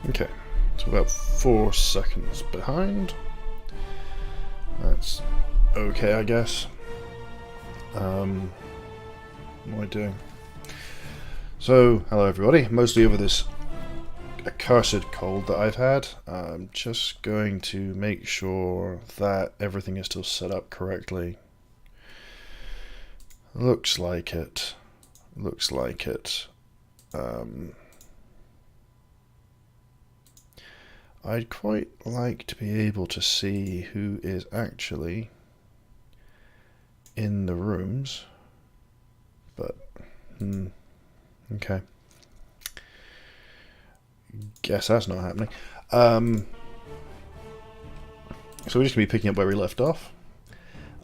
Okay, so about 4 seconds behind. That's okay, I guess. What am I doing? So, hello everybody. Mostly over this accursed cold that I've had. I'm just going to make sure that everything is still set up correctly. Looks like it. Looks like it. I'd quite like to be able to see who is actually in the rooms, but okay. Guess that's not happening. So we're just going to be picking up where we left off.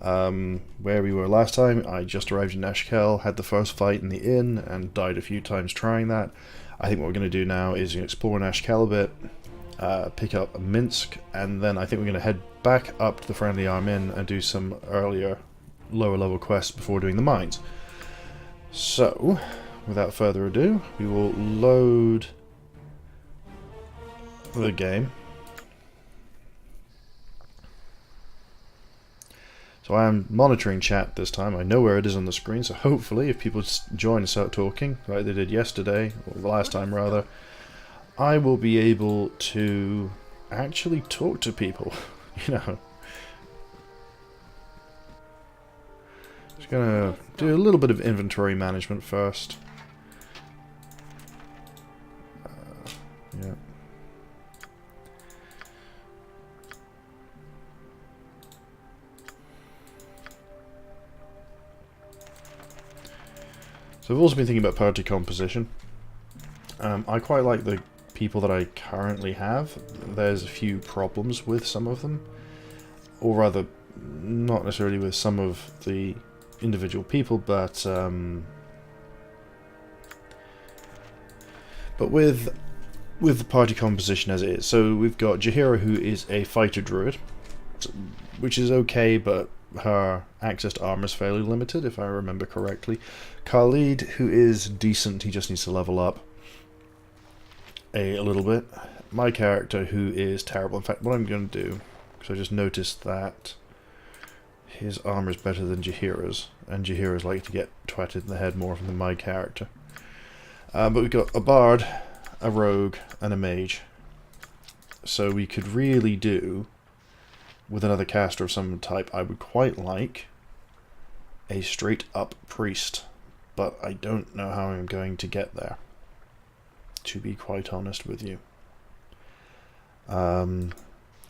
Where we were last time, I just arrived in Eshkel, had the first fight in the inn, and died a few times trying that. I think what we're going to do now is explore in Eshkel a bit, pick up Minsk, and then I think we're going to head back up to the Friendly Arm Inn and do some earlier, lower level quests before doing the mines. So, without further ado, we will load the game. So I am monitoring chat this time. I know where it is on the screen, so hopefully if people join and start talking, like they did yesterday, or the last time rather, I will be able to actually talk to people, you know. Just gonna do a little bit of inventory management first. Yeah. So I've also been thinking about party composition. I quite like the people that I currently have. There's a few problems with some of them, or rather, not necessarily with some of the individual people, but with the party composition as it is. So we've got Jaheira, who is a fighter druid, which is okay, but her access to armor is fairly limited, if I remember correctly. Khalid, who is decent, he just needs to level up a little bit. My character, who is terrible. In fact, what I'm going to do, because I just noticed that his armor is better than Jaheira's, and Jaheira's like to get twatted in the head more than my character. But we've got a bard, a rogue, and a mage. So we could really do with another caster of some type. I would quite like a straight up priest, but I don't know how I'm going to get there, to be quite honest with you. I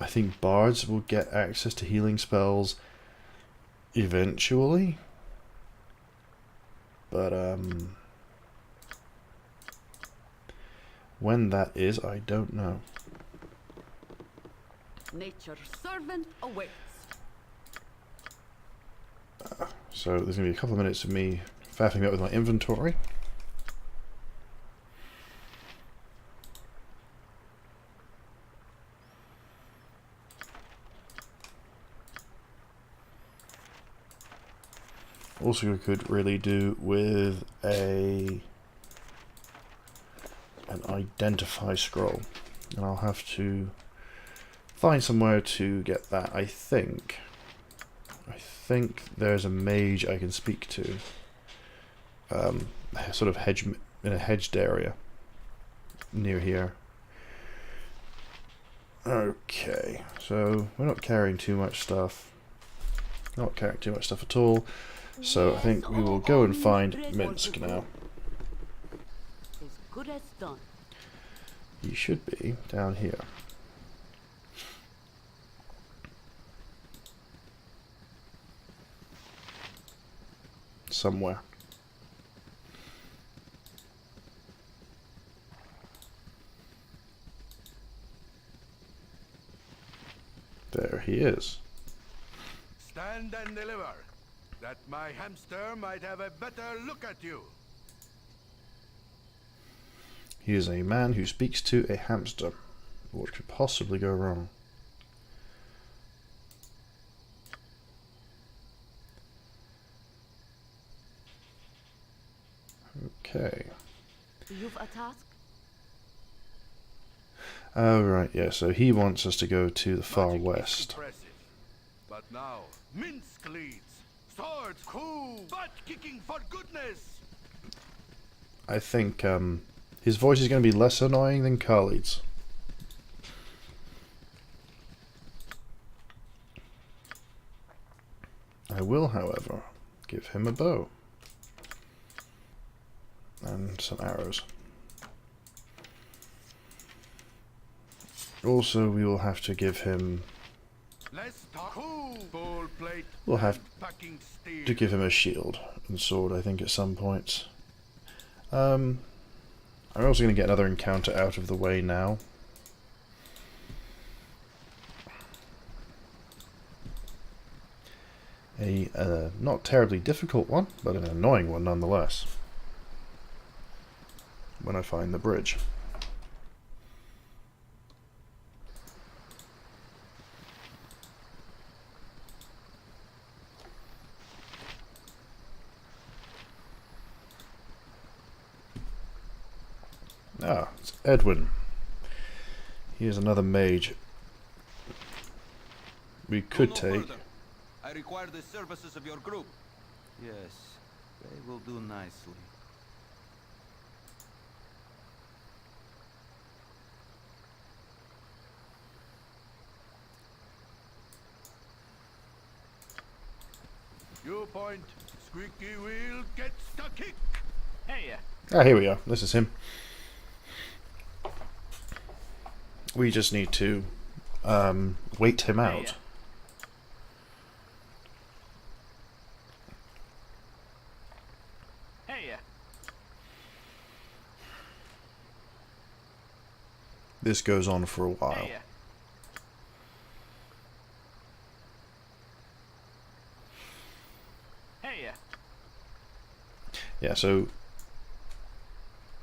think bards will get access to healing spells eventually, but when that is, I don't know. Nature's servant awaits. So there's going to be a couple of minutes of me faffing up with my inventory. Also could really do with an identify scroll, and I'll have to find somewhere to get that. I think there's a mage I can speak to, sort of in a hedged area near here. Okay, so we're not carrying too much stuff. Not carrying too much stuff at all. So I think we will go and find Minsk now. As good as done. He should be down here. Somewhere. There he is. Stand and deliver, that my hamster might have a better look at you. He is a man who speaks to a hamster. What could possibly go wrong? Okay. You've a task? Oh, right, yeah, so he wants us to go to the far Magic is west. impressive. But now, Minsk leads. Swords, cool, butt kicking for goodness. I think his voice is going to be less annoying than Khalid's. I will, however, give him a bow. And some arrows. Also, we will have to give him... Let's talk cool. Full plate. We'll have packing steel. to give him a shield and sword, I think, at some points. I'm also going to get another encounter out of the way now. A not terribly difficult one, but an annoying one nonetheless. When I find the bridge. Ah, it's Edwin. Here's another mage we could take. I require the services of your group. Yes, they will do nicely. You point. Squeaky wheel gets the kick. Hey, Ah, here we are. This is him. We just need to wait him out. Hey, This goes on for a while. Hey, Yeah, so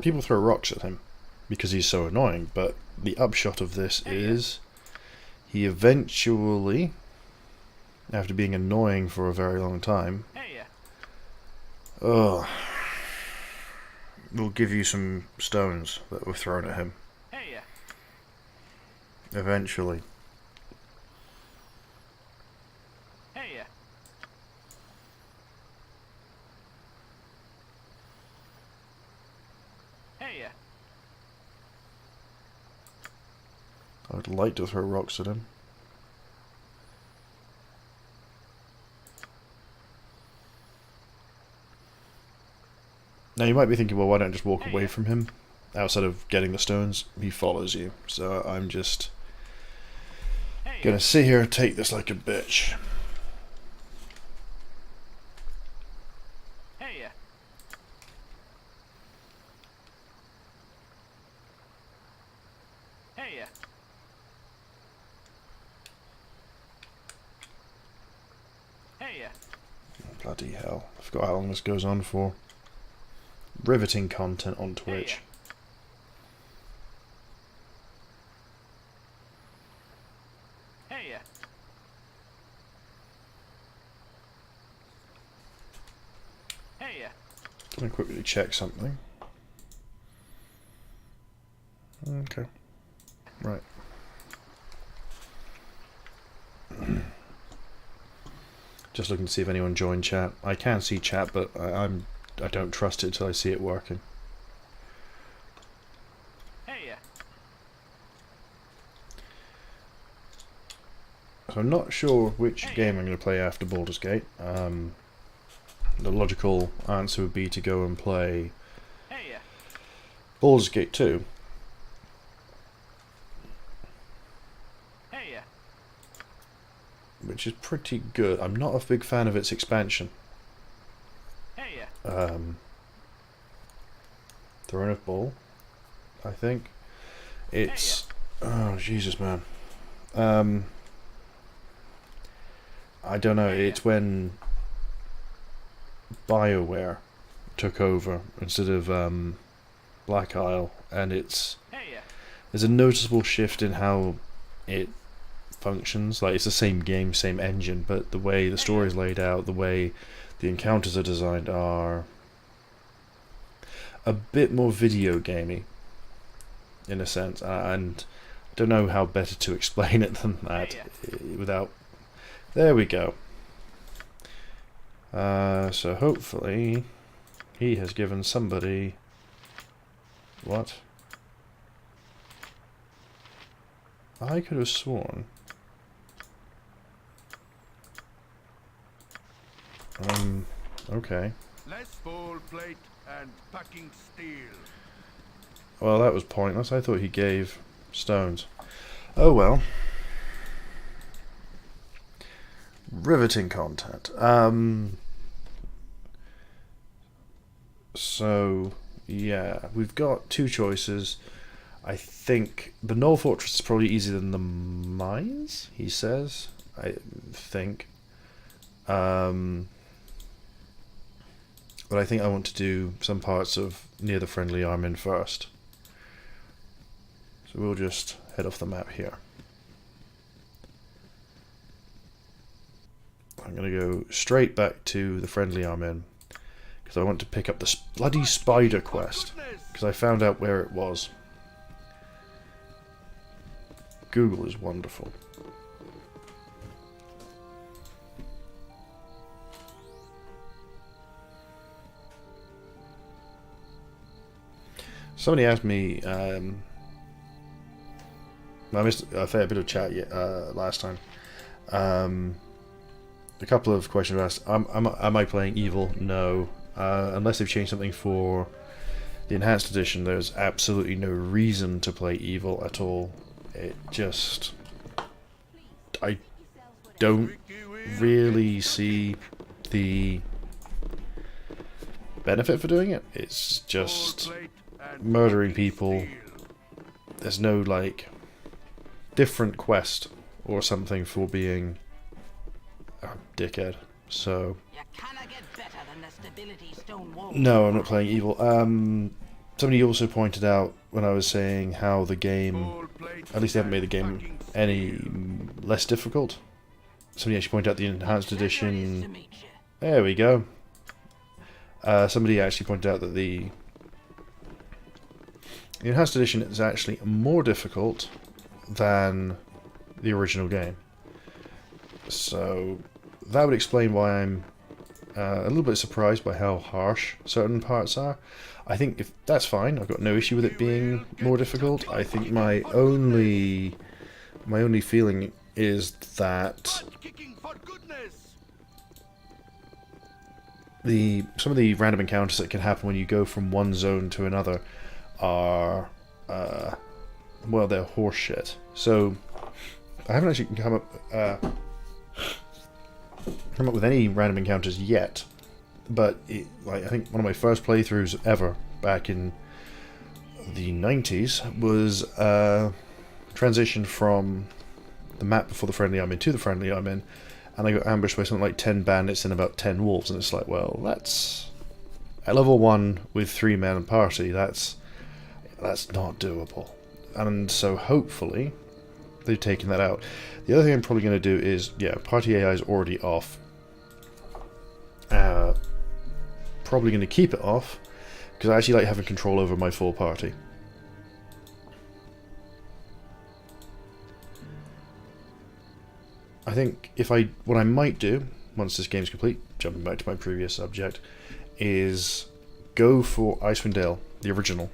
people throw rocks at him because he's so annoying, but the upshot of this is he eventually, after being annoying for a very long time, will give you some stones that were thrown at him. Eventually. I would like to throw rocks at him. Now you might be thinking, well, why don't I just walk away from him? Outside of getting the stones, he follows you. So I'm just gonna sit here and take this like a bitch. Bloody hell. I forgot how long this goes on for. Riveting content on Twitch. Let me quickly check something. Okay. Right. Just looking to see if anyone joined chat. I can see chat, but I don't trust it till I see it working. So I'm not sure which game I'm going to play after Baldur's Gate. The logical answer would be to go and play Baldur's Gate 2. Which is pretty good. I'm not a big fan of its expansion. Throne of Ball, I think. It's... oh, Jesus, man. I don't know, it's when BioWare took over instead of Black Isle, and there's a noticeable shift in how it functions. Like, it's the same game, same engine, but the way the story is laid out, the way the encounters are designed are a bit more video gamey in a sense, and don't know how better to explain it than that without... There we go. So hopefully he has given somebody... What? I could have sworn... okay. Less full plate and packing steel. Well, that was pointless. I thought he gave stones. Oh well. Riveting content. So, yeah, we've got two choices. I think the Knoll Fortress is probably easier than the mines, he says. I think. But I think I want to do some parts of near the friendly Armin first. So we'll just head off the map here. I'm going to go straight back to the friendly Armin because I want to pick up the bloody spider quest because I found out where it was. Google is wonderful. Somebody asked me, I missed a fair bit of chat last time. A couple of questions were asked. Am I playing Evil? No. Unless they've changed something for the Enhanced Edition, there's absolutely no reason to play Evil at all. It just... I don't really see the benefit for doing it. It's just murdering people. There's no, like, different quest or something for being a dickhead. So no, I'm not playing Evil. Somebody also pointed out when I was saying how the game, at least they haven't made the game any less difficult. Somebody actually pointed out the Enhanced Edition. There we go. Somebody actually pointed out that the Enhanced Edition is actually more difficult than the original game. So that would explain why I'm a little bit surprised by how harsh certain parts are. I think if that's fine, I've got no issue with it being more difficult. I think my only feeling is that some of the random encounters that can happen when you go from one zone to another are well, they're horseshit. So I haven't actually come up with any random encounters yet, but like I think one of my first playthroughs ever back in the 90s was transition from the map before the friendly Armin to the friendly Armin, and I got ambushed by something like 10 bandits and about 10 wolves, and it's like, well, that's at level 1 with 3 men and party, that's not doable. And so hopefully they've taken that out. The other thing I'm probably going to do is, yeah, party AI is already off. Probably going to keep it off because I actually like having control over my full party. I think what I might do once this game's complete, jumping back to my previous subject, is go for Icewind Dale, the original,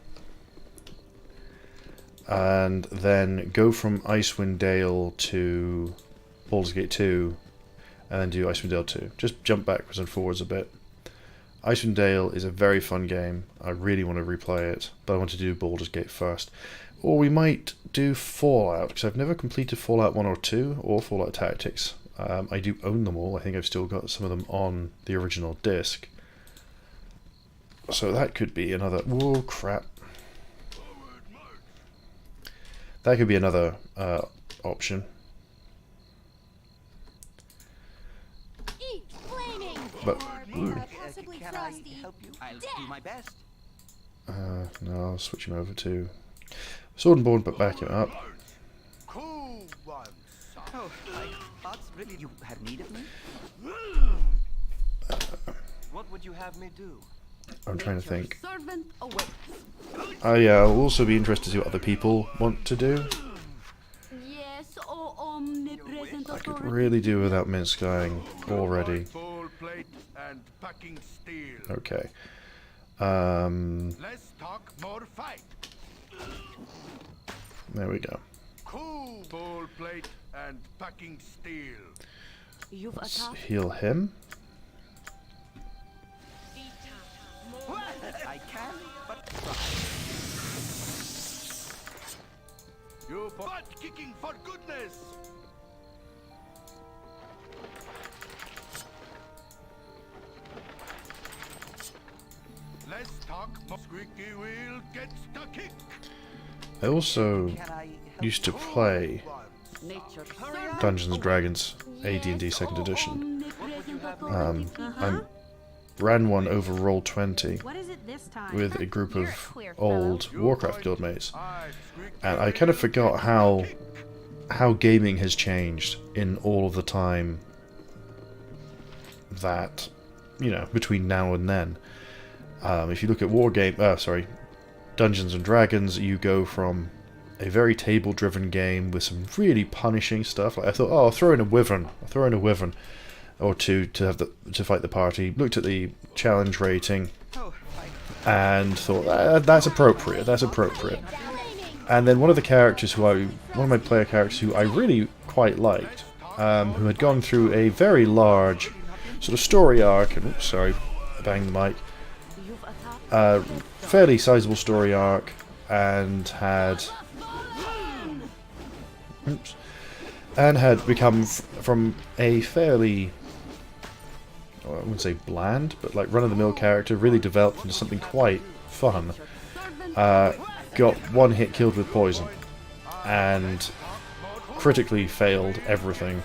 and then go from Icewind Dale to Baldur's Gate 2, and then do Icewind Dale 2. Just jump backwards and forwards a bit. Icewind Dale is a very fun game. I really want to replay it, but I want to do Baldur's Gate first. Or we might do Fallout, because I've never completed Fallout 1 or 2, or Fallout Tactics. I do own them all. I think I've still got some of them on the original disc. So that could be another... Whoa, crap. That could be another option. But, ooh. Can I help you? I'll do my best. No, I'll switch him over to Sword and Board, but back him up. Cool one, son. Oh, I thought really you had need of me? What would you have me do? I'm trying to think. Servant awaits. Yeah, I'll also be interested to see what other people want to do. could really do without mince going already. Full plate and packing steel. Okay. Less talk, more fight. There we go. Cool. Full plate and packing steel. You've Let's attacked. heal him. I can, but You butt kicking for goodness. Less talk, more squeaky wheel gets the kick. I also can I help? used to play Nature's Dungeons and Dragons AD&D 2nd Edition. servant. I ran one over Roll20 What is it this time? with a group You're of a queer old fellow. Warcraft guildmates, I squeaky and I kind of wheel forgot gets how the kick. gaming has changed in all of the time that, you know, between now and then. If you look at Dungeons and Dragons, you go from a very table-driven game with some really punishing stuff. Like I thought, oh, I'll throw in a wyvern or two to fight the party. Looked at the challenge rating Oh, and thought that's appropriate. And then one of my player characters who I really quite liked, who had gone through a very large sort of story arc, and oops, sorry, I banged the mic. You've attacked. Fairly sizable story arc, and had become from a fairly, well, I wouldn't say bland, but like run-of-the-mill character, really developed into something quite fun. Got one hit killed with poison, and critically failed everything.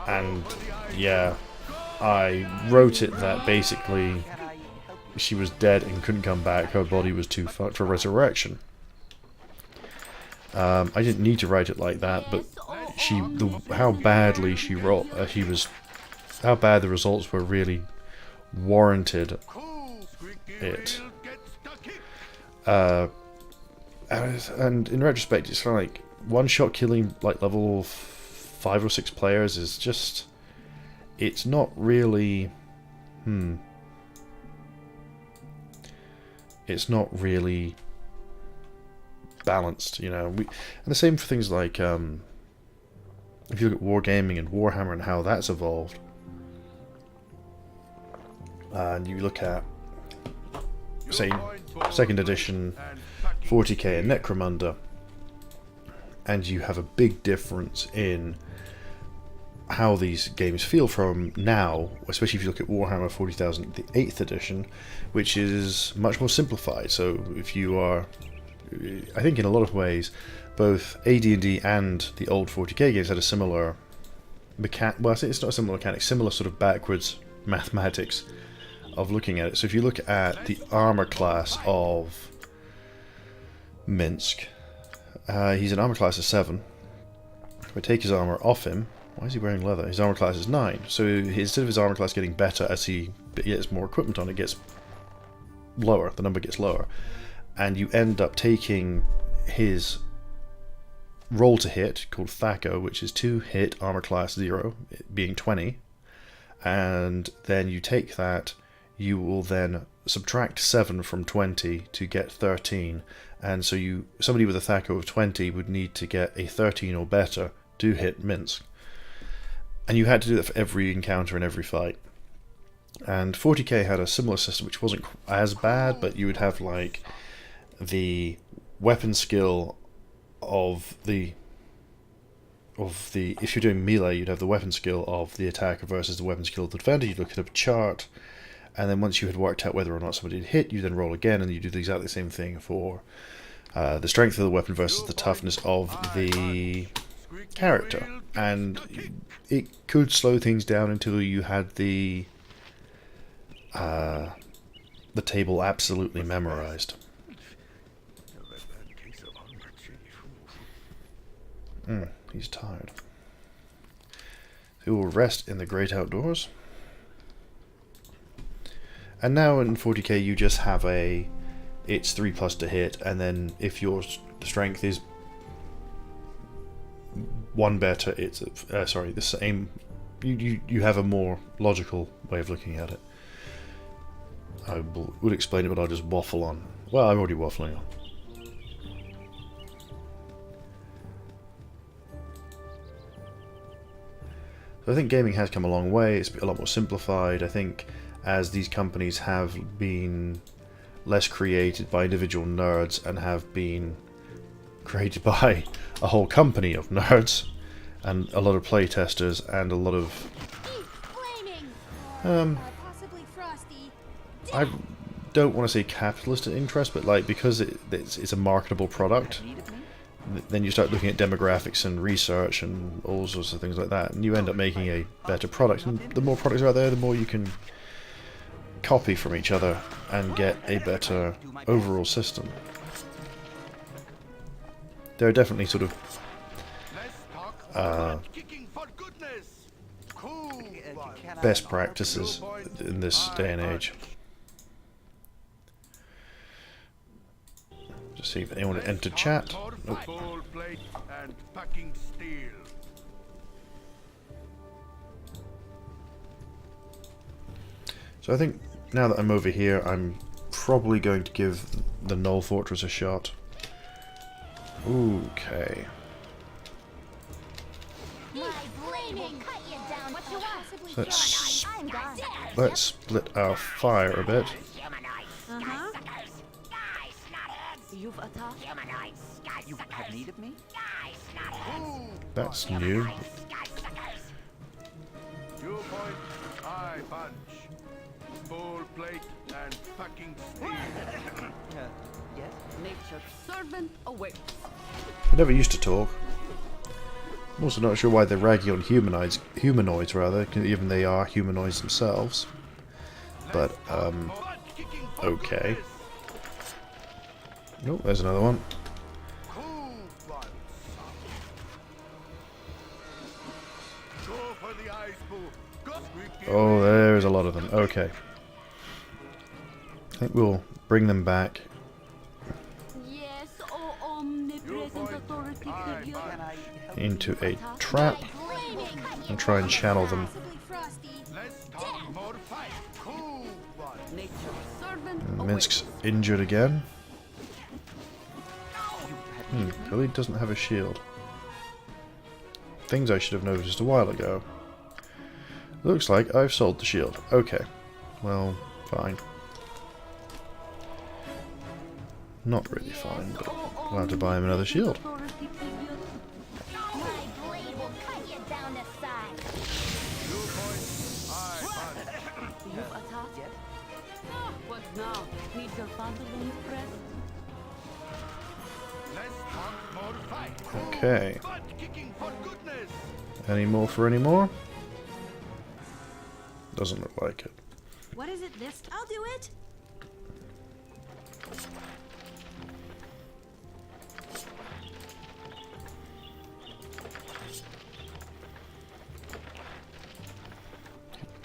And yeah, I wrote it that basically she was dead and couldn't come back. Her body was too fucked for resurrection. I didn't need to write it like that, but how badly how bad the results were really warranted Cool. Squeaky it. wheel gets the kick. And in retrospect, it's kind of like one-shot killing like level 5 or 6 players is just, it's not really, it's not really balanced, you know. And the same for things like if you look at wargaming and Warhammer and how that's evolved, and you look at, say, 2nd edition 40k and Necromunda, and you have a big difference in how these games feel from now, especially if you look at Warhammer 40,000, the 8th edition, which is much more simplified. So if you are, I think in a lot of ways, both AD&D and the old 40k games had a similar well, I think it's not a similar mechanic, similar sort of backwards mathematics of looking at it. So if you look at the armor class of Minsk, he's an armor class of 7. If I take his armor off him, why is he wearing leather? His armor class is 9. So instead of his armor class getting better as he gets more equipment on, it gets lower. The number gets lower. And you end up taking his roll to hit, called Thaco, which is 2 hit, armor class 0, it being 20. And then you take that, you will then subtract 7 from 20 to get 13. And so somebody with a Thaco of 20 would need to get a 13 or better to hit Minsk. And you had to do that for every encounter and every fight. And 40k had a similar system, which wasn't as bad, but you would have like the weapon skill of the if you're doing melee, you'd have the weapon skill of the attacker versus the weapon skill of the defender. You'd look at a chart, and then once you had worked out whether or not somebody had hit, you then roll again, and you do exactly the same thing for the strength of the weapon versus the toughness of the character. And it could slow things down until you had the table absolutely memorized. He's tired. He will rest in the great outdoors. And now in 40k you just have it's 3+ to hit, and then if your strength is one better. It's sorry, the same. You have a more logical way of looking at it. I would explain it, but I'll just waffle on. Well, I'm already waffling on. So I think gaming has come a long way. It's a lot more simplified. I think as these companies have been less created by individual nerds and have been created by a whole company of nerds and a lot of playtesters and a lot of I don't want to say capitalist interest, but like because it's a marketable product, then you start looking at demographics and research and all sorts of things like that, and you end up making a better product. And the more products are out there, the more you can copy from each other and get a better overall system. There are definitely sort of best practices in this day and age. Just see if anyone entered chat. Nope. So I think now that I'm over here, I'm probably going to give the Null Fortress a shot. Okay. Let's split our fire a bit. You've attacked. You have need of me? That's new. I punch. Full plate and packing steel. Yes? Nature's servant awaits. I never used to talk. I'm also not sure why they're ragging on humanoids rather, even they are humanoids themselves. But, okay. Oh, there's another one. Oh, there's a lot of them. Okay. I think we'll bring them back. Yes, oh omnipresent authority figure. Into a trap and try and channel them. Nature's servant Minsk's injured again. Really doesn't have a shield. Things I should have noticed a while ago. Looks like I've sold the shield. Okay. Well, fine. Not really fine, but I'll have to buy him another shield. What now? Need your pantaloons pressed? Okay. Any more for any more? Doesn't look like it. What is it this? I'll do it.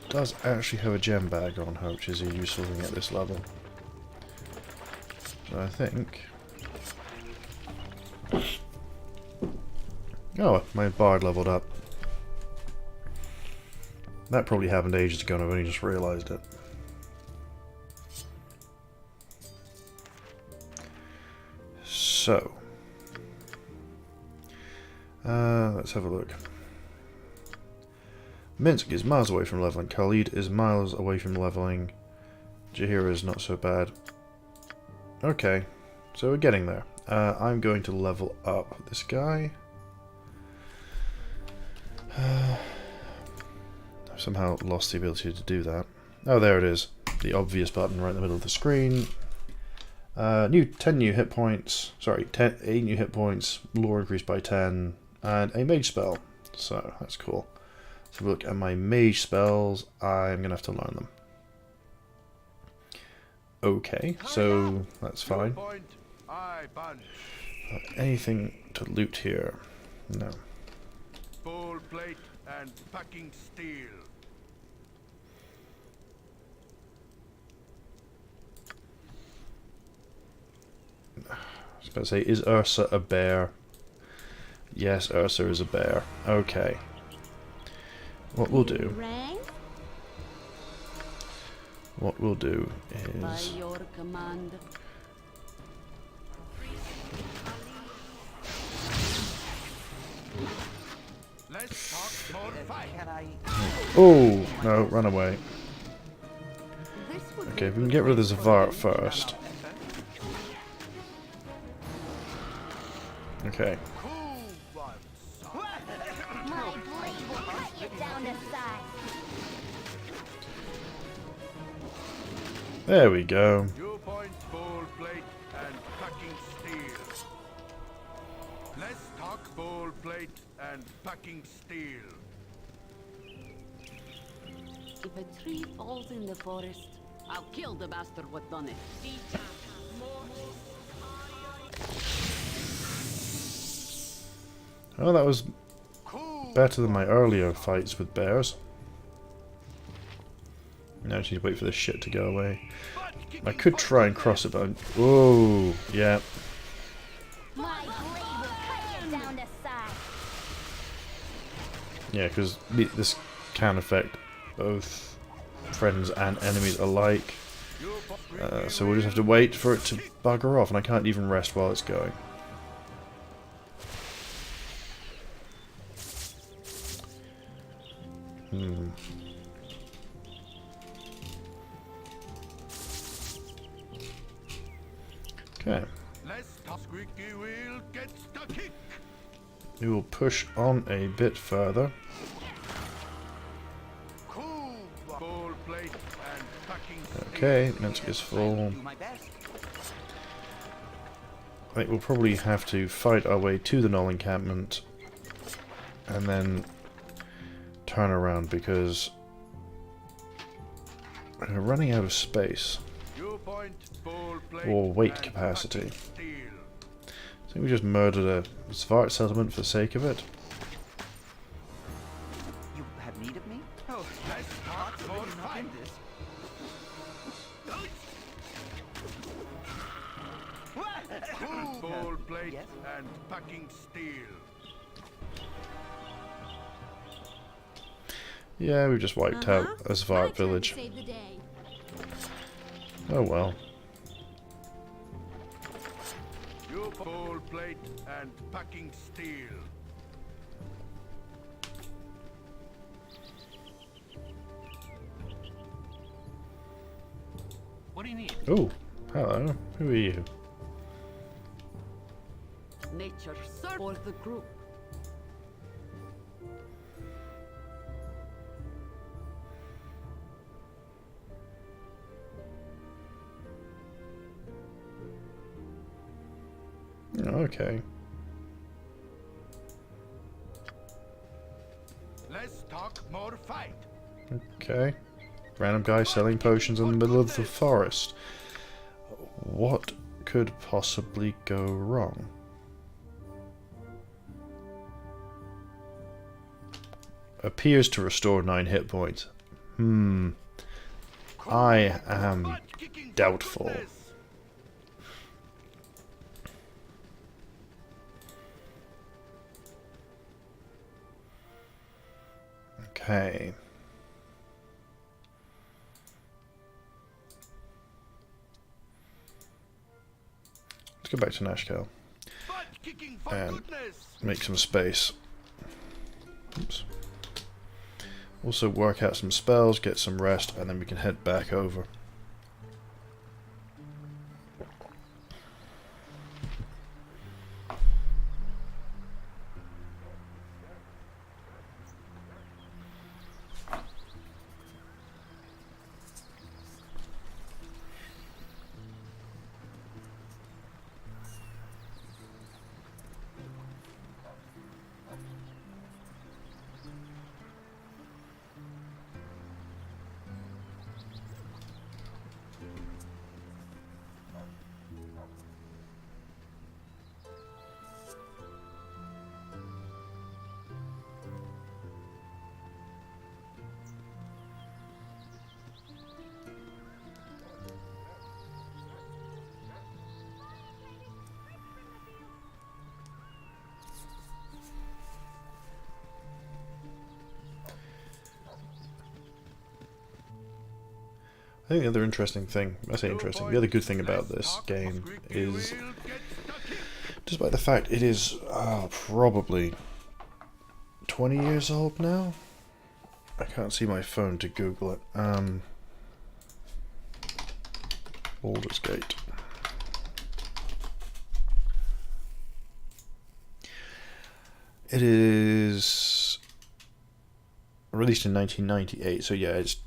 Does actually have a gem bag on her, which is a useful thing at this level. So I think... Oh, my bard leveled up. That probably happened ages ago and I've only just realised it. So... let's have a look. Minsk is miles away from leveling. Khalid is miles away from leveling. Jahira is not so bad. Okay, so we're getting there. I'm going to level up this guy. I've somehow lost the ability to do that. Oh, there it is. The obvious button right in the middle of the screen. 10 new hit points. Sorry, 8 new hit points. Lore increased by 10. And a mage spell. So, that's cool. So if we look at my mage spells, I'm going to have to learn them. Okay, so that's fine. Anything to loot here? No. Full plate and packing steel. I was about to say, is Ursa a bear? Yes, Ursa is a bear. Okay. What we'll do... Rang? What we'll do By is... your command. Let's talk more fight. Can I... Oh! No, run away. This would Okay, be if we can good get rid of way this for Vart them. first. Okay. Cool ones. My blade will cut you down to size. There we go. 2 points bowl plate and packing steel. Let's talk bowl plate and packing steel. If a tree falls in the forest, I'll kill the bastard what done it. Oh, that was Cool. better than my earlier fights with bears. Now I just need to wait for this shit to go away. I could try and cross it, but whoa, yeah. My blade will cut you down to size. Yeah, because this can affect both friends and enemies alike. So we'll just have to wait for it to bugger off, and I can't even rest while it's going. Okay. Let's talk squeaky wheel gets the kick. We will push on a bit further. Cool bowl plate and packing steel. Okay, Minsk is full. Do my best. I think we'll probably have to fight our way to the Null encampment and then turn around because we're running out of space 2 points bowl plate or weight and capacity. packing steel. I think we just murdered a Svart settlement for the sake of it. You have need of me? Oh, Let's talk more really not fight. in this. Cool bowl plate Yes? and packing steel. Yeah, we just wiped out a My Svart turn to village. save the day. Oh well. 2 bowl plate and packing steel. What do you need? Oh, hello. Who are you? Nature serve for the group. Okay. Let's talk more fight. Okay. Random guy selling potions in the middle of the forest. What could possibly go wrong? Appears to restore 9 hit points. I am Butt-kicking for doubtful. goodness. Okay. Let's go back to Nashkel Butt-kicking for and goodness. make some space. Oops. Also work out some spells, get some rest, and then we can head back over. think the other interesting thing, I say interesting, the other good thing about this game is, despite the fact it is probably 20 years old now. I can't see my phone to Google it. Baldur's Gate. It is released in 1998, so yeah, it's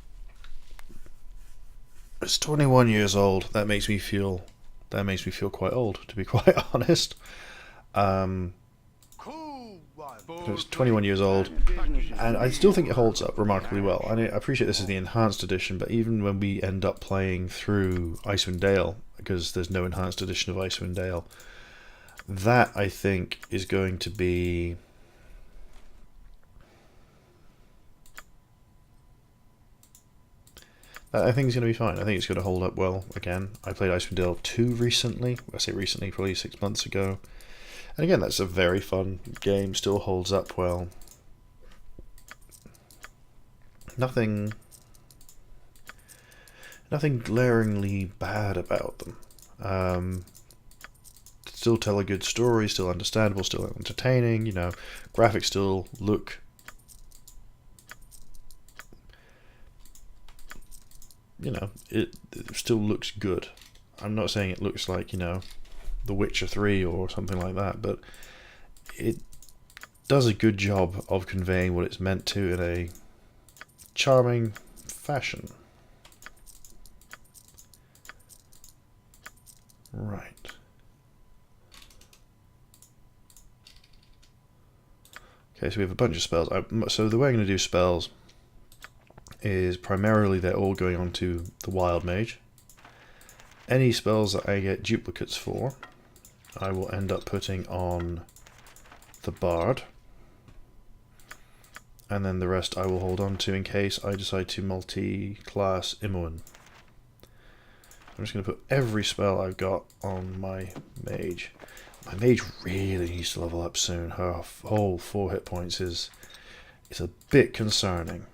21 years old. That makes me feel quite old, to be quite honest. So it's 21 years old, and I still think it holds up remarkably well. And I appreciate this is the enhanced edition, but even when we end up playing through Icewind Dale, because there's no enhanced edition of Icewind Dale, that I think is going to be... I think it's going to be fine. I think it's going to hold up well again. I played Icewind Dale 2 recently. I say recently, probably 6 months ago. And again, that's a very fun game. Still holds up well. Nothing glaringly bad about them. Still tell a good story. Still understandable. Still entertaining. You know, graphics still look... You know, it still looks good. I'm not saying it looks like, you know, The Witcher 3 or something like that, but it does a good job of conveying what it's meant to in a charming fashion. Right. Okay, so we have a bunch of spells. So the way I'm going to do spells is primarily they're all going on to the Wild Mage. Any spells that I get duplicates for, I will end up putting on the Bard. And then the rest I will hold on to in case I decide to multi-class Imoen. I'm just going to put every spell I've got on my Mage. My Mage really needs to level up soon. Her whole 4 hit points is a bit concerning.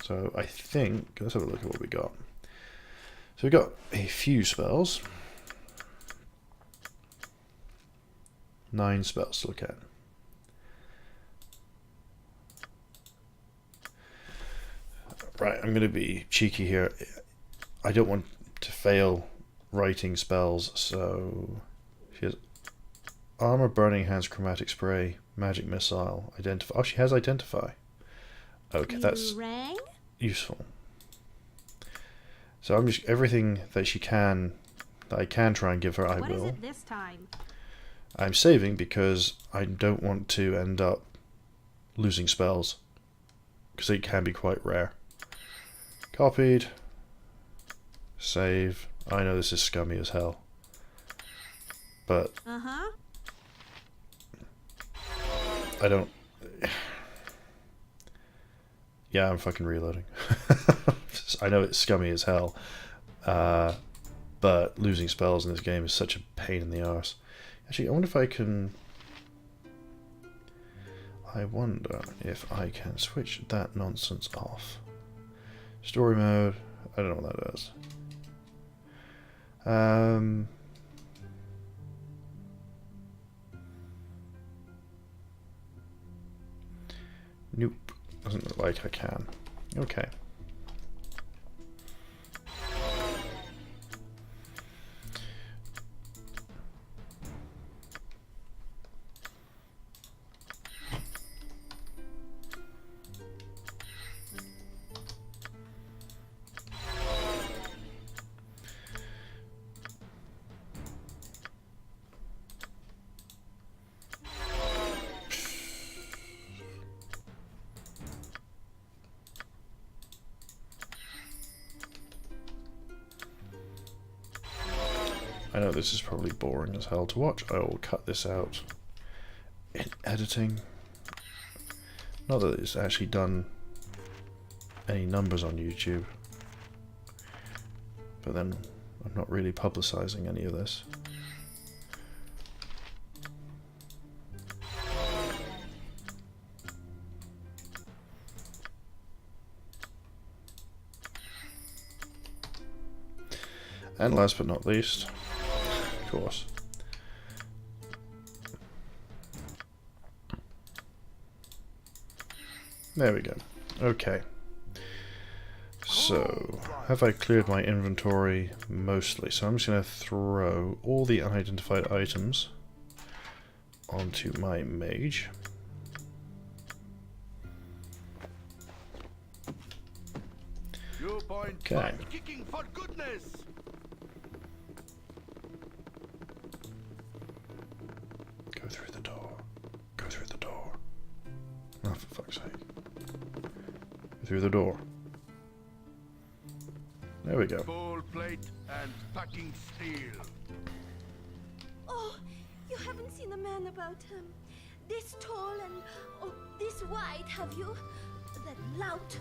So I think, let's have a look at what we got. So we've got a few spells. 9 spells to look at. Right, I'm going to be cheeky here. I don't want to fail writing spells, so she has Armor, Burning Hands, Chromatic Spray, Magic Missile, Identify. Oh, she has Identify. Okay, that's useful. So I'm just everything that I can try and give her, I will. What is it this time? I'm saving because I don't want to end up losing spells, because it can be quite rare. Copied. Save. I know this is scummy as hell, but I don't. Yeah, I'm fucking reloading. I know it's scummy as hell, but losing spells in this game is such a pain in the arse. Actually, I wonder if I can... switch that nonsense off. Story mode, I don't know what that does. Nope, doesn't look like I can. Okay. I know this is probably boring as hell to watch. I will cut this out in editing. Not that it's actually done any numbers on YouTube, but then I'm not really publicizing any of this. And last but not least, of course, there we go. Okay. So, have I cleared my inventory mostly? So I'm just going to throw all the unidentified items onto my mage. Okay. Kicking for goodness. Go through the door. Go through the door. Oh, for fuck's sake. Go through the door. There we go. Full plate and packing steel. Oh, you haven't seen a man about this tall and this wide, have you? That lout.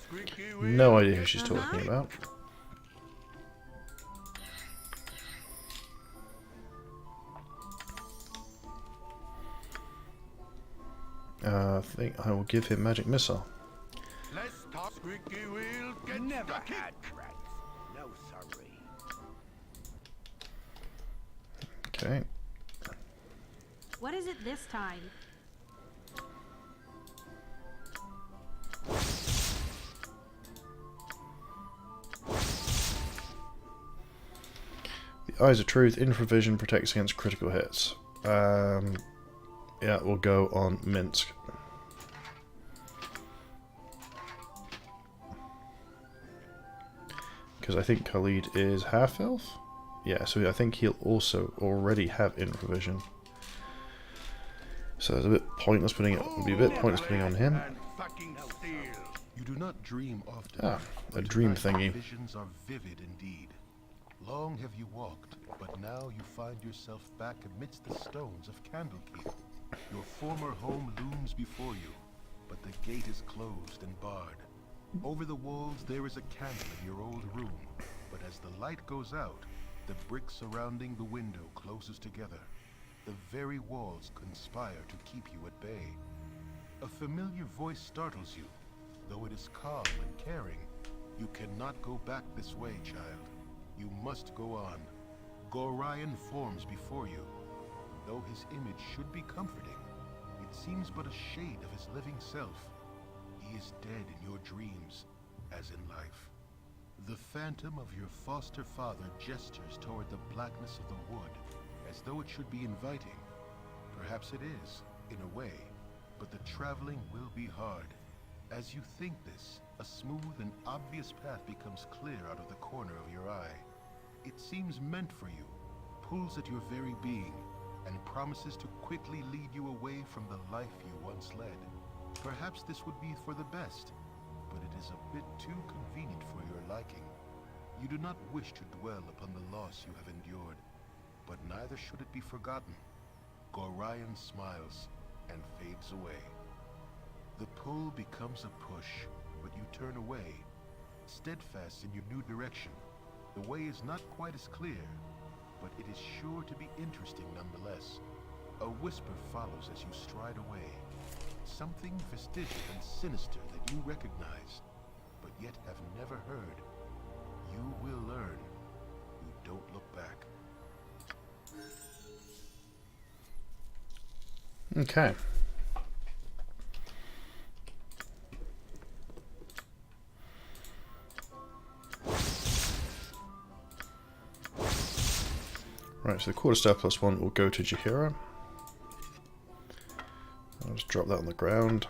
Squeaky wheel. No idea who she's talking about. I think I will give him magic missile. Let's talk. Squeaky wheel. Get never had cracks. No sorry. Okay. What is it this time? The Eyes of Truth, Infravision, protects against critical hits. Yeah, we'll go on Minsk. Because I think Khalid is half-elf? Yeah, so I think he'll also already have Infravision. So it's a bit pointless putting it. Would be a bit pointless putting it on him. You do not dream often. Ah, a but dream tonight thingy. Visions are vivid indeed. Long have you walked, but now you find yourself back amidst the stones of Candlekeep. Your former home looms before you, but the gate is closed and barred. Over the walls there is a candle in your old room, but as the light goes out, the brick surrounding the window closes together. The very walls conspire to keep you at bay. A familiar voice startles you. Though it is calm and caring, you cannot go back this way, child. You must go on. Gorion forms before you. Though his image should be comforting, it seems but a shade of his living self. He is dead in your dreams, as in life. The phantom of your foster father gestures toward the blackness of the wood, as though it should be inviting. Perhaps it is, in a way, but the traveling will be hard. As you think this, a smooth and obvious path becomes clear out of the corner of your eye. It seems meant for you, pulls at your very being, and promises to quickly lead you away from the life you once led. Perhaps this would be for the best, but it is a bit too convenient for your liking. You do not wish to dwell upon the loss you have endured, but neither should it be forgotten. Gorion smiles and fades away. The pull becomes a push, but you turn away, steadfast in your new direction. The way is not quite as clear, but it is sure to be interesting nonetheless. A whisper follows as you stride away, something fastidious and sinister that you recognize, but yet have never heard. You will learn. You don't look back. Okay. Right, so the quarterstaff +1 will go to Jaheira. I'll just drop that on the ground.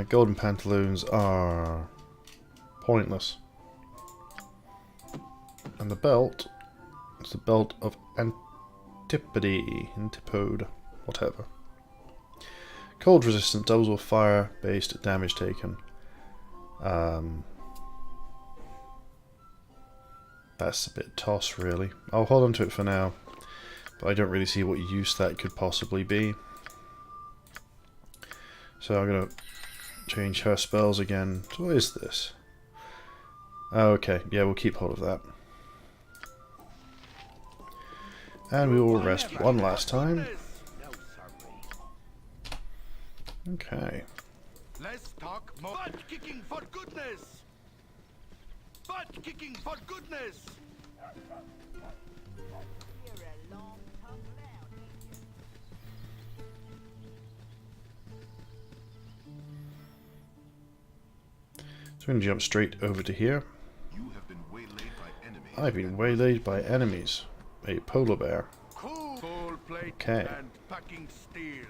Golden pantaloons are pointless. And the belt is the belt of Antipode, whatever. Cold resistance doubles with fire-based damage taken. That's a bit toss, really. I'll hold on to it for now, but I don't really see what use that could possibly be. So I'm going to change her spells again. So what is this? Oh, okay, yeah, we'll keep hold of that. And we will rest one last time. No sorry. Okay. Let's talk more butt kicking for goodness. Butt kicking for goodness. So I'm going to jump straight over to here. You have been waylaid by enemies. I've been waylaid by enemies. A polar bear. Cool. Full plate Okay. and packing steel.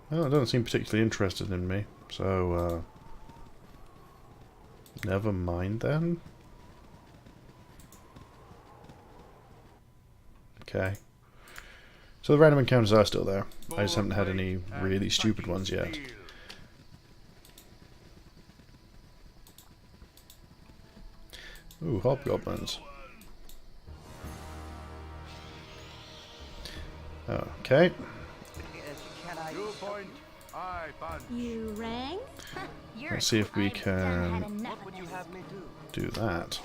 Well, it doesn't seem particularly interested in me, so never mind then. Okay. So the random encounters are still there. I just haven't had any really stupid ones yet. Ooh, hobgoblins. Okay. You point, I punch. You rang? Let's see if we can What would you have me do? do that.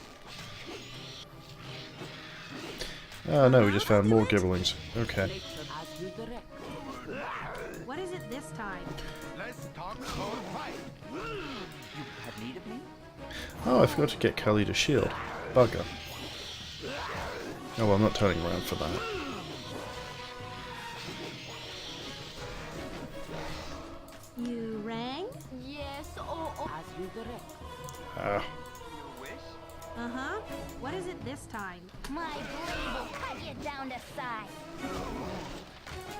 Oh no, we just found more gibblings. Okay. As you direct. What is it this time? Let's talk more fight. You have need of me? Oh, I forgot to get Kelly to shield. Bugger. Oh well, I'm not turning around for that. You rang? Yes, oh. As you direct. Ah. Your wish? Uh-huh. What is it this time? My blade will cut you down to size.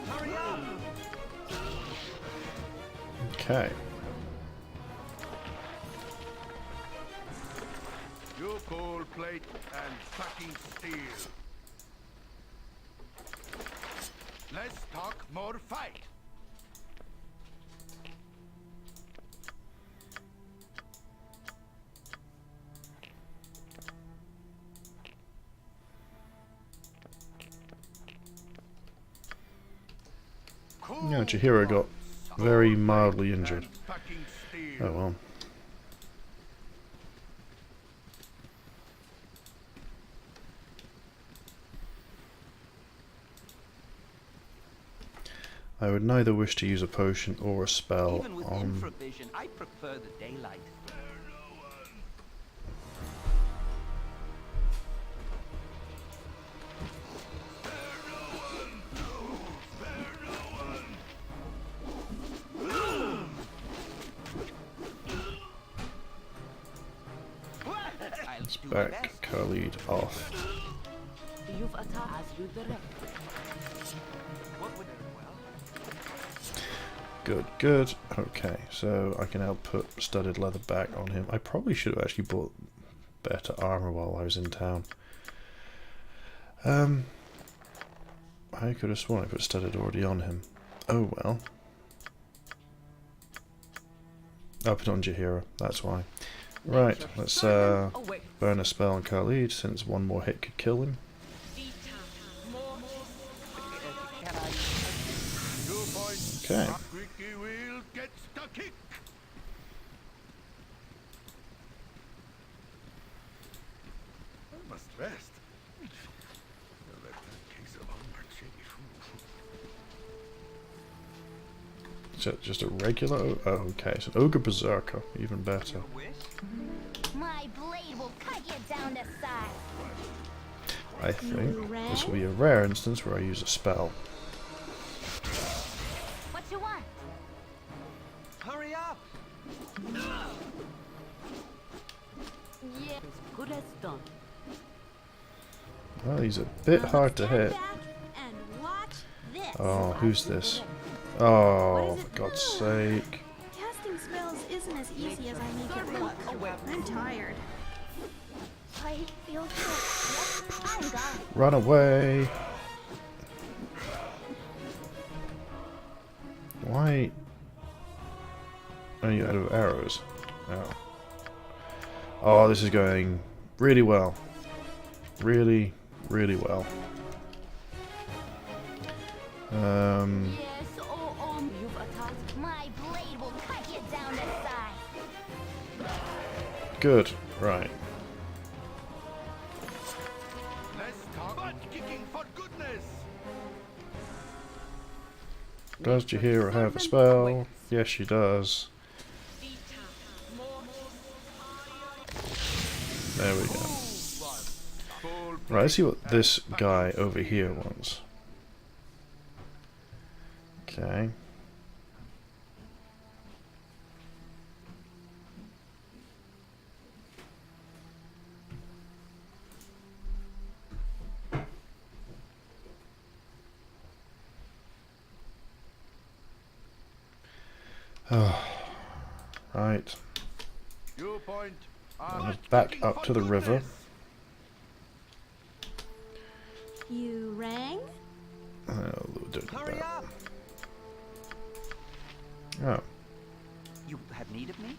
Hurry up! Okay. You coal plate and packing steel. Let's talk more fight. Yeah, Chihiro got very mildly injured. Packing steel. Oh well. I would neither wish to use a potion or a spell Even with on... infravision, I prefer the daylight. I'll do my back best. Khalid off. You've attacked as you direct. What would well? Good, good. Okay, so I can now put studded leather back on him. I probably should have actually bought better armor while I was in town. I could have sworn I put studded already on him. Oh well. I put it on Jahira, that's why. Right, let's burn a spell on Khalid since one more hit could kill him. Can I? 2 points. Okay. Squeaky wheel gets the kick. I must rest. Let that case of hunger change. Is that just a regular? Oh, okay, it's an ogre berserker, even better. Wish? My blade will cut you down to size. I think this will be a rare instance where I use a spell. What you want? Hurry up! Yeah. As good as done. Well, he's a bit hard to Stand hit. back and watch this. Oh, who's this? Oh, for God's sake. Casting spells isn't as easy as I make it look. I'm tired. I feel sick. Yep, I'm gone. Run away! Why are you out of arrows? Oh. Oh, this is going really well. Really, really well. Yes, oh. You've attacked. My blade will cut you down to size. Good. Right. Let's talk butt kicking for goodness. Does Jahira have a spell? Yes, she does. There we go. Right, let's see what this guy over here wants. Okay. Oh, right. You point. Back up to the river. You rang? Oh, don't do Hurry that. up! Oh, You have need of me?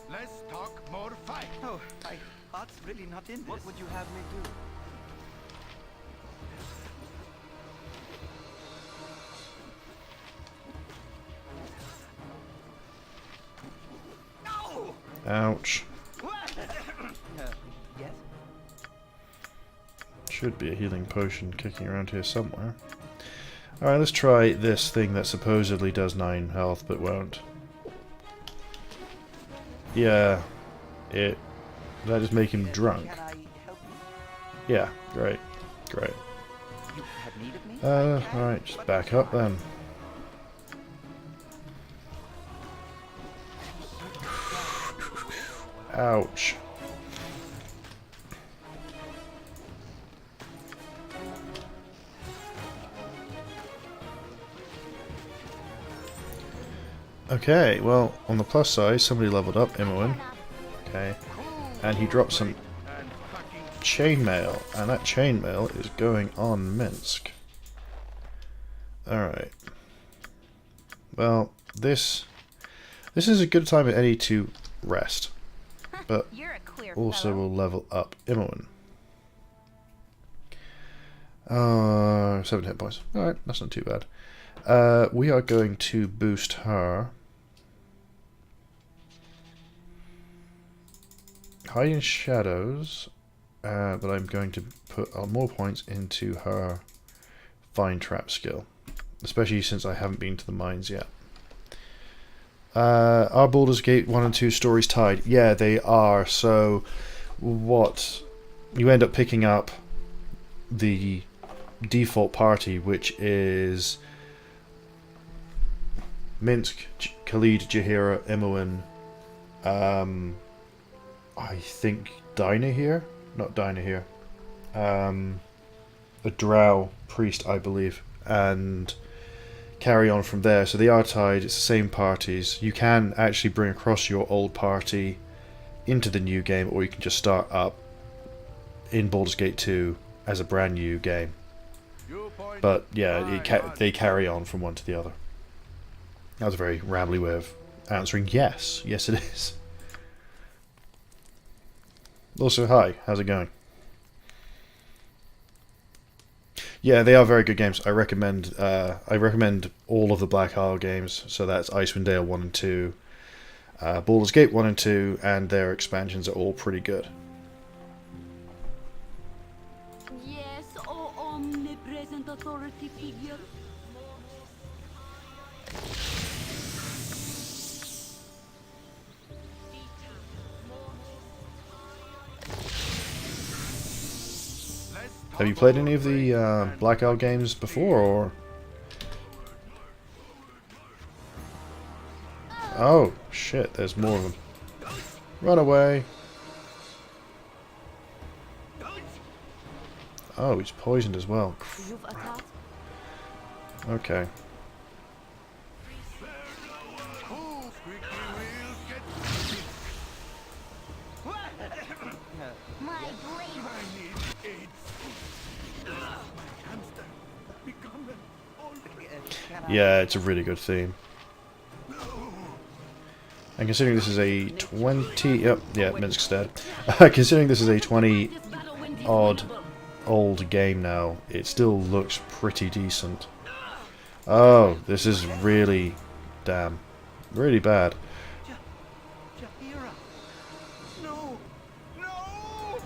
Less talk, more fight. Oh, my heart's really not in this. What would you have me do? No! ouch. Yes? Should be a healing potion kicking around here somewhere. Alright, let's try this thing that supposedly does 9 health but won't. Yeah, that just make him drunk. Can I help you? Yeah, great, great. You have need of me? Alright, just back up then. Ouch. Okay, well, on the plus side, somebody leveled up, Imoen. Okay, and he dropped some chainmail, and that chainmail is going on Minsk. Alright. Well, this is a good time at any to rest, but You're a queer also fellow. will level up Imoen. 7 hit points. Alright, that's not too bad. We are going to boost her. Hide in shadows, but I'm going to put more points into her vine trap skill, especially since I haven't been to the mines yet. Are Baldur's Gate 1 and 2 stories tied? Yeah, they are. So, what you end up picking up the default party, which is Minsk, Khalid, Jahira, Imoen, I think Dinah here? Not Dinah here. A drow priest, I believe. And carry on from there. So they are tied, it's the same parties. You can actually bring across your old party into the new game, or you can just start up in Baldur's Gate 2 as a brand new game. But yeah, they carry on from one to the other. That was a very rambly way of answering yes. Yes, it is. Also, hi. How's it going? Yeah, they are very good games. I recommend all of the Black Isle games. So that's Icewind Dale 1 and 2, Baldur's Gate 1 and 2, and their expansions are all pretty good. Yes, oh omnipresent authority figure. Have you played any of the Black Isle games before, or? Oh, shit, there's more of them. Run away. Oh, he's poisoned as well. You've attacked. Okay. My bravery. Yeah, it's a really good theme. And considering this is a 20... Yep, yeah, Minsk's dead. Considering this is a 20-odd old game now, it still looks pretty decent. Oh, this is really... damn. Really bad. Jahira! No! No!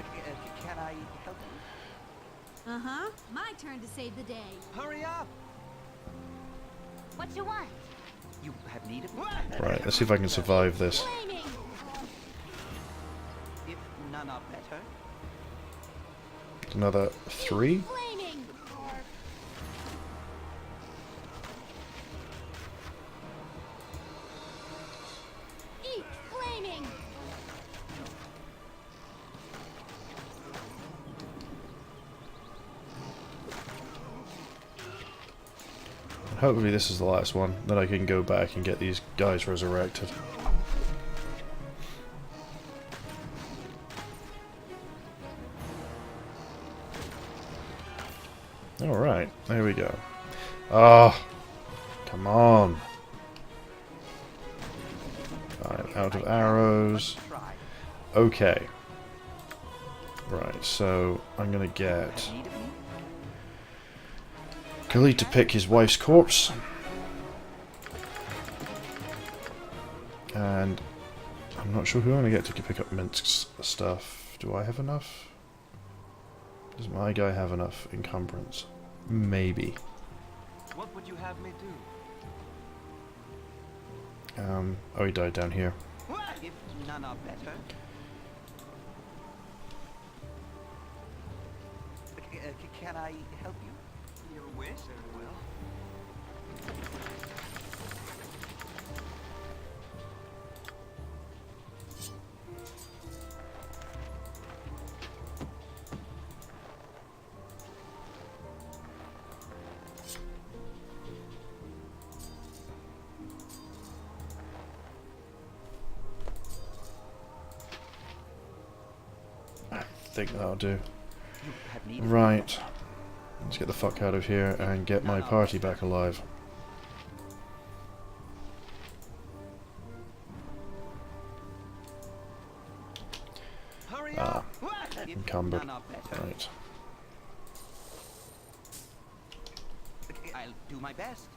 Can I help you? Uh-huh. My turn to save the day. Hurry up! What you want? You have need of me? Right, let's see if I can survive this. Flaming! If none are better. Another 3? Flaming! Eat flaming! Hopefully this is the last one. Then I can go back and get these guys resurrected. Alright, there we go. Ah, come on. I'm out of arrows. Try. Okay. Right, so I'm gonna get Need of me? Khalid to pick his wife's corpse. And I'm not sure who I'm gonna get to pick up Minsk's stuff. Do I have enough? Does my guy have enough encumbrance? Maybe. What would you have me do? Oh, he died down here. If none are better. Can I help you? Your wish? Very well. I think that'll do. You have need of me? Right. Let's get the fuck out of here and get my party back alive. Hurry Ah, up! If encumbered. none are better. Right. I'll do my best.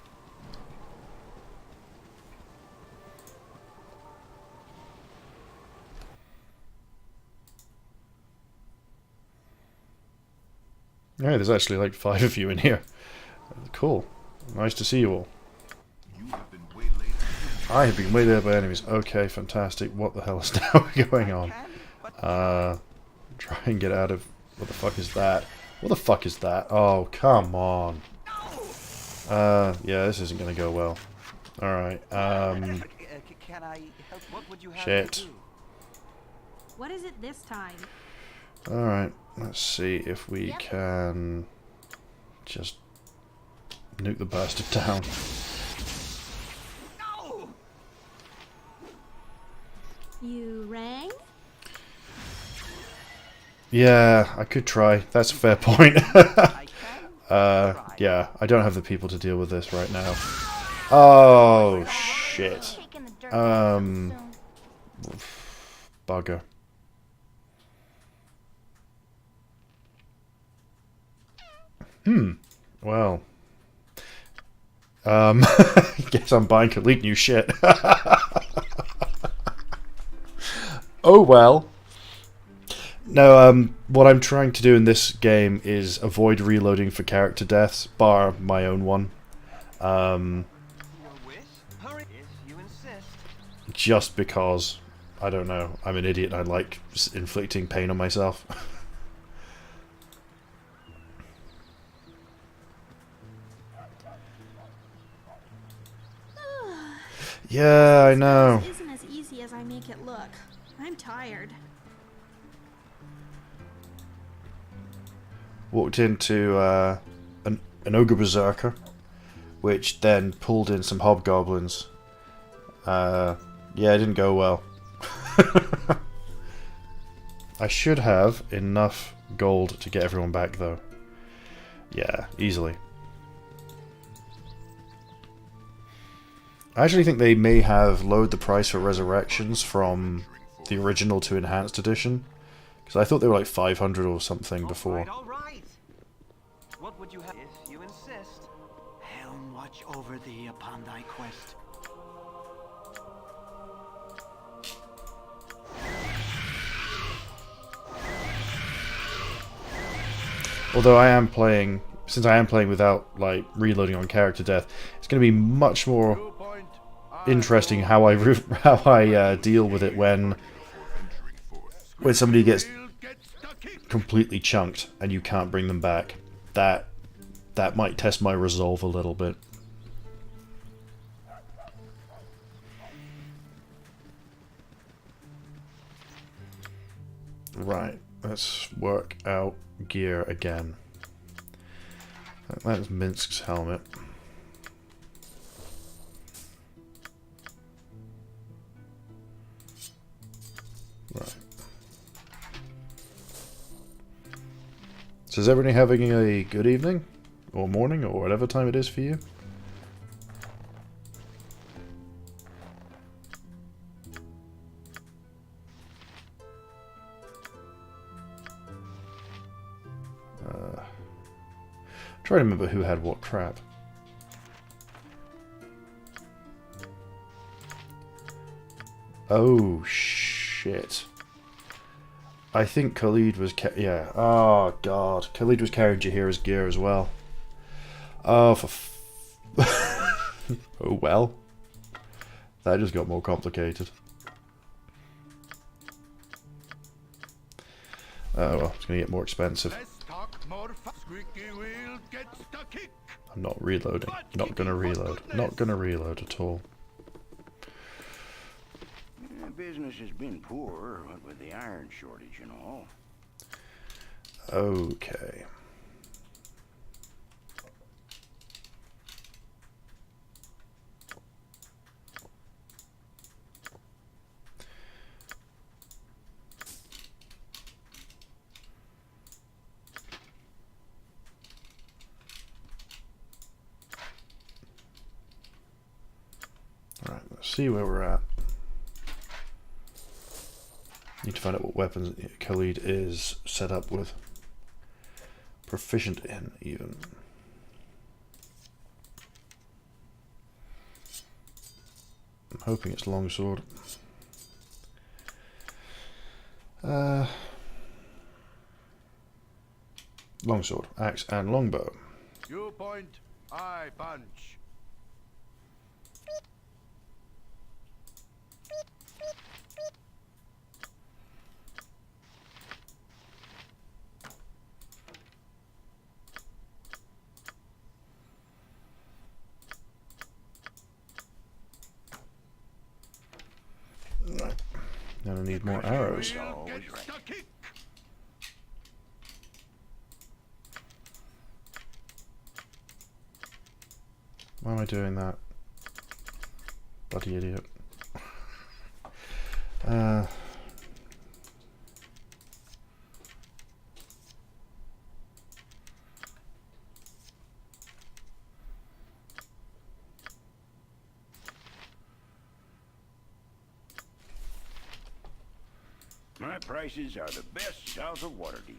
Yeah, there's actually like 5 of you in here. Cool. Nice to see you all. You have been waylaid. I have been waylaid by enemies. Okay, fantastic. What the hell is now going on? Can, but Try and get out of... What the fuck is that? What the fuck is that? Oh, come on. Yeah, this isn't gonna go well. Alright, can I help? What would you have me shit. do? What is it this time? Alright, let's see if we Yep. can just nuke the bastard down. No! You rang? Yeah, I could try. That's a fair point. I can try. Yeah, I don't have the people to deal with this right now. Oh, shit. Bugger. Well. Guess I'm buying complete new shit. Oh well. No, what I'm trying to do in this game is avoid reloading for character deaths, bar my own one. Your wish? Hurry if you insist. Just because, I don't know, I'm an idiot and I like inflicting pain on myself. Yeah, I know. This isn't as easy as I make it look. I'm tired. Walked into an ogre berserker, which then pulled in some hobgoblins. Yeah, it didn't go well. I should have enough gold to get everyone back though. Yeah, easily. I actually think they may have lowered the price for resurrections from the original to enhanced edition, because I thought they were like 500 or something before. All right. What would you have if you insist? Helm watch over thee upon thy quest. Although I am playing, since I am playing without like reloading on character death, it's going to be much more New point. interesting how I deal with it when somebody gets completely chunked and you can't bring them back. That might test my resolve a little bit. Right, let's work out gear again. That's Minsk's helmet. Right. So is everybody having a good evening? Or morning, or whatever time it is for you? Try to remember who had what crap. Oh shit! I think Khalid was yeah. Oh god, Khalid was carrying Jaheira's gear as well. Oh oh well. That just got more complicated. Oh well, it's gonna get more expensive. I'm not reloading. Not gonna reload. Not gonna reload at all. Business has been poor, what with the iron shortage and all. Okay. Alright, let's see where we're at. Need to find out what weapons Khalid is set up with. Proficient in, even. I'm hoping it's longsword. Longsword, axe, and longbow. You point, I punch. Right. Now I need more arrows. Why am I doing that? Bloody idiot. My prices are the best south of Waterdeep.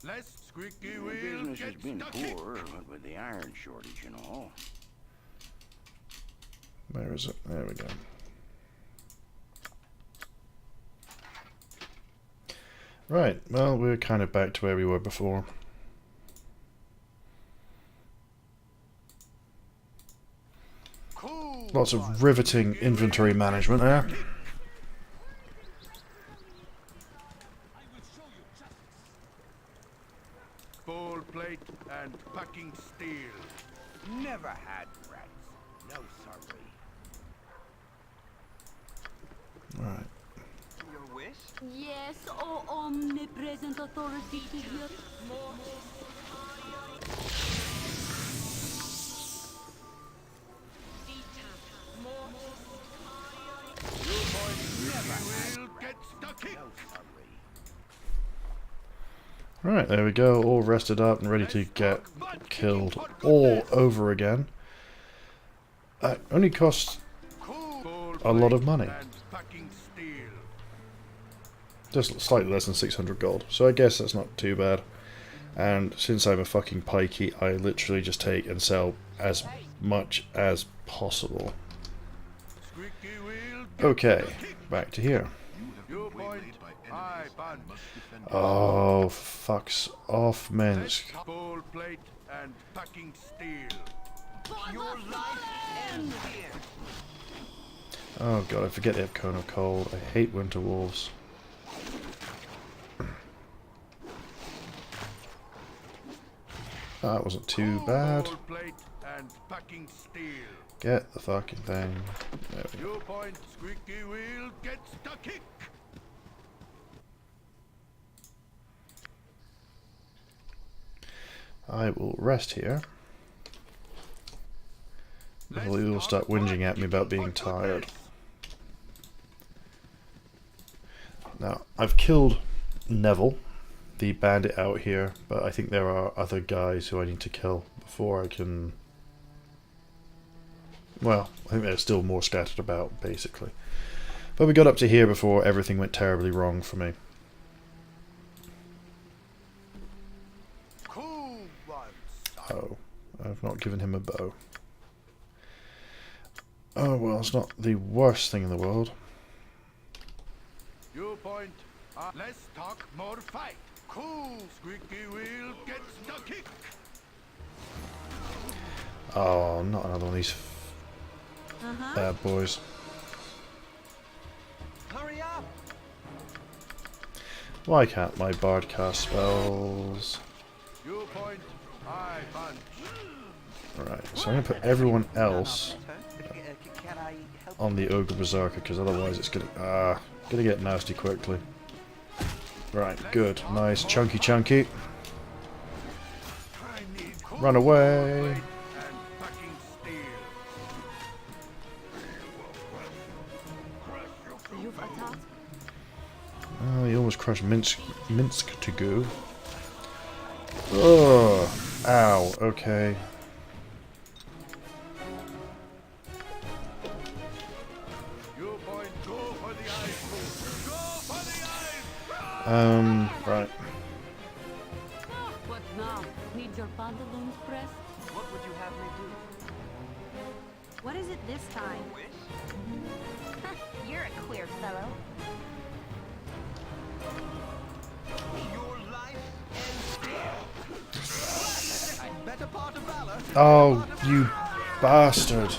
Less squeaky wheel Business has gets been the kick. poor, what with the iron shortage and all. Where is it? There we go. Right, well, we're kind of back to where we were before. Cool. Lots of riveting inventory management there. Full plate and packing steel. Never had rats. No sorry. Right. Your wish? Yes, oh omnipresent authority figure. Wheel gets the kick. No sorry. Right, there we go, all rested up and ready to get killed all over again. Only costs Cool. a lot of money. And packing steel. Just slightly less than 600 gold. So I guess that's not too bad. And since I'm a fucking pikey, I literally just take and sell as much as possible. Squeaky wheel. Okay, back to here. You point. I punch. Oh, fucks off, Minsk. Bowl plate and packing steel. Your life ends here. Oh god, I forget they have Cone of Cold. I hate Winter Wolves. That wasn't too bad. Bowl plate and packing steel. Get the fucking thing. There we go. You point. Squeaky wheel gets the kick. I will rest here. Before you will start whinging at me about being tired. Now, I've killed Neville, the bandit out here, but I think there are other guys who I need to kill before I can... Well, I think they're still more scattered about, basically. But we got up to here before everything went terribly wrong for me. Cool ones. Oh, I've not given him a bow. Oh well, it's not the worst thing in the world. You point. Less talk, more fight. Cool. Squeaky wheel gets the kick. Oh, not another one of these bad boys. Hurry up! Why can't my bard cast spells? You point. I punch. Alright, so I'm going to put everyone else Can I help? on the Ogre Berserker, because otherwise it's gonna get nasty quickly. Right, good. Nice. Chunky chunky. Run away. And packing steel. You've attacked. Oh, he almost crushed Minsk to go. Oh, ow, okay. You point. Go for the eyes. Go for the eyes. Right. What now? Need your pantaloons pressed? What would you have me do? What is it this time? You're a queer fellow. Your life ends here. Better part of valor. Oh, you bastard.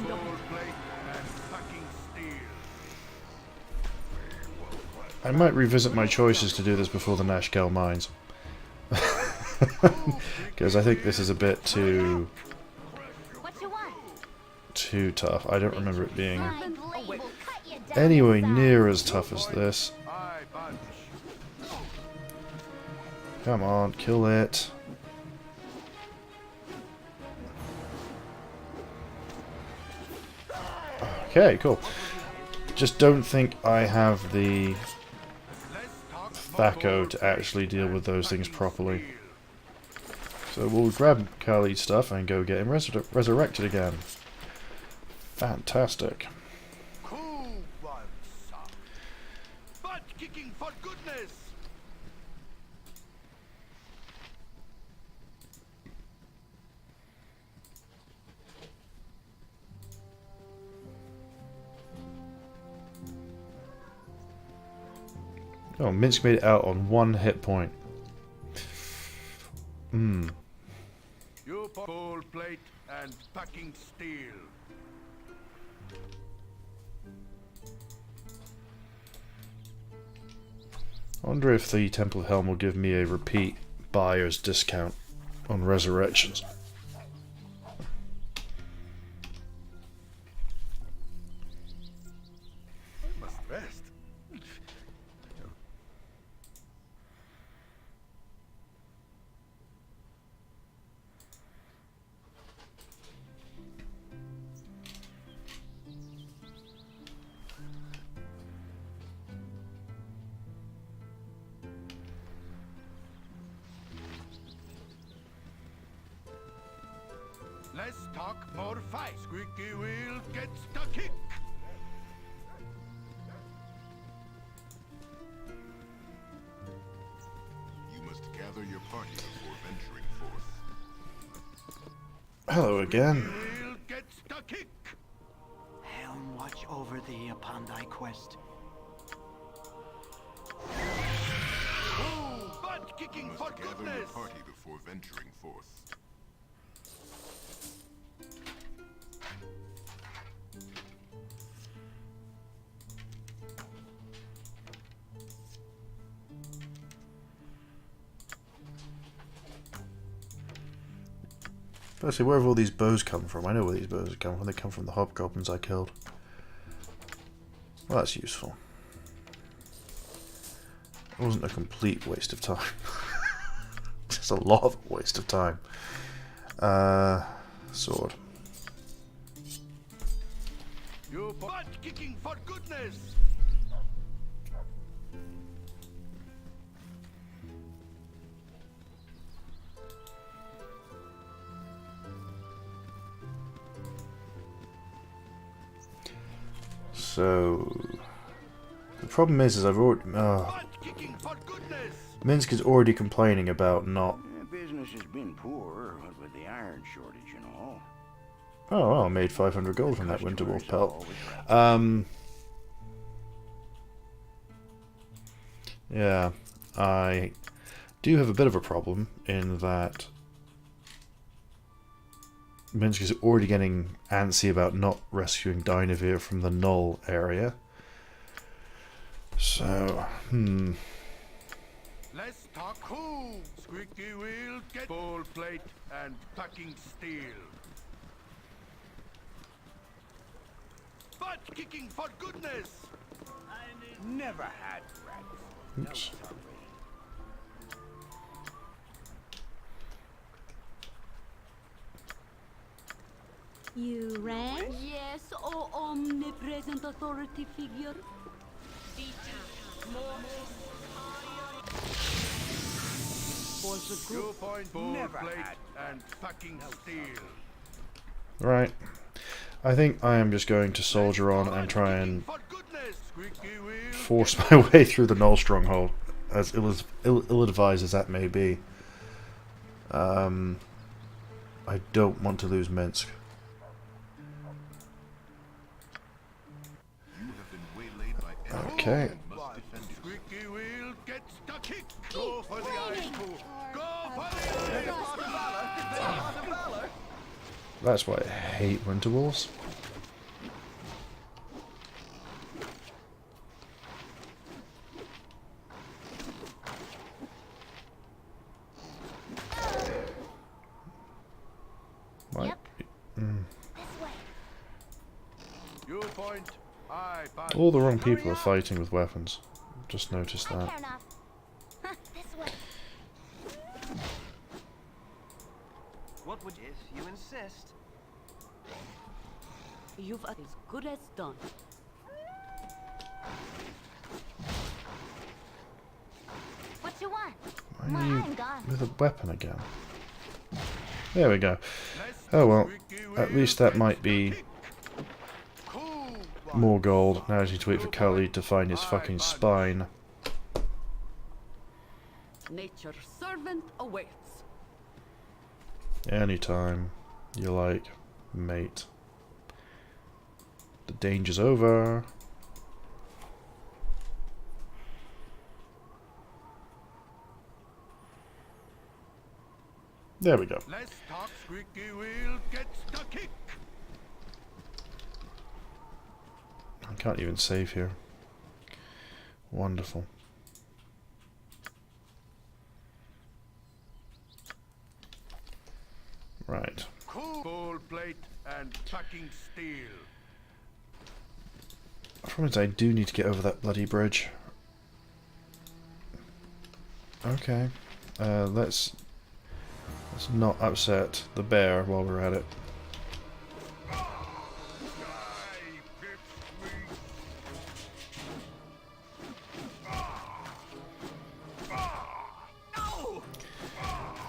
Bowl plate and packing steel. I might revisit my choices to do this before the Nashkel mines. Because I think this is a bit too tough. I don't remember it being anywhere near as tough as this. I punch. Come on, kill it. Okay, cool. Just don't think I have the Thaco to actually deal with those things properly. So we'll grab Khalid's stuff and go get him resurrected again. Fantastic. Cool ones. Butt kicking for goodness. Oh, Minsk made it out on 1 hit point. Hmm. You bowl plate and packing steel. I wonder if the Temple of Helm will give me a repeat buyer's discount on resurrections. Must rest. Less talk, more fight. Squeaky wheel gets the kick. party before venturing forth. Hello again. Will gets the kick. Helm watch over thee upon thy quest. Ooh, butt kicking for Gather your goodness. party before venturing forth. Firstly, where have all these bows come from? I know where these bows come from. They come from the hobgoblins I killed. Well, that's useful. It wasn't a complete waste of time. Just a lot of waste of time. Sword. You butt kicking for goodness. So the problem is I've already. Butt kicking for goodness. Minsk is already complaining about not. Business has been poor, what with the iron shortage and all. Oh, well, I made 500 gold from that winter wolf pelt. Always right. Yeah, I do have a bit of a problem in that Minsk is already getting antsy about not rescuing Dynavir from the Null area. So, Let's talk who. Squeaky wheel get ball plate and packing steel. Butt kicking for goodness. Never had rats. Oops. You rang? Yes, oh omnipresent authority figure. For the group. 2 point ball plate and packing steel. Right. I think I am just going to soldier on and try and For goodness. Squeaky wheel. force my way through the Null stronghold, as ill-advised as that may be. I don't want to lose Minsk. You have been waylaid by enemies Okay. and must defend yourself. Squeaky wheel gets the kick. Go for the ice pool. Go for the ice. That's why I hate winter wolves. Might be- You point. I pass. All the wrong people are fighting with weapons. Just noticed that. What would if you insist? You've as good as done. What you want? Why are you I'm gone. with a weapon again? There we go. Oh well, at least that might be more gold. Now I just need to wait for Khalid to find his fucking spine. Nature's servant awaits. Anytime you like, mate. The danger's over. There we go. Let's talk. Squeaky wheel gets the kick. I can't even save here. Wonderful. Right. Cool plate and packing steel. The problem is I do need to get over that bloody bridge. Okay. Let's not upset the bear while we're at it.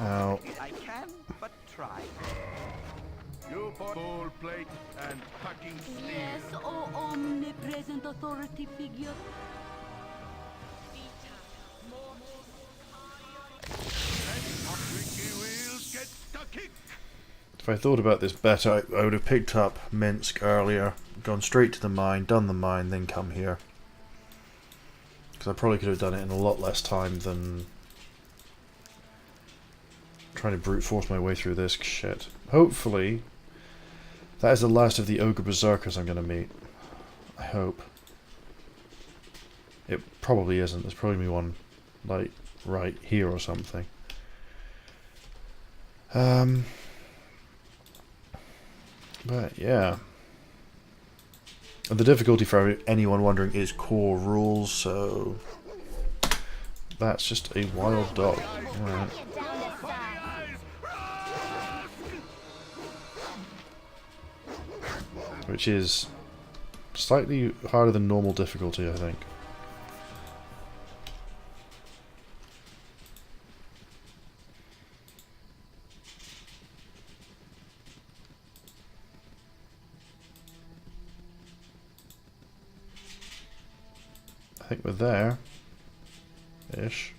Ow. I can but try. You ball plate and packing steel. Yes, oh omnipresent authority figure. Let's If I thought about this better, I would have picked up Minsk earlier, gone straight to the mine, done the mine, then come here. Because I probably could have done it in a lot less time than trying to brute force my way through this shit. Hopefully, that is the last of the ogre berserkers I'm going to meet. I hope. It probably isn't. There's probably one, like, right here or something. But yeah. And the difficulty for anyone wondering is core rules, so that's just a wild dog. Alright. Which is slightly harder than normal difficulty, I think. I think we're there. Ish.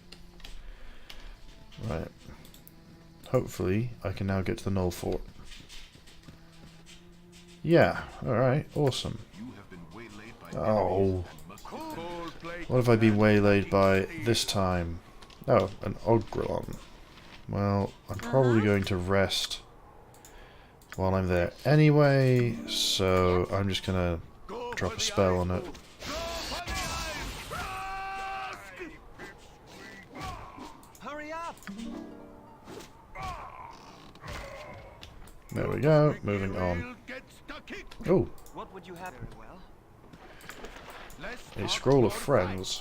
Right. Hopefully, I can now get to the Knoll Fort. Yeah, alright, awesome. Oh. What have I been waylaid by this time? Oh, an Ogrelon. Well, I'm probably going to rest while I'm there anyway, so I'm just gonna drop a spell on it. Hurry up! There we go, moving on. Oh, What would you have? a scroll of friends.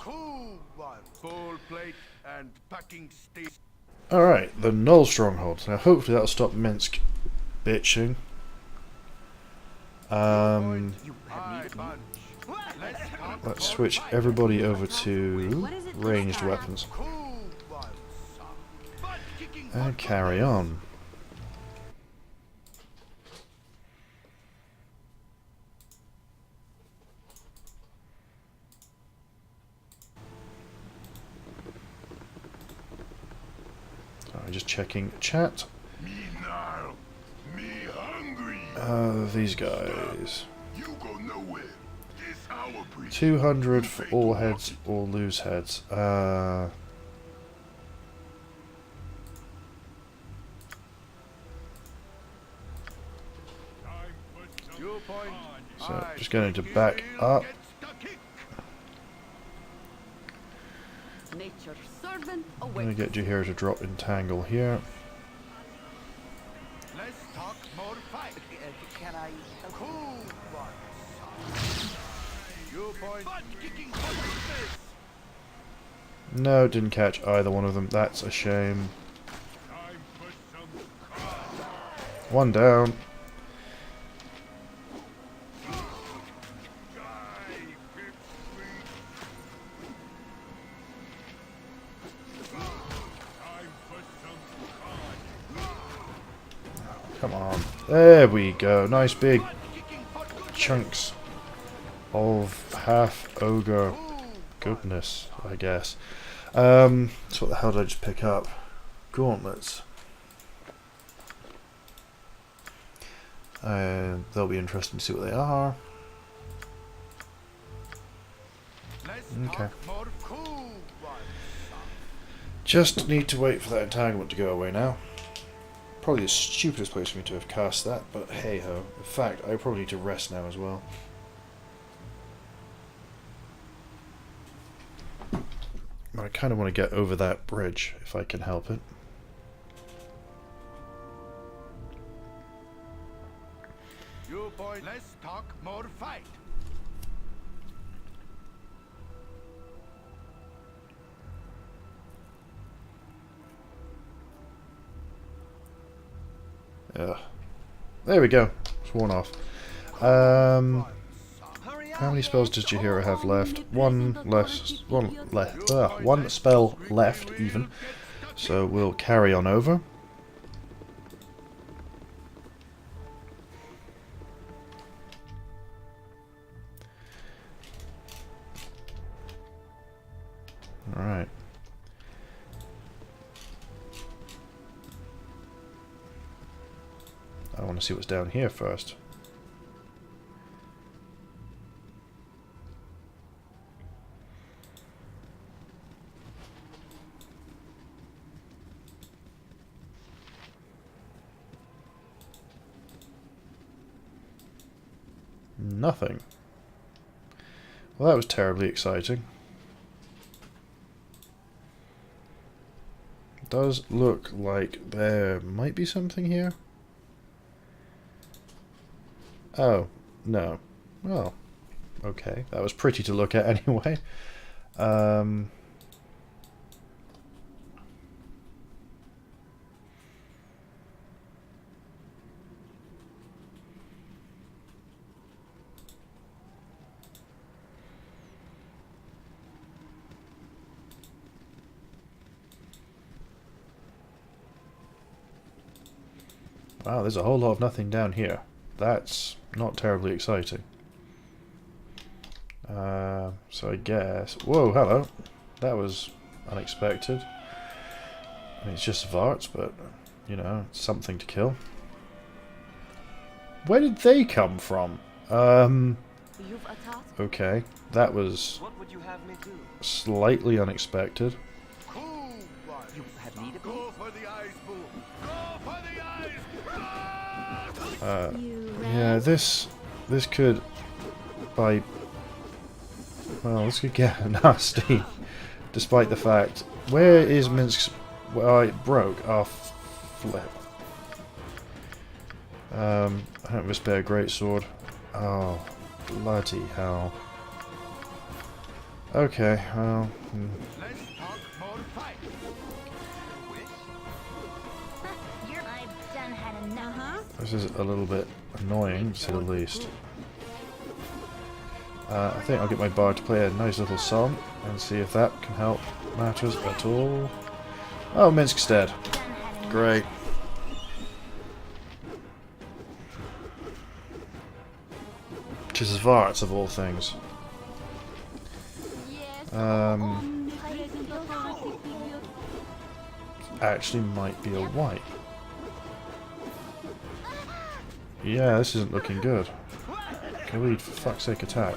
Alright, the Knoll Stronghold. Now hopefully that'll stop Minsk bitching. Let's switch everybody over to ranged weapons. And carry on. Just checking chat. These guys. 200 for all heads or loose heads. So just going to back up. I'm going to get Jahira to drop Entangle here. Let's talk more fight. Can I? No, didn't catch either one of them. That's a shame. One down. Come on. There we go. Nice big chunks of half ogre goodness, I guess. So what the hell did I just pick up? Gauntlets. They'll be interesting to see what they are. Okay. Just need to wait for that entanglement to go away now. Probably the stupidest place for me to have cast that, but hey ho. In fact, I probably need to rest now as well. I kind of want to get over that bridge if I can help it. You boys, let's talk more fight. Yeah. There we go. It's worn off. How many spells does Jahira have left? One spell left, even. So we'll carry on over. Alright. want to see what's down here first. Nothing. Well, that was terribly exciting. It does look like there might be something here. Oh, no. Well, okay. That was pretty to look at anyway. Wow, there's a whole lot of nothing down here. That's not terribly exciting. So I guess... Whoa, hello. That was unexpected. I mean, it's just Varts, but, you know, it's something to kill. Where did they come from? Okay, that was What would you have me do? slightly unexpected. You have need of me? Go for the eyes, Bull. Go for the eyes. Yeah, this could, by... Well, this could get nasty. Despite the fact... Where is Minsk's... Well, it broke. Oh, flip. I don't have a great sword. Oh, bloody hell. Okay, well... Let's talk more fight. I've done had enough. This is a little bit annoying, to say the least. I think I'll get my bard to play a nice little song and see if that can help matters at all. Oh, Minsk's dead. Great. Varts of all things. Actually might be a wipe. Yeah, this isn't looking good. Can we, for fuck's sake, attack?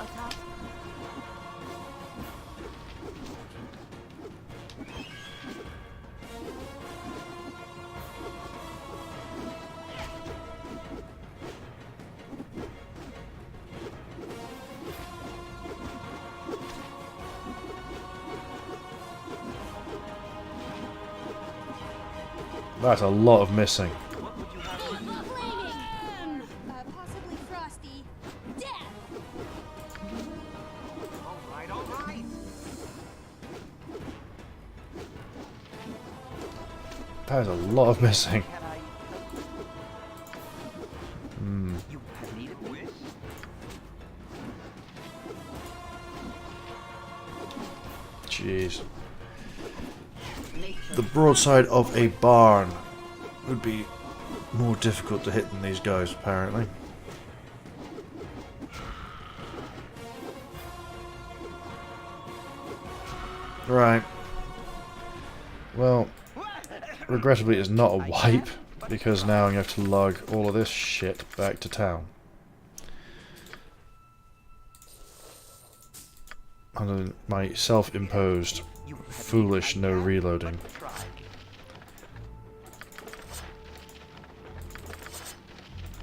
That's a lot of missing. Possibly Frosty. Death! All right. That is a lot of missing. Can I... You have need of wish? Jeez. The broadside of a barn would be more difficult to hit than these guys, apparently. Right. Well, regrettably it's not a wipe, because now I'm going to have to lug all of this shit back to town. Under my self-imposed foolish no reloading.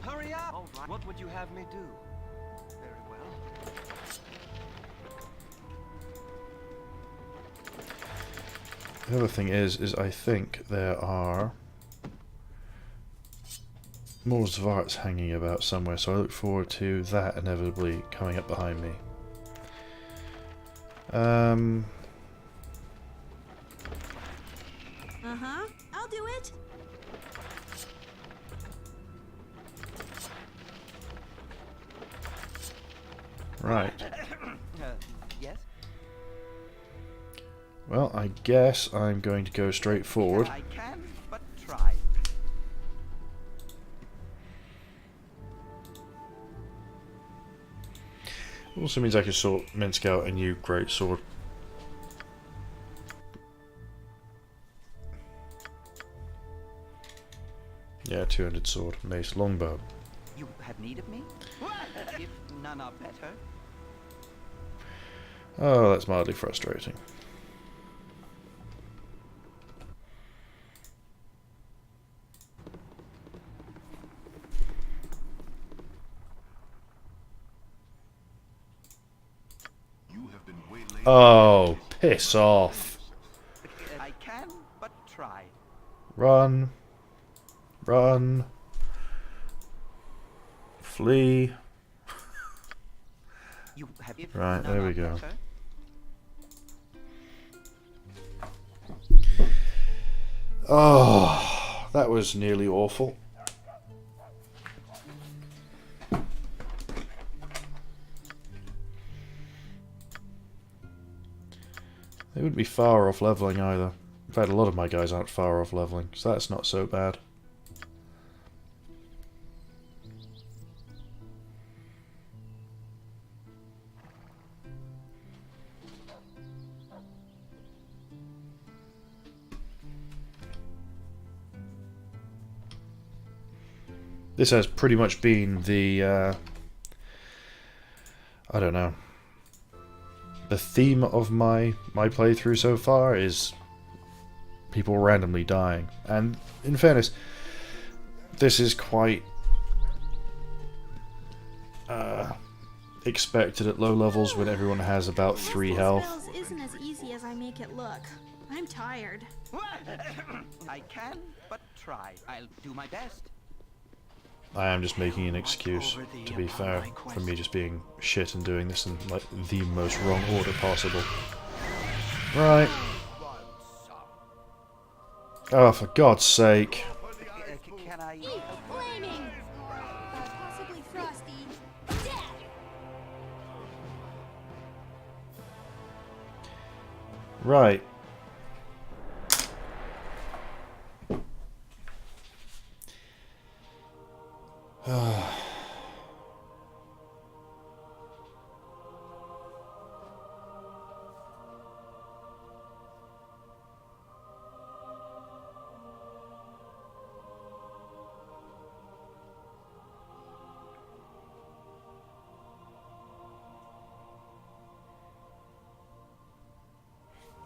Hurry up! All right. What would you have me do? Very well. The other thing is I think there are more Zvarts hanging about somewhere, so I look forward to that inevitably coming up behind me. I'll do it. Right. Yes? Well, I guess I'm going to go straight forward. I can, but try. Also means I can sort Minsk out a new great sword. Yeah, two-handed sword, mace, longbow. You have need of me? If none are better. Oh, that's mildly frustrating. You have been waylaid. Oh, piss off. I can but try. Run. Run. Flee. You have if Right, none there we are go. better. Oh, that was nearly awful. They wouldn't be far off leveling either. In fact, a lot of my guys aren't far off leveling, so that's not so bad. This has pretty much been the, I don't know, the theme of my playthrough so far is people randomly dying. And in fairness, this is quite expected at low levels when everyone has about 3 health. Spells isn't as easy as I make it look. I'm tired. I can but try. I'll do my best. I am just making an excuse, to be fair, for me just being shit and doing this in like the most wrong order possible. Right. Oh, for God's sake. Can I? Flaming! Possibly frosty. Death! Right.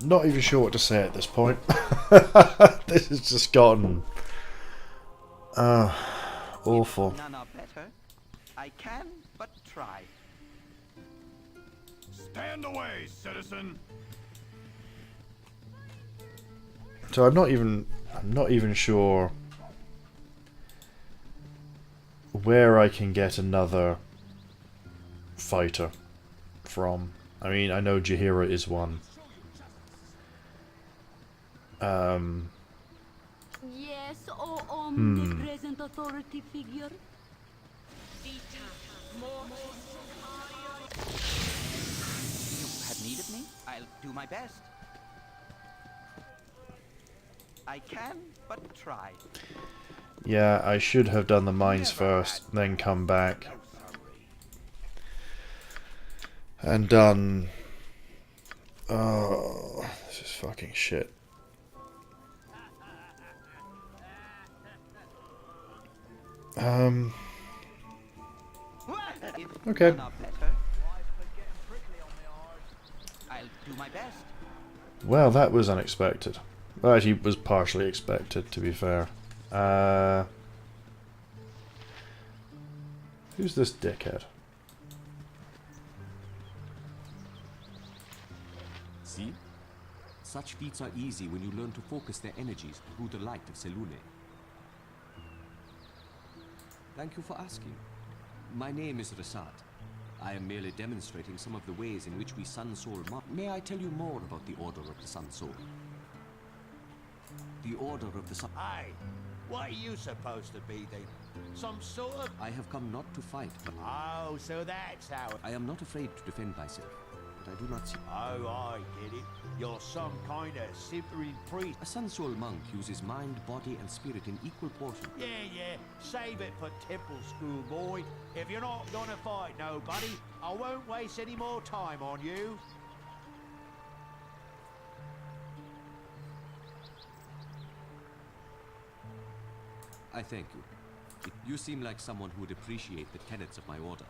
Not even sure what to say at this point. This has just gotten awful. None are better. I can but try. Stand away, citizen. So I'm not even sure where I can get another fighter from. I mean, I know Jaheira is one. Yes, O omnipresent authority figure. You have need of me? I'll do my best. I can but try. Yeah, I should have done the mines first, then come back and done. Oh, this is fucking shit. Okay. None are better. I'll do my best. Well, that was unexpected. Well, actually, it was partially expected, to be fair. Who's this dickhead? See? Such feats are easy when you learn to focus their energies through the light of Selune. Thank you for asking. My name is Rasad. I am merely demonstrating some of the ways in which we Sun Soul May I tell you more about the Order of the Sun Soul? The Order of the Sun... Hey, what are you supposed to be then? Some sort of... I have come not to fight, but... Oh, so that's how... I am not afraid to defend myself, but I do not see... Oh, I get it. You're some kind of simpering priest. A Sun Soul monk uses mind, body, and spirit in equal portion. Yeah, save it for temple school, boy. If you're not gonna fight nobody, I won't waste any more time on you. I thank you. You seem like someone who would appreciate the tenets of my order.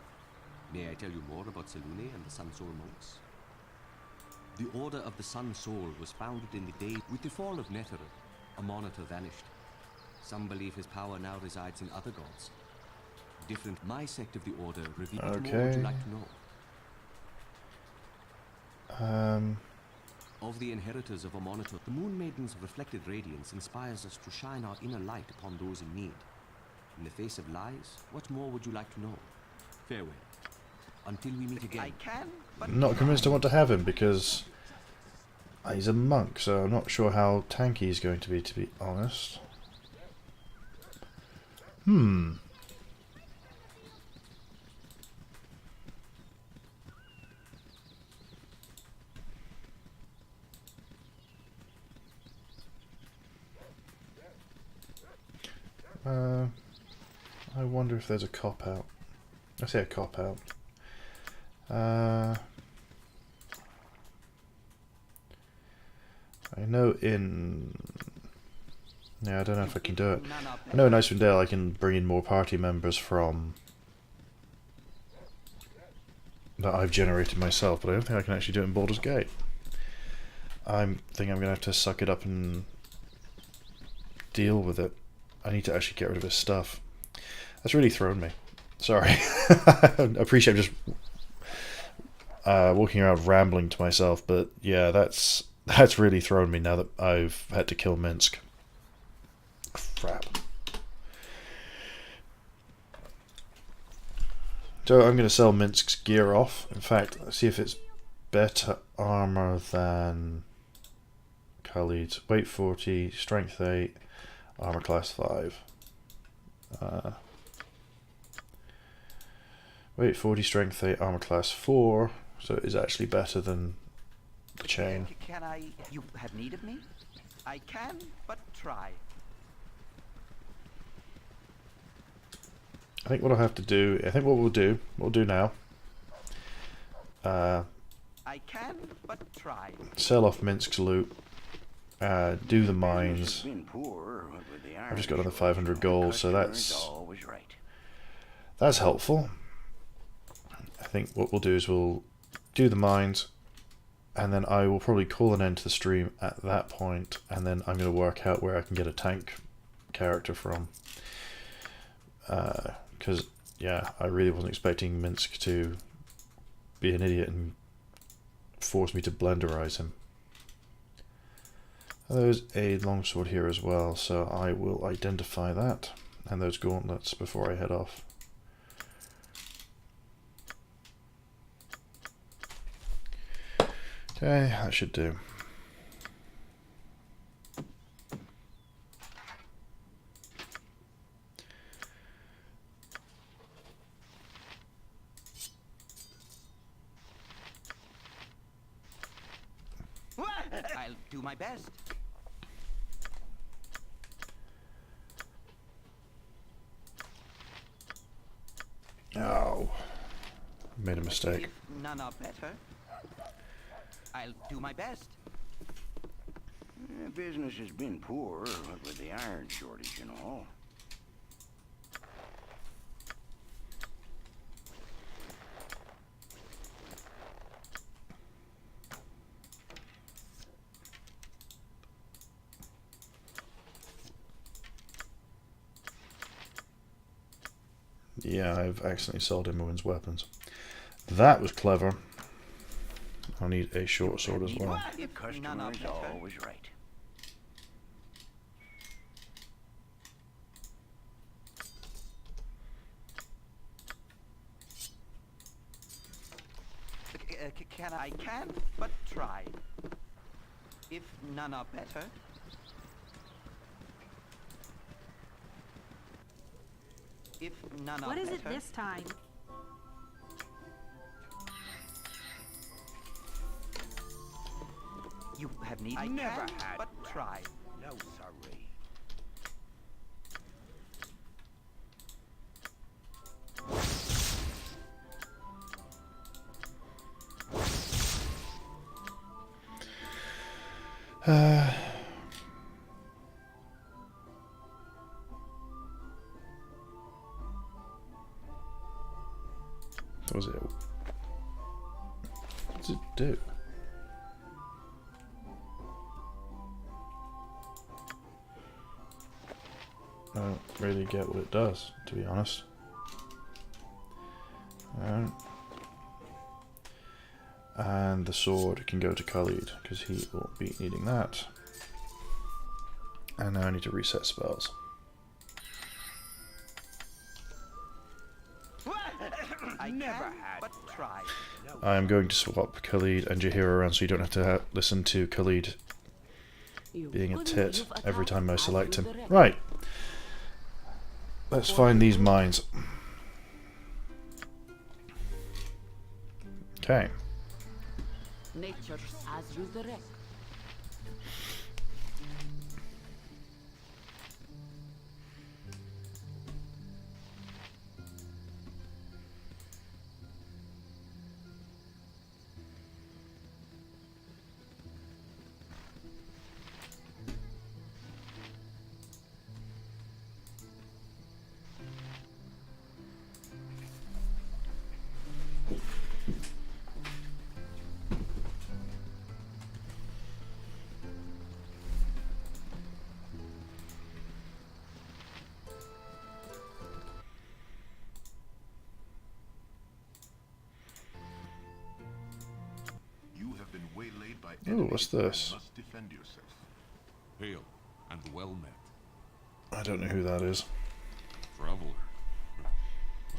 May I tell you more about Selune and the Sun Soul monks? The Order of the Sun Soul was founded in the day with the fall of Netheril. A monitor vanished. Some believe his power now resides in other gods. Different. My sect of the Order revealed. What more would you like to know? Of the inheritors of a monitor, the Moon Maiden's reflected radiance inspires us to shine our inner light upon those in need. In the face of lies, what more would you like to know? Farewell. Until we meet again. I'm not convinced I want to have him because he's a monk, so I'm not sure how tanky he's going to be honest. I wonder if there's a cop-out. I say a cop-out. I know in... Yeah, I don't know if I can do it. I know in Icewind Dale I can bring in more party members from... that I've generated myself, but I don't think I can actually do it in Baldur's Gate. I think I'm going to have to suck it up and deal with it. I need to actually get rid of his stuff. That's really thrown me. Sorry. I appreciate I'm just walking around rambling to myself, but yeah, that's really thrown me now that I've had to kill Minsk. Crap. So I'm going to sell Minsk's gear off. In fact, let's see if it's better armor than Khalid's. Weight 40, strength 8, armor class 5. Weight 40, strength 8, armor class 4. So it is actually better than the chain. Can I... You have need of me? I can, but try. I think what I'll have to do... I think what we'll do now... I can, but try. Sell off Minsk's loot. Do the mines. I've just got another 500 gold, so that's helpful. I think what we'll do is we'll do the mines, and then I will probably call an end to the stream at that point, and then I'm going to work out where I can get a tank character from. Because, yeah, I really wasn't expecting Minsk to be an idiot and force me to blenderize him. There's a longsword here as well, so I will identify that and those gauntlets before I head off. Okay, that should do. I'll do my best. Oh, made a mistake. If none are better, I'll do my best. Business has been poor, what with the iron shortage and all. Yeah, I've accidentally sold him women's weapons. That was clever. I'll need a short sword as well. The customer is always right. I can, but try. If none are better. If none are What is better. it this time? You have need. I never had, but try. No, sorry. What was it? What does it do? I don't really get what it does, to be honest. And the sword can go to Khalid, because he will be needing that. And now I need to reset spells. I never had, but try. I am going to swap Khalid and Jaheira around so you don't have to listen to Khalid being a tit every time I select him. Right. Let's find these mines. Okay. Nature as you direct. You have been waylaid by Ooh, what's this? must defend yourself. Hail, and well met. I don't know who that is. Traveler.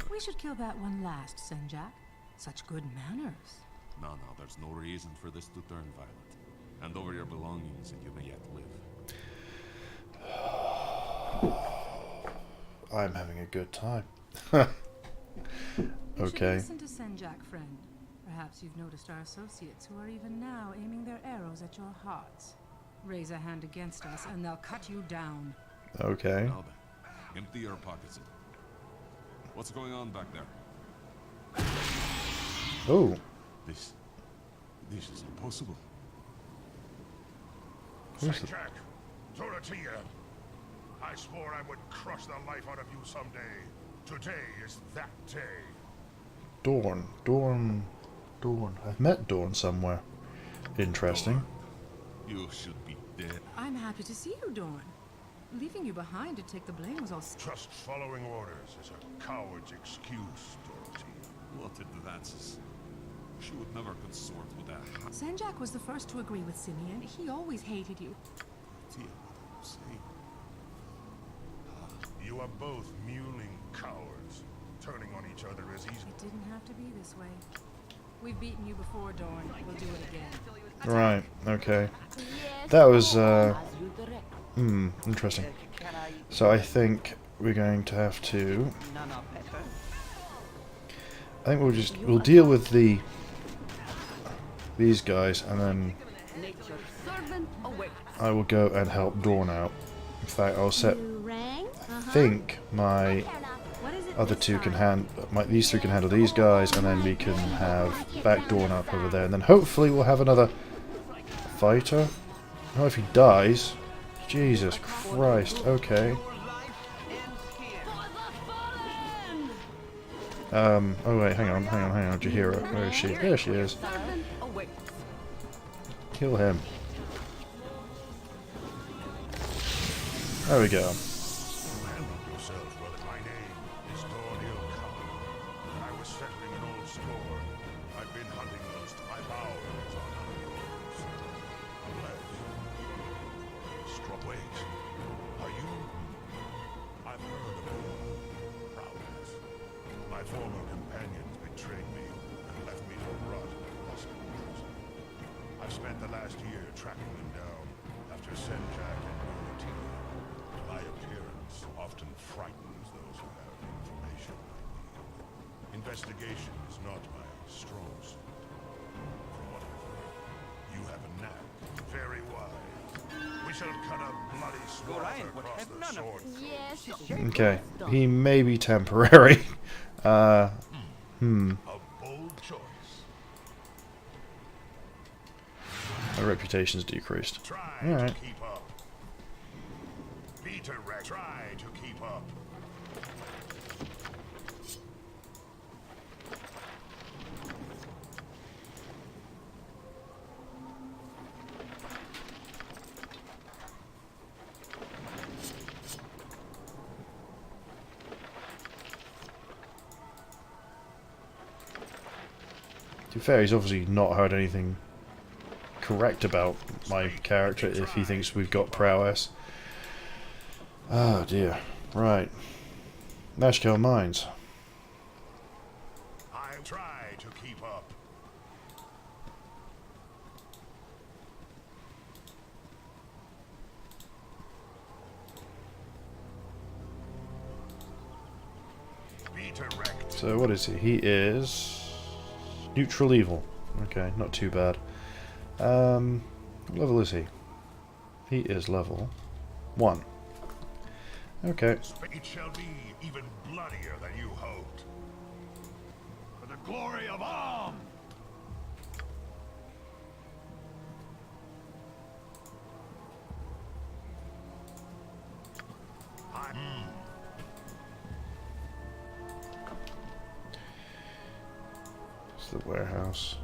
We should kill that one last, Senjak. Such good manners. No, there's no reason for this to turn violent. Hand over your belongings and you may yet live. I'm having a good time. You should Okay. listen to Senjak, friend. Perhaps you've noticed our associates who are even now aiming their arrows at your hearts. Raise a hand against us and they'll cut you down. Okay. Now then, empty your pockets. What's going on back there? Oh. This is impossible. Jack, Dorothea, I swore I would crush the life out of you someday. Today is that day. Dorn. I've met Dorn somewhere. Interesting. You should be dead. I'm happy to see you, Dorn. Leaving you behind to take the blame was all... Just following orders is a coward's excuse, Dorothea. What advances? She would never consort with that. Senjak was the first to agree with Simeon. He always hated you. Tia, what are you saying? You are both mewling cowards, turning on each other as easy. It didn't have to be this way. We've beaten you before, Dorn. We'll do it again. Right, okay. That was, As you direct. interesting. So I think we're going to have to... I think we'll deal with these guys, and then Nature's servant awaits. I will go and help Dorn out. In fact, I'll set... I think my other two can these three can handle these guys, and then we can have back Dorn up over there, and then hopefully we'll have another fighter. Oh, if he dies, Jesus Christ. Okay. Oh wait, hang on, Jaheira, where is she? There she is. Servant awaits. Kill him. There we go. Handle yourselves well. My name is Dornil Khan, and I was settling an old score. I've been hunting most of my bowels on yours. Wait. Are you? I've heard of your prowess. My former companions betrayed me and left me to rot in the hospitals. I've spent the last year tracking them down after Senjak and Dorothea. My appearance often frightens those who have information I need. Investigation is not my strong suit. From what I've heard, you have a knack. Very wise. We shall cut a bloody swath across the sword. Yes. Okay, he may be temporary. A bold choice. My reputation's decreased. Try Alright. to keep up. Peter Rex, try to keep up. To be fair, he's obviously not heard anything correct about my character if he thinks we've got prowess. Oh dear. Right. Nashkel Mines. I try to keep up. Be direct. So what is he? He is neutral evil. Okay, not too bad. What level is he? He is level 1. Okay. It shall be even bloodier than you hoped. For the glory of Om! It's the warehouse.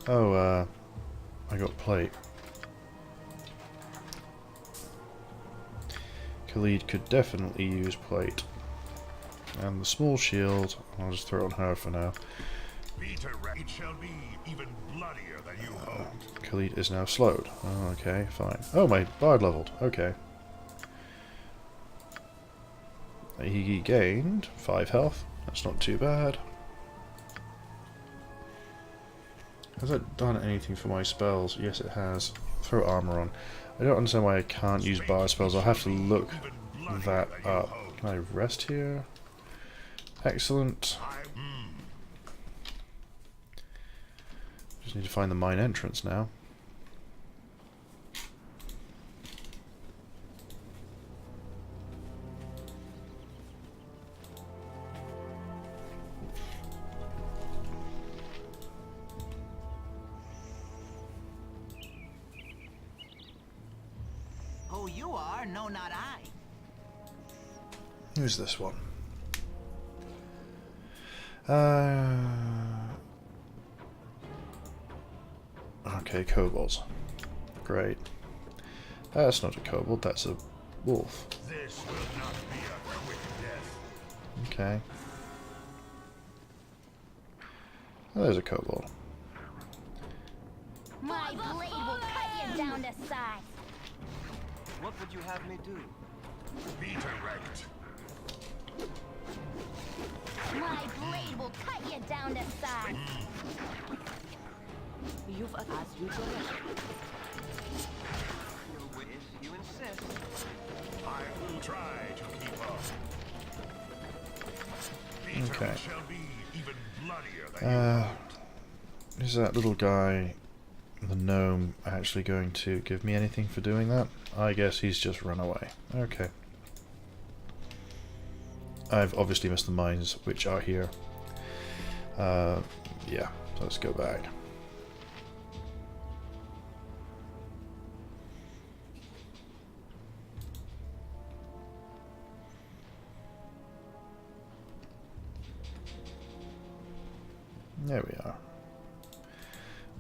Oh, I got plate. Khalid could definitely use plate. And the small shield, I'll just throw it on her for now. It shall be even bloodier than you hoped. Khalid is now slowed. Oh, okay, fine. Oh, my bard leveled. Okay. He gained 5 health. That's not too bad. Has that done anything for my spells? Yes, it has. Throw armor on. I don't understand why I can't use bard spells. I'll have to look that up. Can I rest here? Excellent. Just need to find the mine entrance now. Who you are, no, not I. Who's this one? Okay, kobolds. Great. That's not a kobold, that's a wolf. This will not be a quick death. Okay. Oh, there's a kobold. My blade will cut you down to size. What would you have me do? Be direct. My blade will cut you down to size. You've asked me to Your wish, you insist. I will try to keep up. Okay. Shall be even bloodier than Is that little guy, the gnome, actually going to give me anything for doing that? I guess he's just run away. Okay. I've obviously missed the mines, which are here. Yeah, so let's go back. There we are.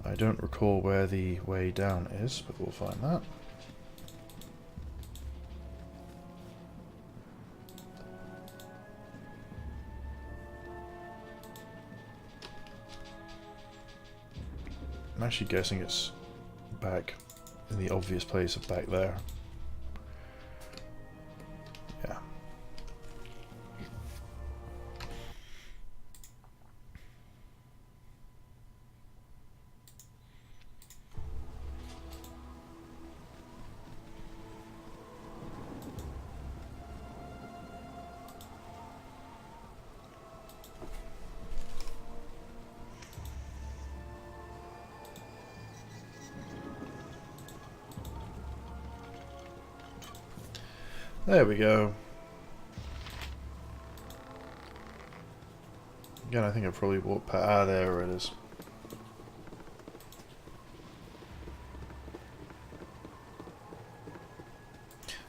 I don't recall where the way down is, but we'll find that. I'm actually guessing it's back in the obvious place of back there. Yeah. There we go. Again, I think I probably walked past. Ah, there it is.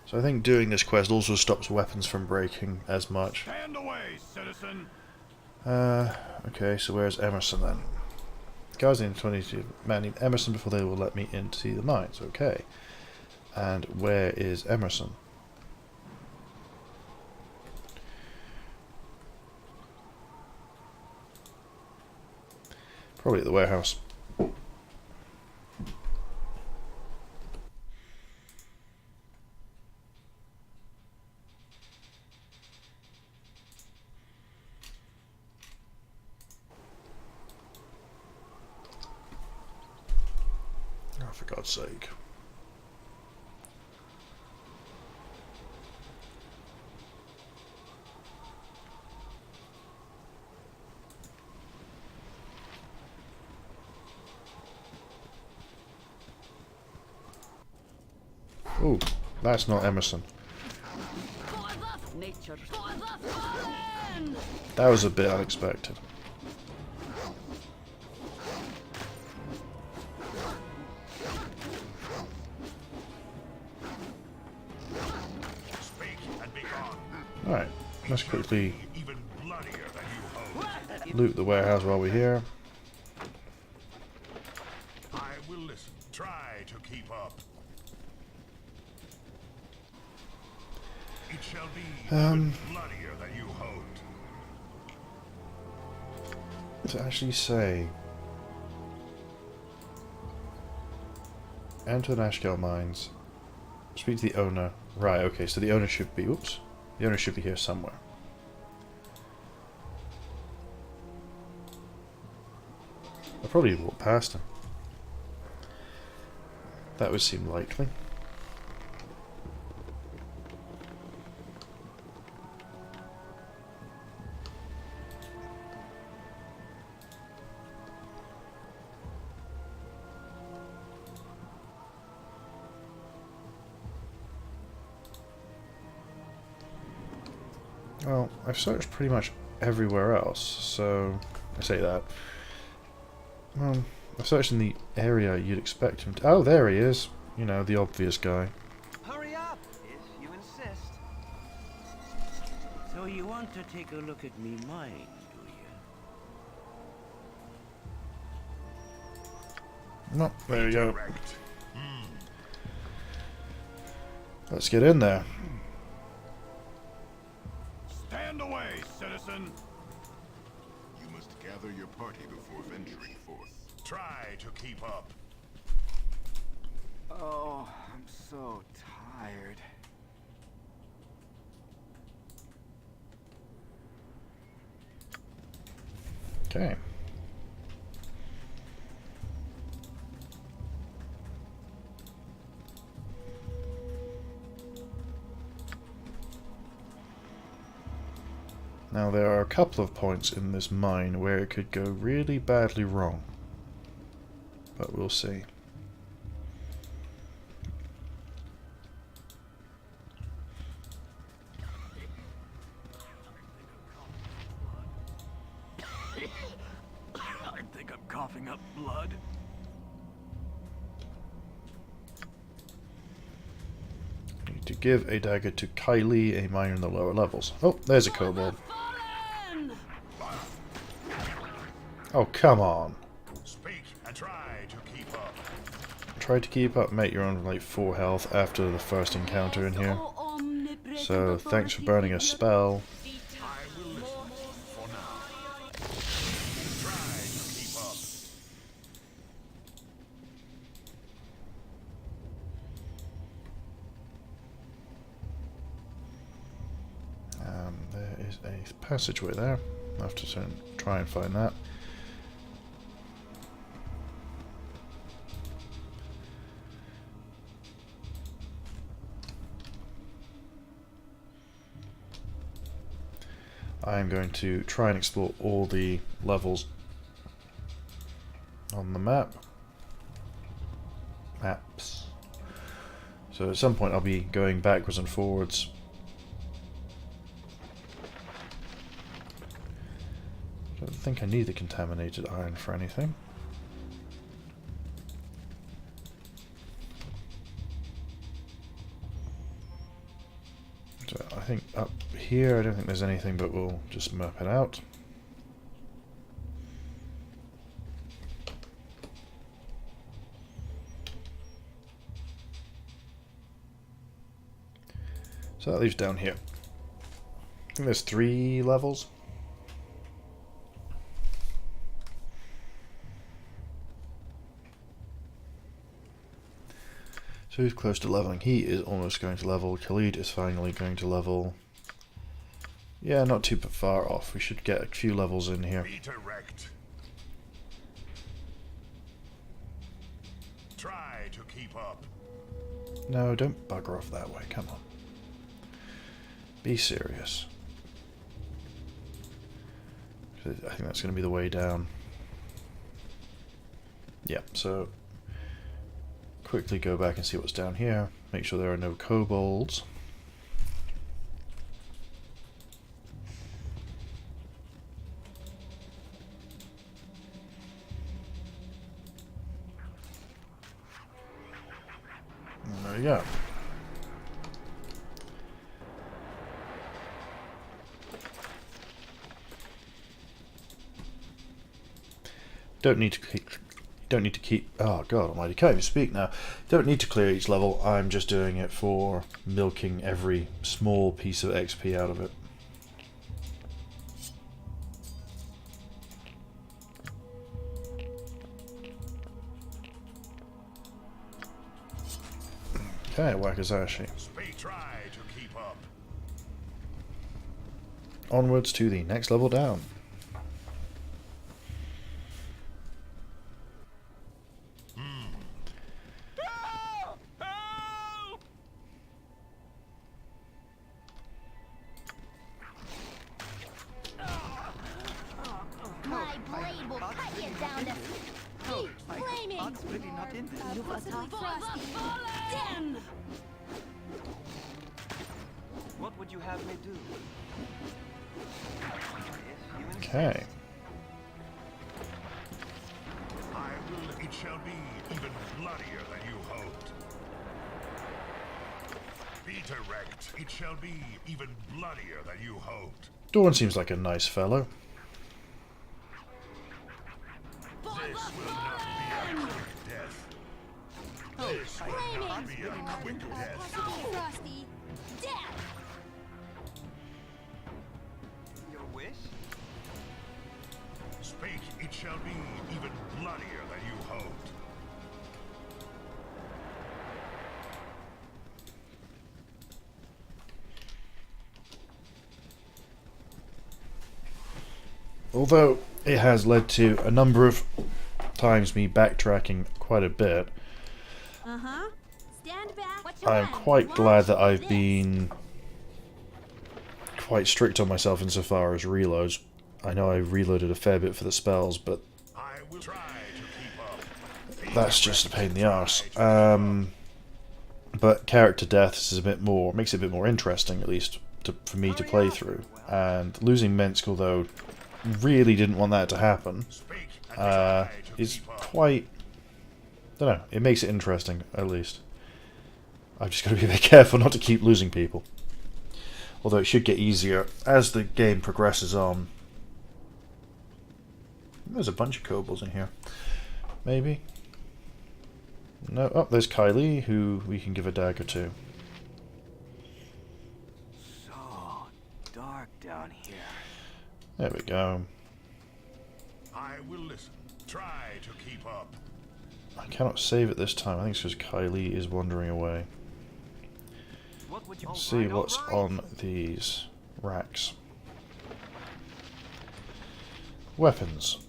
So I think doing this quest also stops weapons from breaking as much. Stand away, citizen. Okay, so where's Emerson then? Guys need 22 man named Emerson before they will let me into the mines. Okay. And where is Emerson? Probably at the warehouse. Oh, for God's sake. Ooh, that's not Emerson. That was a bit unexpected. Alright, let's quickly loot the warehouse while we're here. I will listen. Try to keep up. It shall be even bloodier than you hoped. To actually say, enter the Nashkel mines. Speak to the owner. Right, okay, so the owner should be, oops, the owner should be here somewhere. I'll probably walk past him. That would seem likely. Well, I've searched pretty much everywhere else, so I say that. Well, I've searched in the area you'd expect him to. Oh, there he is. You know, the obvious guy. Hurry up, if you insist. So you want to take a look at me mine, do you? No, there we go. Let's get in there. Stand away, citizen. You must gather your party before venturing forth. Try to keep up. Oh, I'm so tired. Okay. Now there are a couple of points in this mine where it could go really badly wrong. But we'll see. I think I'm coughing up blood. Need to give a dagger to Kylie, a miner in the lower levels. Oh, there's a kobold. Oh, come on. Speak and try to keep up. Try to keep up, mate. You're on like 4 health after the first encounter in here. So, thanks for burning a spell. There is a passageway there. I'll have to try and find that. I'm going to try and explore all the levels on the map. Maps. So at some point I'll be going backwards and forwards. I don't think I need the contaminated iron for anything. So I think up here I don't think there's anything, but we'll just map it out. So that leaves down here. I think there's 3 levels. So who's close to leveling? He is almost going to level. Khalid is finally going to level. Yeah, not too far off. We should get a few levels in here. Redirect. Try to keep up. No, don't bugger off that way. Come on. Be serious. I think that's going to be the way down. Yeah, so quickly go back and see what's down here. Make sure there are no kobolds. And there we go. Don't need to keep. Oh God Almighty! Can't even speak now. Don't need to clear each level. I'm just doing it for milking every small piece of XP out of it. Okay, Wakazashi. Try to keep up. Onwards to the next level down. My blade will cut you down to deep flaming. Really not in this. You possibly frosty. Damn! What would you have me do? Okay. It shall be even bloodier than you hoped. Be direct. It shall be even bloodier than you hoped. Dawn seems like a nice fellow. This will not be a quick death. This will not be a quick death. Possibly frosty. Death! Your wish? Speak. It shall be even bloodier than you hoped. Although it has led to a number of times me backtracking quite a bit, Stand back. I'm quite glad that I've been quite strict on myself insofar as reloads. I know I reloaded a fair bit for the spells, but that's just a pain in the arse. But character deaths is a bit more, makes it a bit more interesting, at least for me to play through. And losing Minsk, although really didn't want that to happen, is quite, I don't know, it makes it interesting, at least. I've just got to be a bit careful not to keep losing people. Although it should get easier as the game progresses on. There's a bunch of kobolds in here. Maybe? No. Oh, there's Kylie, who we can give a dagger to. So dark down here. There we go. I will listen. Try to keep up. I cannot save it this time. I think it's because Kylie is wandering away. Let's see what's on these racks. Weapons.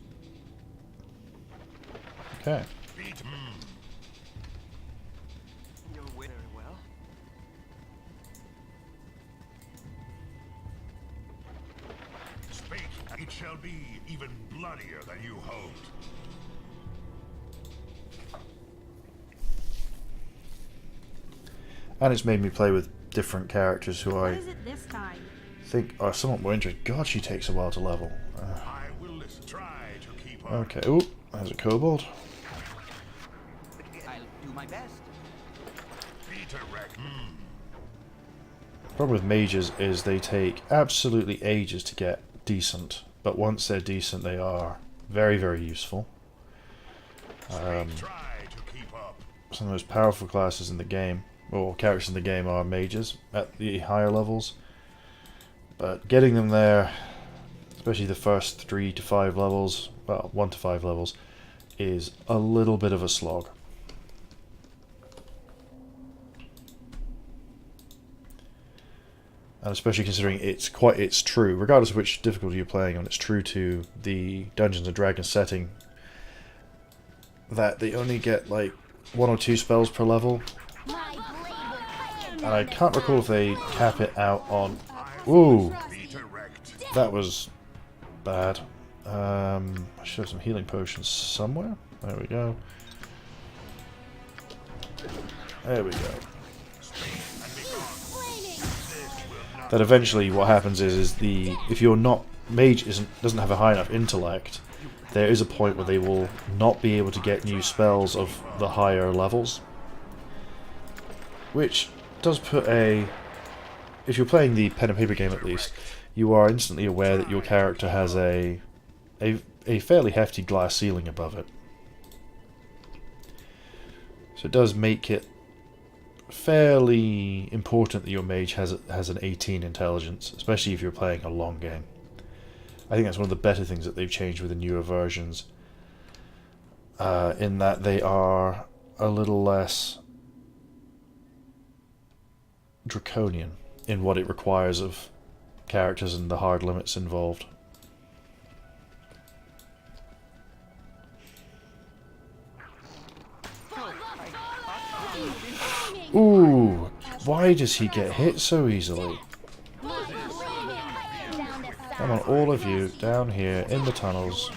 Okay. You're very well. Speak. It shall be even bloodier than you hoped. And it's made me play with different characters who What I is it this time? think are somewhat more interesting. God, she takes a while to level. I will listen. Try to keep up. Okay. Ooh, there's a kobold. I'll do my best. Be direct. The problem with mages is they take absolutely ages to get decent, but once they're decent, they are very, very useful. Try to keep up. Some of the most powerful classes in the game, or characters in the game, are mages at the higher levels. But getting them there, especially the first 3 to 5 levels, well, 1 to 5 levels, is a little bit of a slog. And especially considering it's true, regardless of which difficulty you're playing on, it's true to the Dungeons and Dragons setting that they only get like 1 or 2 spells per level. And I can't recall if they cap it out on... Ooh! That was bad. I should have some healing potions somewhere. There we go. There we go. That eventually what happens is if your mage doesn't have a high enough intellect, there is a point where they will not be able to get new spells of the higher levels, which does put if you're playing the pen and paper game at least, you are instantly aware that your character has a fairly hefty glass ceiling above it. So it does make it fairly important that your mage has an 18 intelligence, especially if you're playing a long game. I think that's one of the better things that they've changed with the newer versions, in that they are a little less draconian in what it requires of characters and the hard limits involved. Ooh, why does he get hit so easily? Come on, all of you, down here, in the tunnels.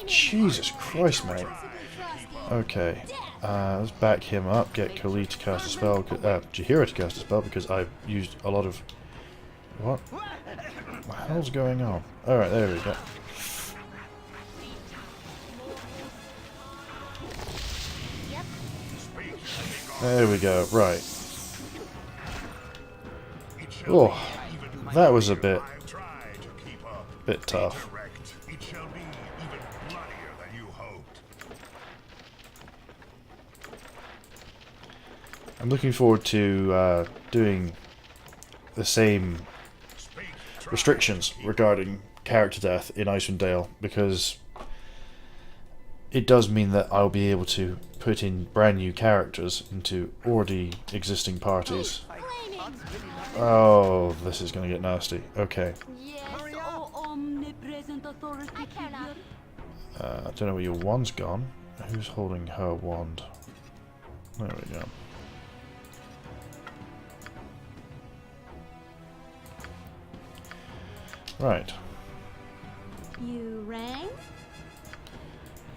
Jesus Christ, mate. Okay, let's back him up, get Kali to cast a spell, Jaheira to cast a spell, because I've used a lot of... What the hell's going on? Alright, there we go. There we go, right. Oh, that was a bit tough. I'm looking forward to doing the same restrictions regarding character death in Icewind Dale, because it does mean that I'll be able to put in brand new characters into already existing parties. Oh, this is going to get nasty. Okay. I don't know where your wand's gone. Who's holding her wand? There we go. Right. You rang?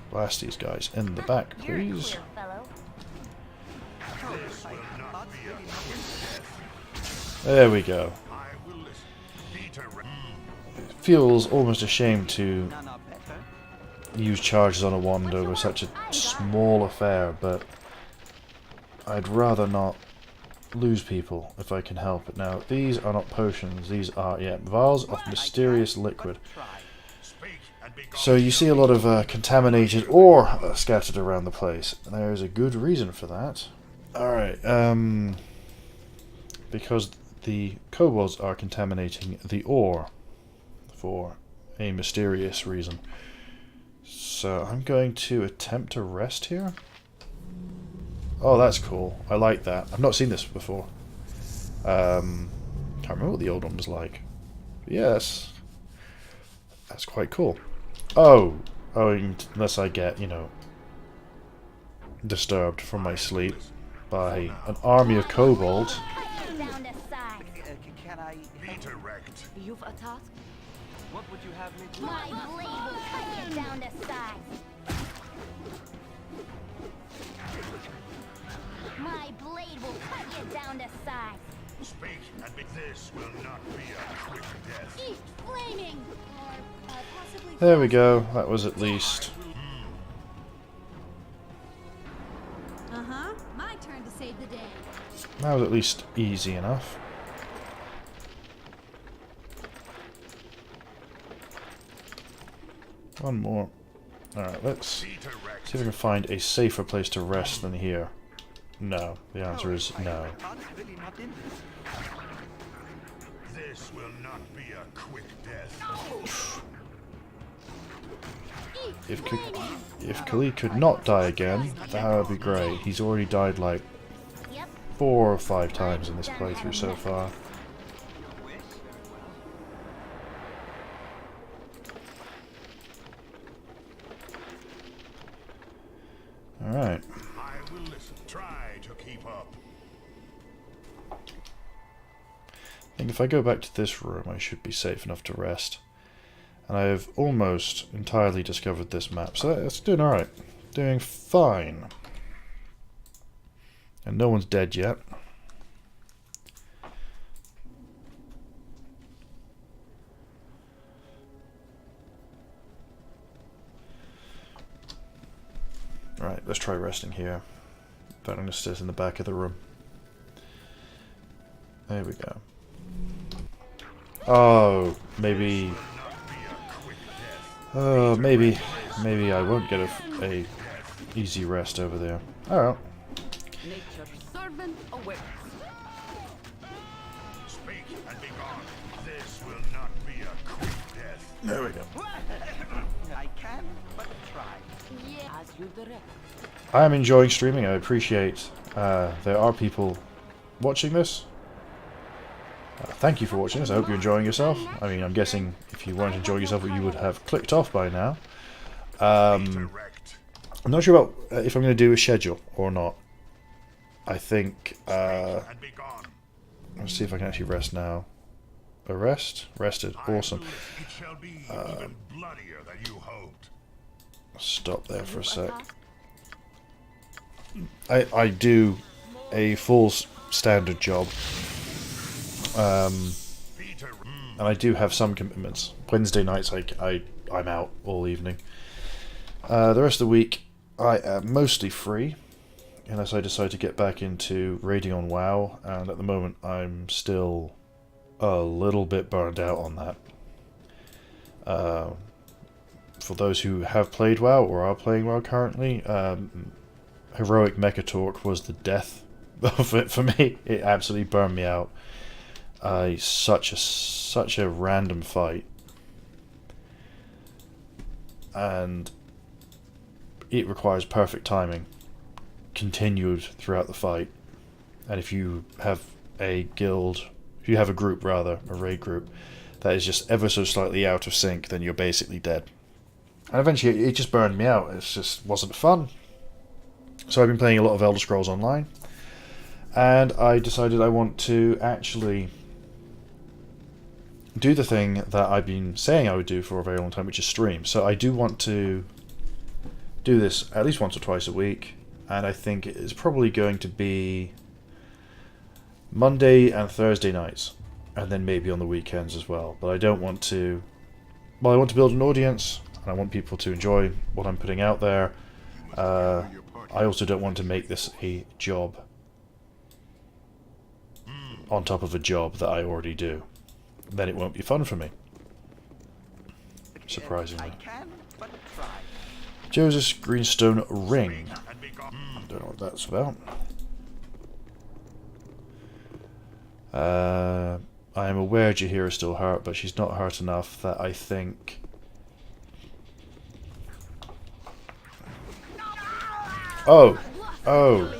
Blast these guys in the back, please. There we go. It feels almost ashamed to use charges on a wand over such a small affair, but I'd rather not lose people if I can help it. Now, these are not potions, these are, vials of mysterious liquid. So you see a lot of contaminated ore scattered around the place. There is a good reason for that. Alright, because the kobolds are contaminating the ore for a mysterious reason. So I'm going to attempt to rest here. Oh, that's cool. I like that. I've not seen this before. Can't remember what the old one was like. Yes. That's quite cool. Oh, unless I get, disturbed from my sleep by an army of kobolds. You've a task? What would you have me do? My blade will cut you down to size. My blade will cut you down to size. Speak, and this will not be a quick death. Eat flaming! Or possibly... There we go. That was at least... Uh-huh. My turn to save the day. That was at least easy enough. One more. Alright, let's see if we can find a safer place to rest than here. No. The answer is no. This will not be a quick death. If Kali could not die again, that would be great. He's already died like 4 or 5 times in this playthrough so far. Alright. I will listen. Try to keep up. I think if I go back to this room, I should be safe enough to rest. And I have almost entirely discovered this map, so that's doing alright. Doing fine. And no one's dead yet. Right, let's try resting here. But I'm going to sit in the back of the room. There we go. Oh, maybe... Oh, maybe I won't get a easy rest over there. Alright. Nature's servant awaits. Speak and be gone. This will not be a quick death. There we go. I can, but try. Yeah, as you direct. I am enjoying streaming. I appreciate there are people watching this. Thank you for watching this. I hope you're enjoying yourself. I mean, I'm guessing if you weren't enjoying yourself, you would have clicked off by now. I'm not sure about if I'm going to do a schedule or not. I think... let's see if I can actually rest now. A rest? Rested. Awesome. Stop there for a sec. I do a full standard job. And I do have some commitments. Wednesday nights I'm out all evening. The rest of the week I am mostly free, unless I decide to get back into raiding on WoW, and at the moment I'm still a little bit burned out on that. For those who have played WoW or are playing WoW currently, Heroic Mechatork was the death of it for me. It absolutely burned me out. Such a random fight, and it requires perfect timing, continued throughout the fight. And if you have a guild, if you have a group rather, a raid group, that is just ever so slightly out of sync, then you're basically dead. And eventually it just burned me out. It just wasn't fun. So I've been playing a lot of Elder Scrolls Online, and I decided I want to actually do the thing that I've been saying I would do for a very long time, which is stream. So I do want to do this at least once or twice a week, and I think it's probably going to be Monday and Thursday nights, and then maybe on the weekends as well. But I don't want to... Well, I want to build an audience, and I want people to enjoy what I'm putting out there. I also don't want to make this a job on top of a job that I already do. Then it won't be fun for me. Surprisingly. Joseph Greenstone Ring. Don't know what that's about. I am aware Jaheira is still hurt, but she's not hurt enough that I think... Oh! Oh!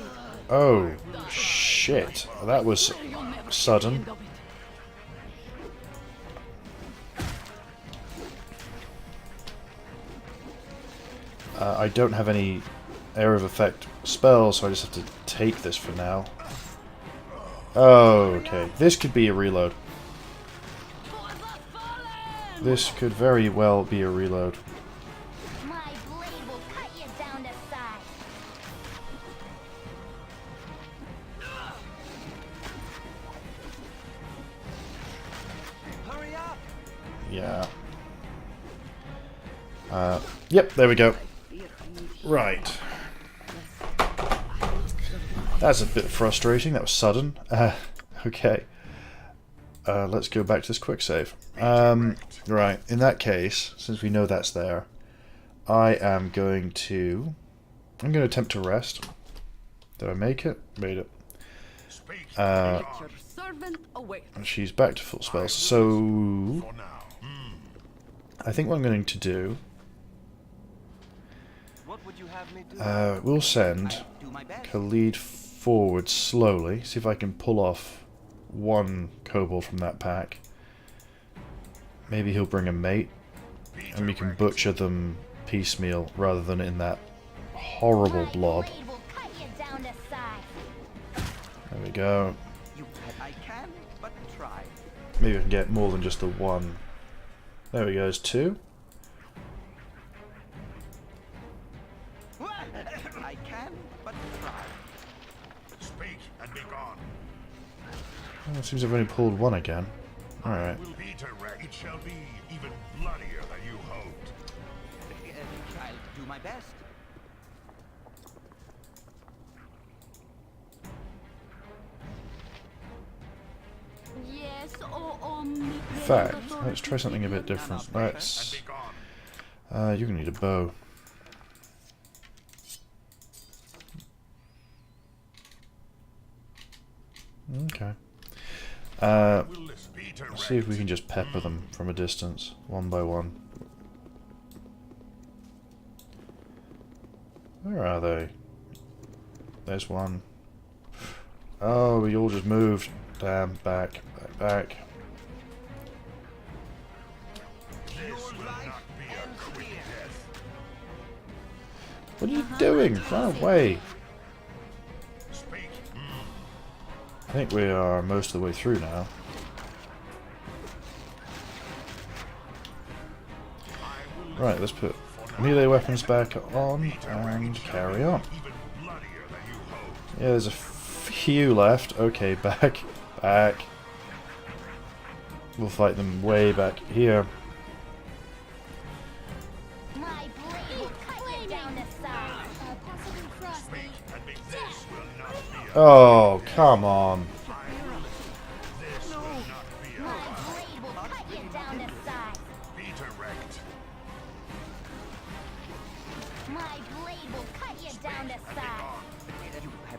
Oh! Shit! That was sudden. I don't have any area of effect spells, so I just have to take this for now. Oh, okay. This could be a reload. This could very well be a reload. My blade will cut you down to size. Hurry up! Yeah. Yep, there we go. Right. That's a bit frustrating. That was sudden. Okay. Let's go back to this quick save. Right. In that case, since we know that's there, I am going to... I'm going to attempt to rest. Did I make it? Made it. She's back to full spells. So... I think what I'm going to do... we'll send Khalid forward slowly. See if I can pull off one kobold from that pack. Maybe he'll bring a mate, and we can butcher them piecemeal rather than in that horrible blob. There we go. I can, but try. Maybe I can get more than just the one. There we go, it's 2. I can, but try. Speak and be gone. Oh, it seems I've only pulled 1 again. Alright. It shall be even bloodier than you hoped. I'll do my best. Yes, In fact, let's try something a bit different. Let's... you're gonna need a bow. Okay. Let's see if we can just pepper them from a distance, one by one. Where are they? There's one. Oh, we all just moved. Damn, back. Back. What are you doing? Run away. I think we are most of the way through now. Right, let's put melee weapons back on and carry on. Yeah, there's a few left. Okay, back. Back. We'll fight them way back here. Oh, come on.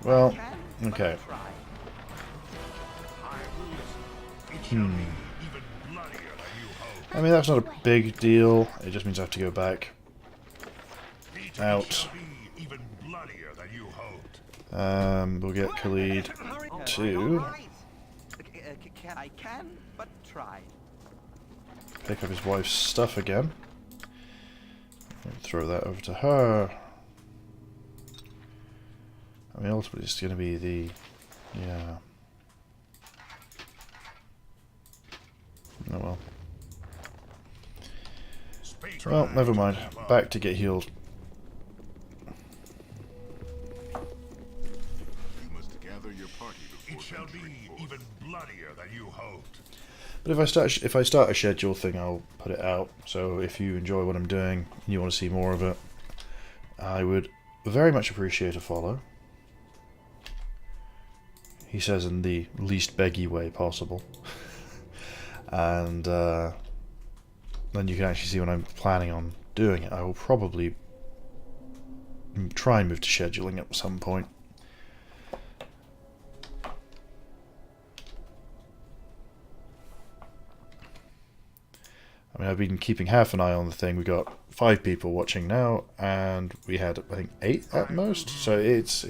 Well, okay. I mean, that's not a big deal. It just means I have to go back. Out. We'll get Khalid to I can, but try. pick up his wife's stuff again. And throw that over to her. I mean, ultimately it's going to be the... yeah. Oh well. Well, never mind. Back to get healed. It shall be even bloodier than you hoped. But if I start a schedule thing, I'll put it out. So if you enjoy what I'm doing and you want to see more of it, I would very much appreciate a follow. He says in the least beggy way possible. And then you can actually see when I'm planning on doing it. I will probably try and move to scheduling at some point. I mean, I've been keeping half an eye on the thing. We got 5 people watching now, and we had, I think, 8 at most. So it's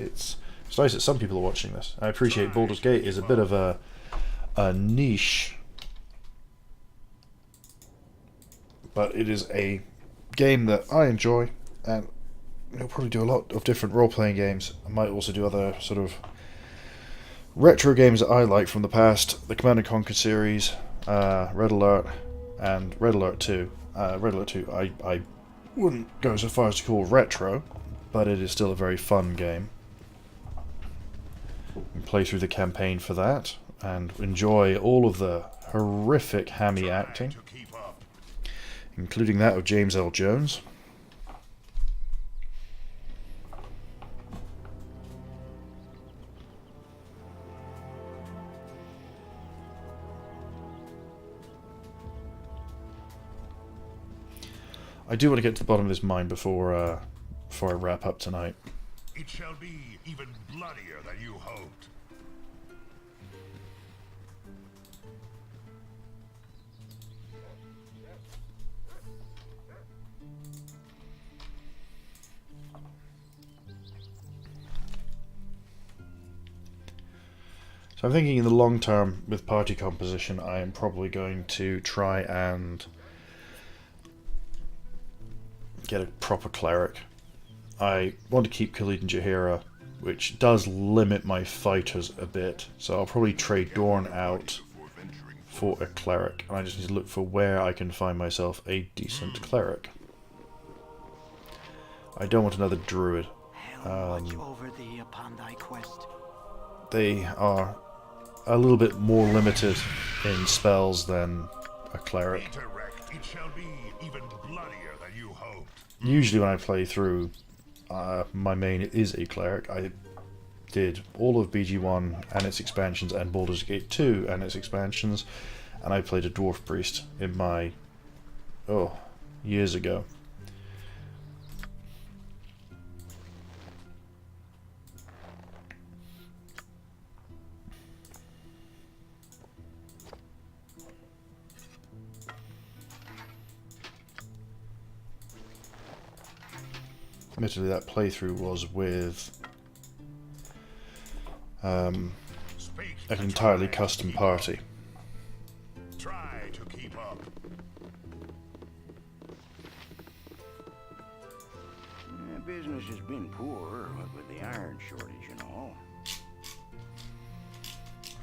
nice that some people are watching this. I appreciate Baldur's Gate is a bit of a niche, but it is a game that I enjoy, and I'll probably do a lot of different role-playing games. I might also do other sort of retro games that I like from the past. The Command & Conquer series, Red Alert, and Red Alert 2. Red Alert 2 I wouldn't go so far as to call retro, but it is still a very fun game. You can play through the campaign for that, and enjoy all of the horrific hammy acting, including that of James L. Jones. I do want to get to the bottom of this mine before I wrap up tonight. It shall be even bloodier than you hoped. So I'm thinking in the long term with party composition I am probably going to try and get a proper cleric. I want to keep Khalid and Jaheira, which does limit my fighters a bit, so I'll probably trade Dorn out for a cleric, and I just need to look for where I can find myself a decent cleric. I don't want another druid. Over thee upon thy quest. They are a little bit more limited in spells than a cleric. It shall be even bloodier than you hoped. Usually when I play through, my main is a cleric. I did all of BG1 and its expansions and Baldur's Gate 2 and its expansions, and I played a dwarf priest in my years ago. Admittedly, that playthrough was with an entirely custom party. Try to keep up. Business has been poor, what with the iron shortage and all.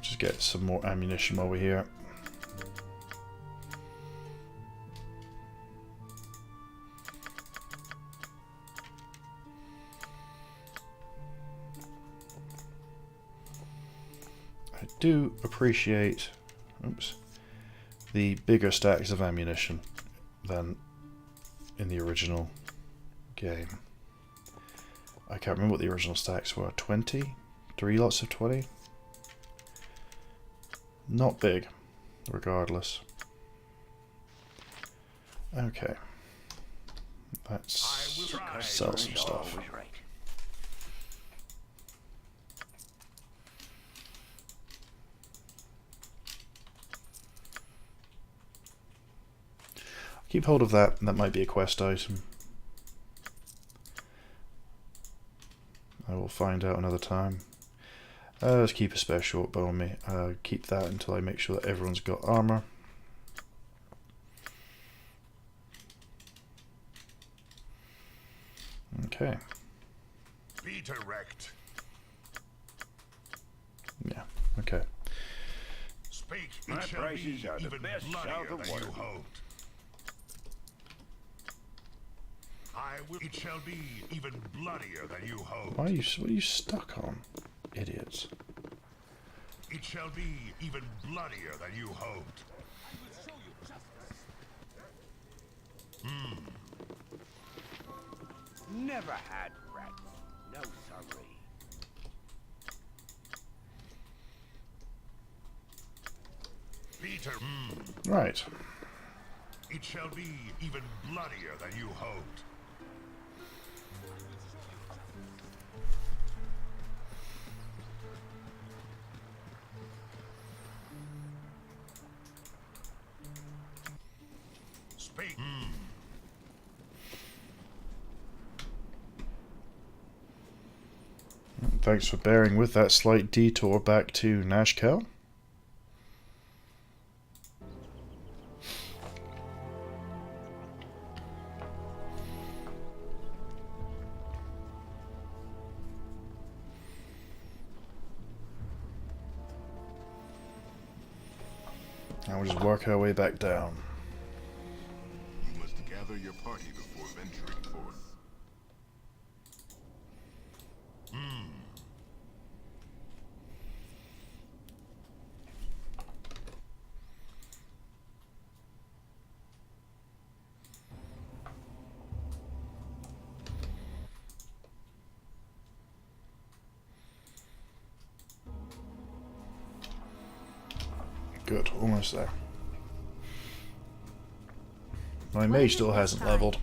Just get some more ammunition while we're here. I do appreciate the bigger stacks of ammunition than in the original game. I can't remember what the original stacks were. 20? 3 lots of 20? Not big, regardless. Okay. Let's sell some stuff. Keep hold of that, and that might be a quest item. I will find out another time. Let's keep a spare short bow on me. Keep that until I make sure that everyone's got armor. Okay. Be direct. Yeah, okay. Speak. My prices are the best south of Waterloo. It shall be even bloodier than you hoped. What are you stuck on, idiots? It shall be even bloodier than you hoped. Never had rats. No sorry. Peter. Right. It shall be even bloodier than you hoped. Speak. Thanks for bearing with that slight detour back to Nashkel. Now we'll just work our way back down. You must gather your party before venturing forth. Good, almost there. My mage still hasn't leveled.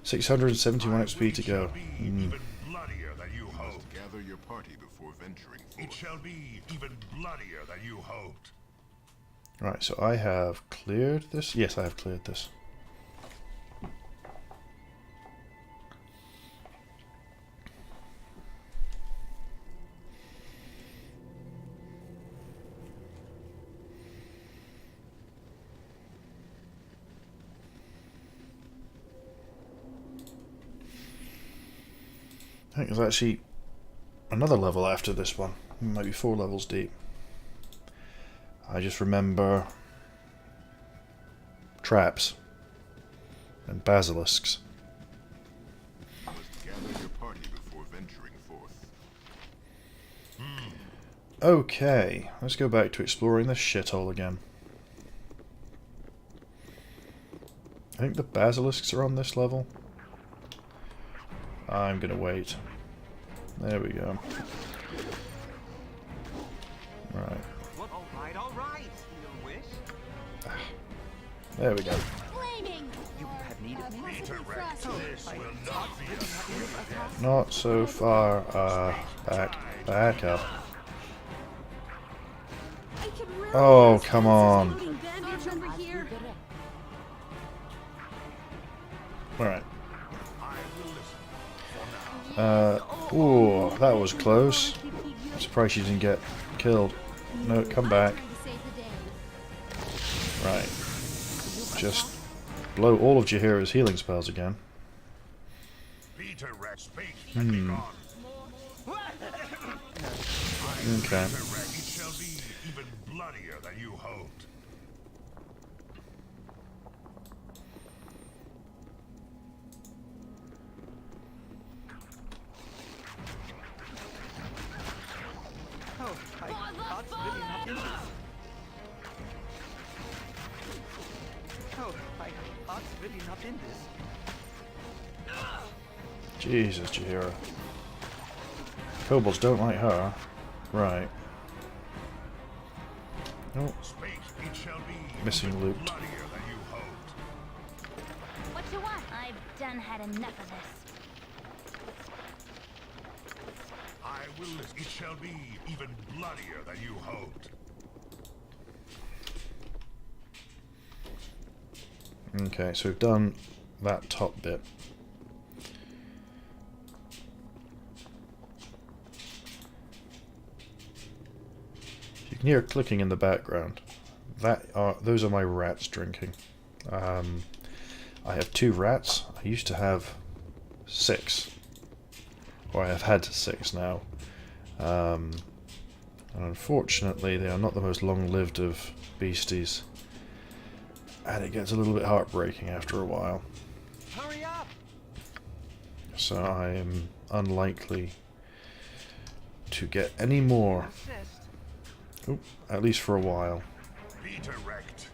671 XP to go. Even bloodier than you hoped. Gather your party before venturing forth. It shall be even bloodier than you hoped. Right, so I have cleared this. Yes, I have cleared this. I think there's actually another level after this one. Maybe 4 levels deep. I just remember traps and basilisks. Gather your party before venturing forth. Okay, let's go back to exploring this shithole again. I think the basilisks are on this level. I'm gonna wait. There we go. Right. All right. Your wish? There we go. You have need of me. This will not be a Not so far. Back up. Oh, come on. Alright. Ooh, that was close. I'm surprised she didn't get killed. No, come back. Right. Just blow all of Jaheira's healing spells again. Okay. It shall be even bloodier than you hoped. Oh, I can't really not in this. Oh, I can't really not in this. Jesus, Jaheira. Kobolds don't like her. Right. Oh. Missing loot. What you want? I've done had enough of this. I will listen. It shall be even bloodier than you hoped. Okay, so we've done that top bit. You can hear clicking in the background. Those are my rats drinking. I have 2 rats. I used to have 6. Or I have had 6 now. And unfortunately they are not the most long-lived of beasties. And it gets a little bit heartbreaking after a while. Hurry up! So I am unlikely to get any more. Oop, at least for a while. Be direct.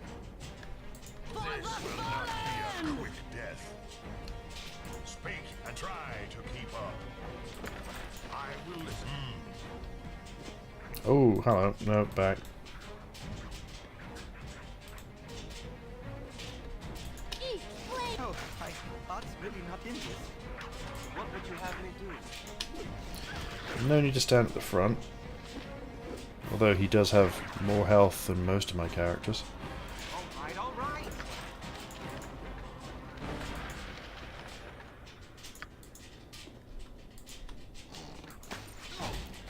This will not be a quick death. Speak and try to keep up. I will listen. Oh, hello. No, back. Oh, I can't really not in this. What would you have me do? No need to stand at the front. Although he does have more health than most of my characters. All right.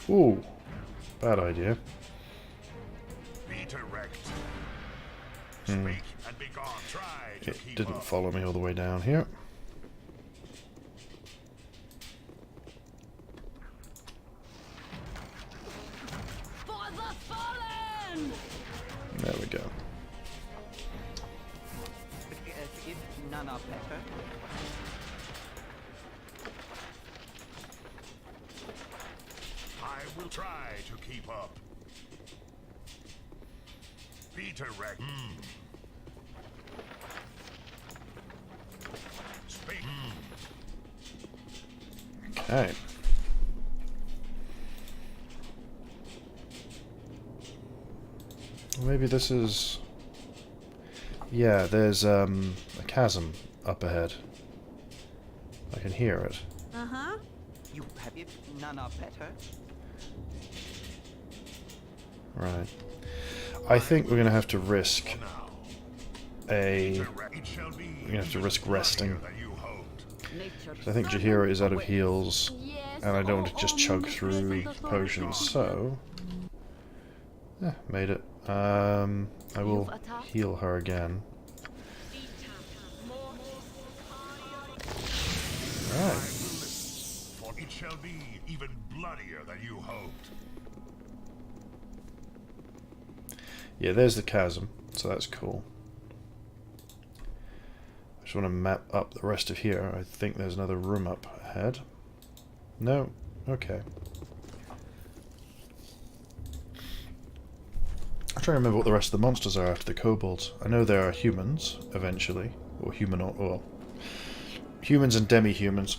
Ooh, bad idea. Be direct. Speak and be gone. Try to It keep didn't up. follow me all the way down here. There we go. If none are better. I will try to keep up. Be direct. Speak. Okay. Maybe this is... Yeah, there's a chasm up ahead. I can hear it. Uh-huh. You have it. None are better. Right. I think we're going to have to risk a... We're going to have to risk resting. I think Jaheira is out of heals, and I don't want to just chug through potions, so... Yeah, made it. I will heal her again. Alright. It shall be even bloodier than you hoped. Yeah, there's the chasm, so that's cool. I just want to map up the rest of here. I think there's another room up ahead. No? Okay. I'm trying to remember what the rest of the monsters are after the kobolds. I know there are humans, eventually. Or humans and demi-humans.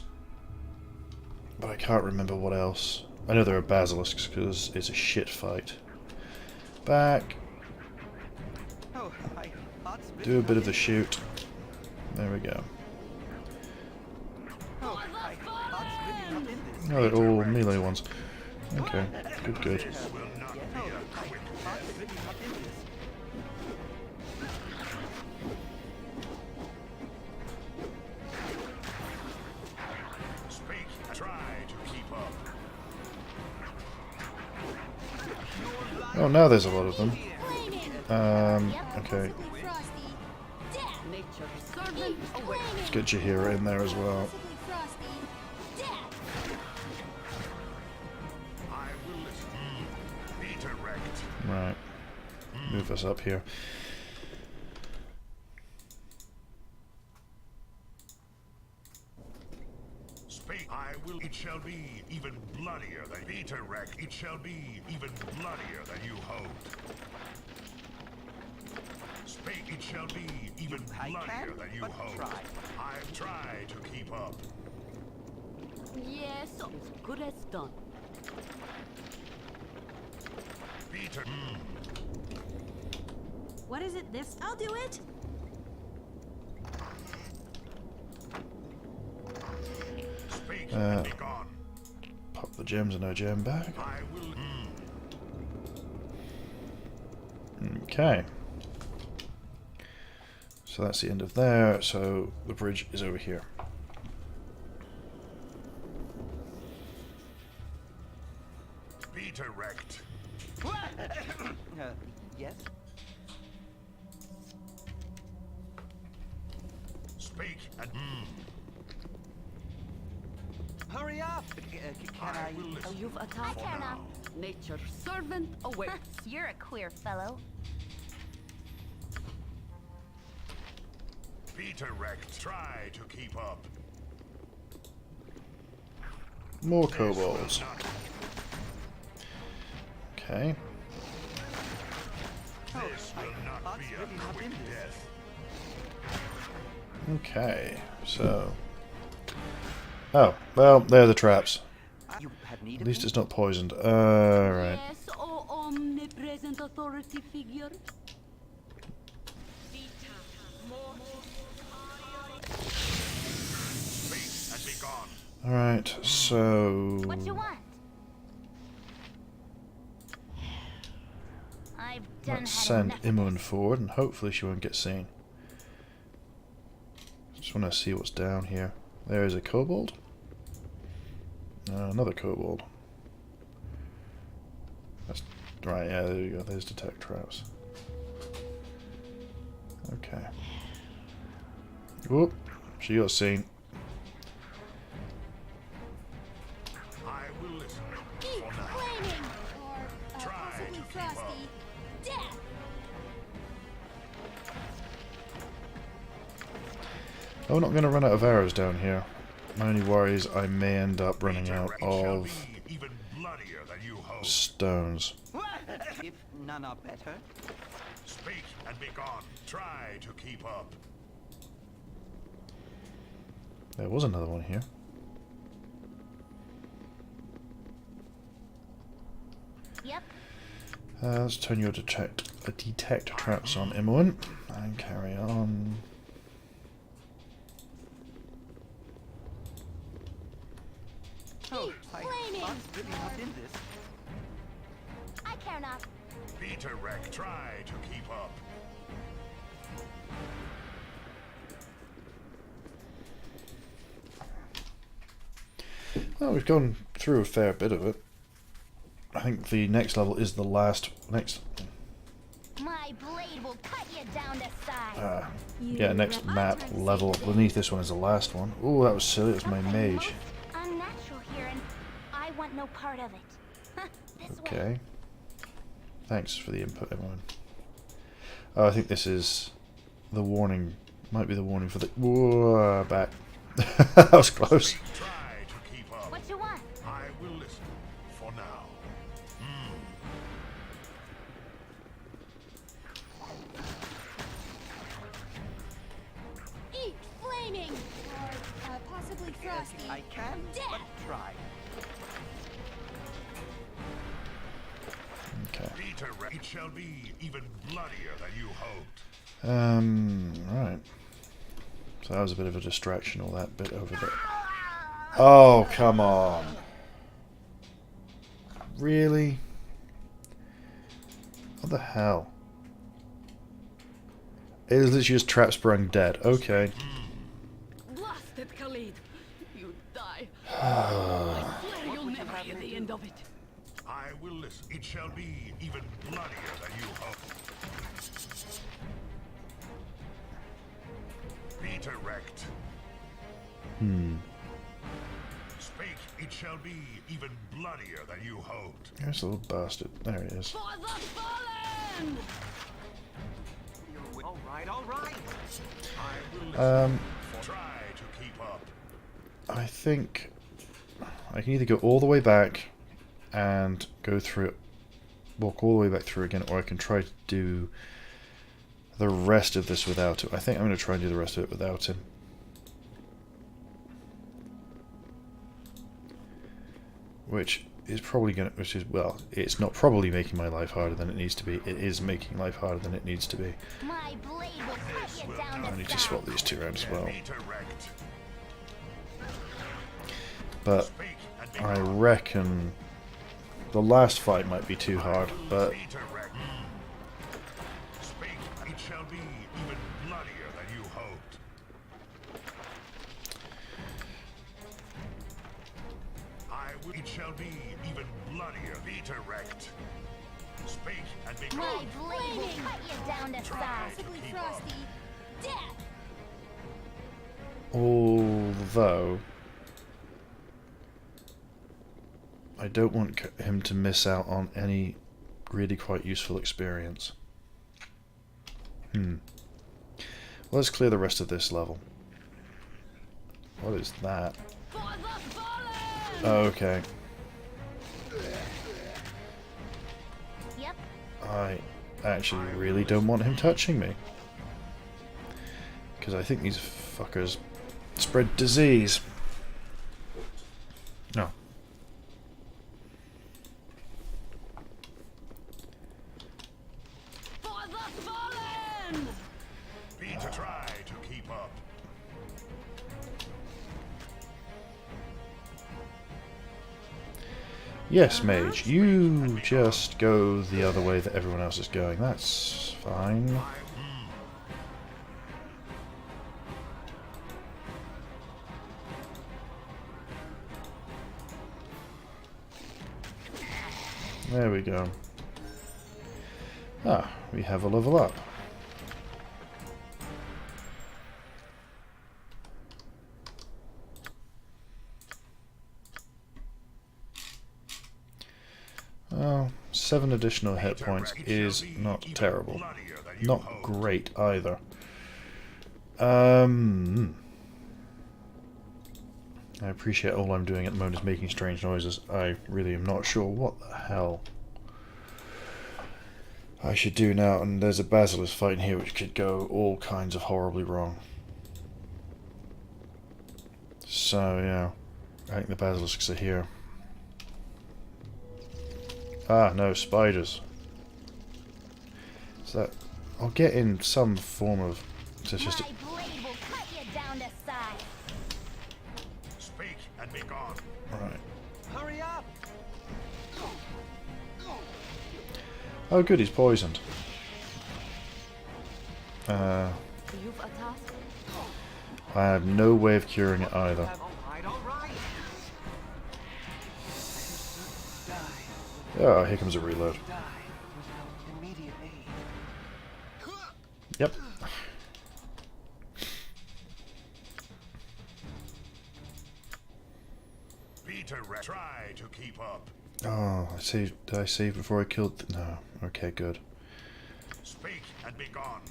But I can't remember what else. I know there are basilisks, because it's a shit fight. Back. Do a bit of the shoot. There we go. Oh, they're all melee ones. Okay, good, good. Oh, now there's a lot of them. Okay. Let's get Jahira in there as well. Right. Move us up here. Speak, I will. It shall be even bloodier than Peter Wreck. It shall be even bloodier than you hoped. Speak, it shall be even bloodier than you hoped. I've tried to keep up. Yes, as good as done. Peter. What is it this? I'll do it! Speak and be gone. Pop the gems in our gem bag. I will. Okay. So that's the end of there, so the bridge is over here. Peter wrecked. Yes? Speak and Hurry up! Can I? Oh, you've attacked. I cannot. Nature's servant awaits. You're a queer fellow. Peter wrecked. Try to keep up. More kobolds. Okay. This will not be a quick death. Okay, so... Oh, well, they're the traps. At least it's not poisoned. Right. Yes, oh omnipresent authority figure. Speak and be gone. Alright, so... What you want? I've done Let's had send enough. Imoen forward, and hopefully she won't get seen. Just want to see what's down here. There is a kobold. Another kobold. That's right. Yeah, there you go. There's detect traps. Okay. Whoop! She got seen. I will listen. Eat flaming, or Try possibly to keep up. frosty. Death. Oh, we're not going to run out of arrows down here. My only worry is I may end up running out of Even bloodier than you hope. stones. If none are better. Speak and be gone. Try to keep up. There was another one here. Yep. Let's turn your detect traps on, Imoen, and carry on. Oh, I'm really not in this. I care not. Peter wreck. Try to keep up. Well, we've gone through a fair bit of it. I think the next level is the last. My blade will cut you down to size. Yeah, next map level beneath this one is the last one. Oh, that was silly. It was my mage. Unnatural here, and I want no part of it. This way. Okay. Thanks for the input, everyone. Oh, I think this is the warning. Might be the warning for the... Whoa, back. That was close. Try to keep up. What you want? I will listen for now. Eat flaming! Or possibly frosty. I can, but try. Okay. Peter, it shall be even bloodier than you hoped. Right. So that was a bit of a distraction, all that bit over there. Oh, come on. Really? What the hell? It is literally just trap sprung dead. Okay. Blasted Khalid! You die. I swear you'll never hear the end of it. I will listen. It shall be even bloodier than you hoped. Peter wrecked. Speak, it shall be even bloodier than you hoped. There's a little bastard. There it is. For the fallen! All right, all right. I will listen. Try to keep up. I think I can either go all the way back and go through it, walk all the way back through again, or I can try to do the rest of this without it. I think I'm going to try and do the rest of it without him. Which is probably going to, well, it's not probably making my life harder than it needs to be. It is making life harder than it needs to be. My blade will cut you down to I need to swap these two around as well. Peter wrecked. But I reckon the last fight might be too hard, but Peter wrecked. Speak, it shall be even bloodier than you hoped. It shall be even bloodier. Peter wrecked. Speak and be My gone. blade will cut you down to size. Possibly frosty. Death! although I don't want him to miss out on any really quite useful experience. Let's clear the rest of this level. What is that? Okay. Yep. I actually really don't want him touching me. Because I think these fuckers spread disease. No. Peter, try to keep up. Yes, mage, you just go the other way that everyone else is going. That's fine. There we go. Ah, we have a level up. Well, 7 additional hit points is not terrible. Not great either. I appreciate all I'm doing at the moment is making strange noises. I really am not sure what the hell I should do now, and there's a basilisk fight in here which could go all kinds of horribly wrong. So yeah, I think the basilisks are here. Ah, no, spiders. So that I'll get in some form of statistic. My blade will cut you down to size. Speak and be gone. Right. Hurry up! Oh, good, he's poisoned. You've a task? I have no way of curing it either. All right, all right. Oh, here comes a reload. Die without immediate aid. Yep. Peter wrecked. Try to keep up. Oh, I saved. Did I save before I killed? No. Okay, good. Speak and be gone.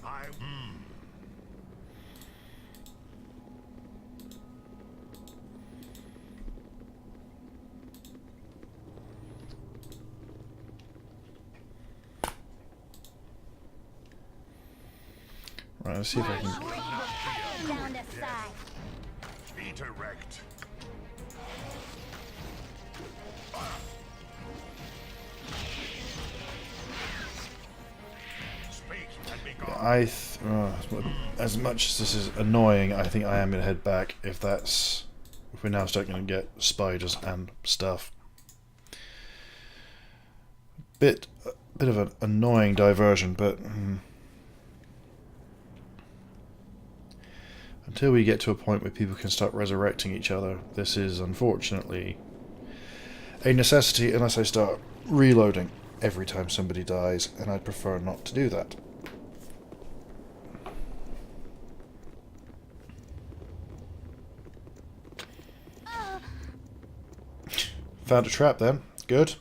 Right, let's see if I can. Down to size. Be direct. Speak and be gone. As much as this is annoying, I think I am gonna head back if we're now starting to get spiders and stuff. Bit of an annoying diversion, but until we get to a point where people can start resurrecting each other, this is unfortunately a necessity unless I start reloading every time somebody dies, and I'd prefer not to do that. Found a trap then. Good.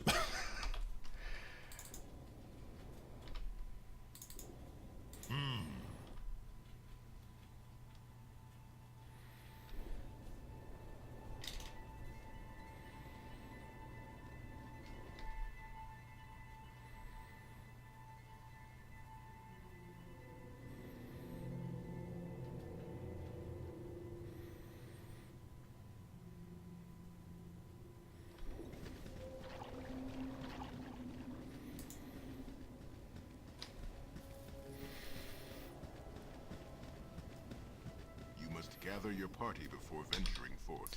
Gather your party before venturing forth.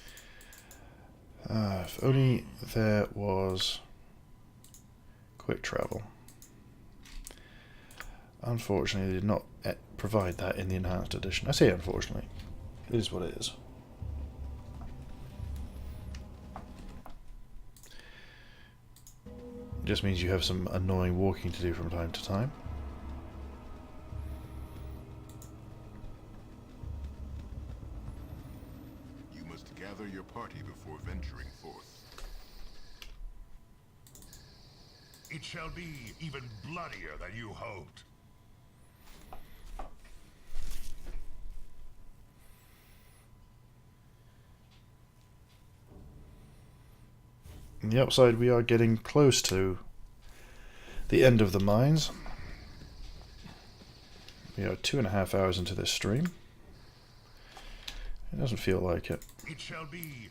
If only there was quick travel. Unfortunately, they did not provide that in the enhanced edition. I say unfortunately. It is what it is. It just means you have some annoying walking to do from time to time. Gather your party before venturing forth. It shall be even bloodier than you hoped. On the upside, we are getting close to the end of the mines. We are 2.5 hours into this stream. It doesn't feel like it.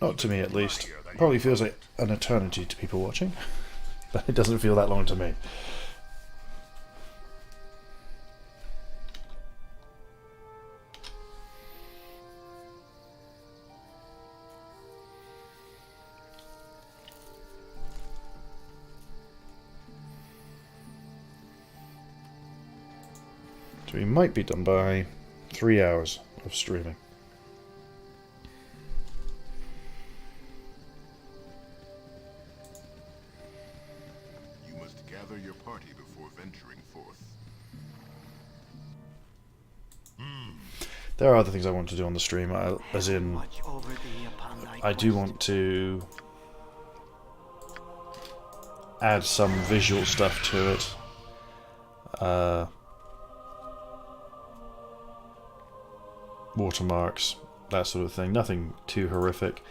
Not to me, at least. Probably feels like an eternity to people watching, but it doesn't feel that long to me. So we might be done by 3 hours of streaming. Gather your party before venturing forth. There are other things I want to do on the stream, as in, I do want to add some visual stuff to it. Watermarks, that sort of thing. Nothing too horrific.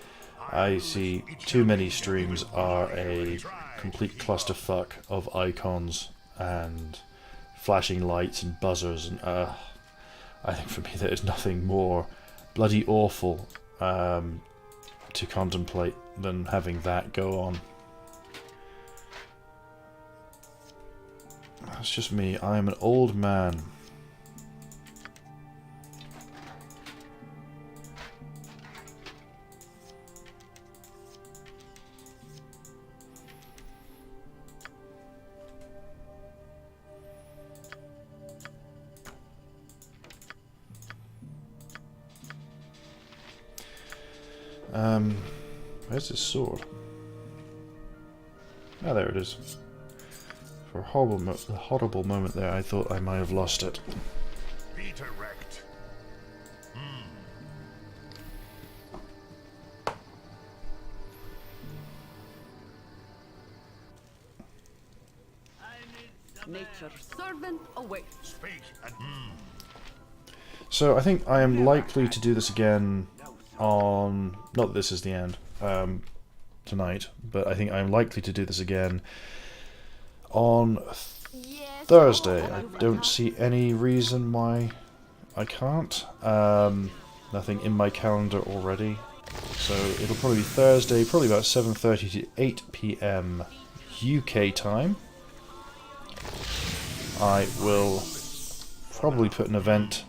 I see too many streams are a complete clusterfuck of icons and flashing lights and buzzers, and I think for me there is nothing more bloody awful to contemplate than having that go on. That's just me. I am an old man. Where's his sword? Ah, there it is. For a horrible moment there, I thought I might have lost it. Be direct. Nature's servant awaits. Speak and So I think I am likely to do this again on... Not that this is the end tonight, but I think I am likely to do this again on Thursday. I don't see any reason why I can't. Nothing in my calendar already. So it'll probably be Thursday, probably about 7:30 to 8 PM UK time. I will probably put an event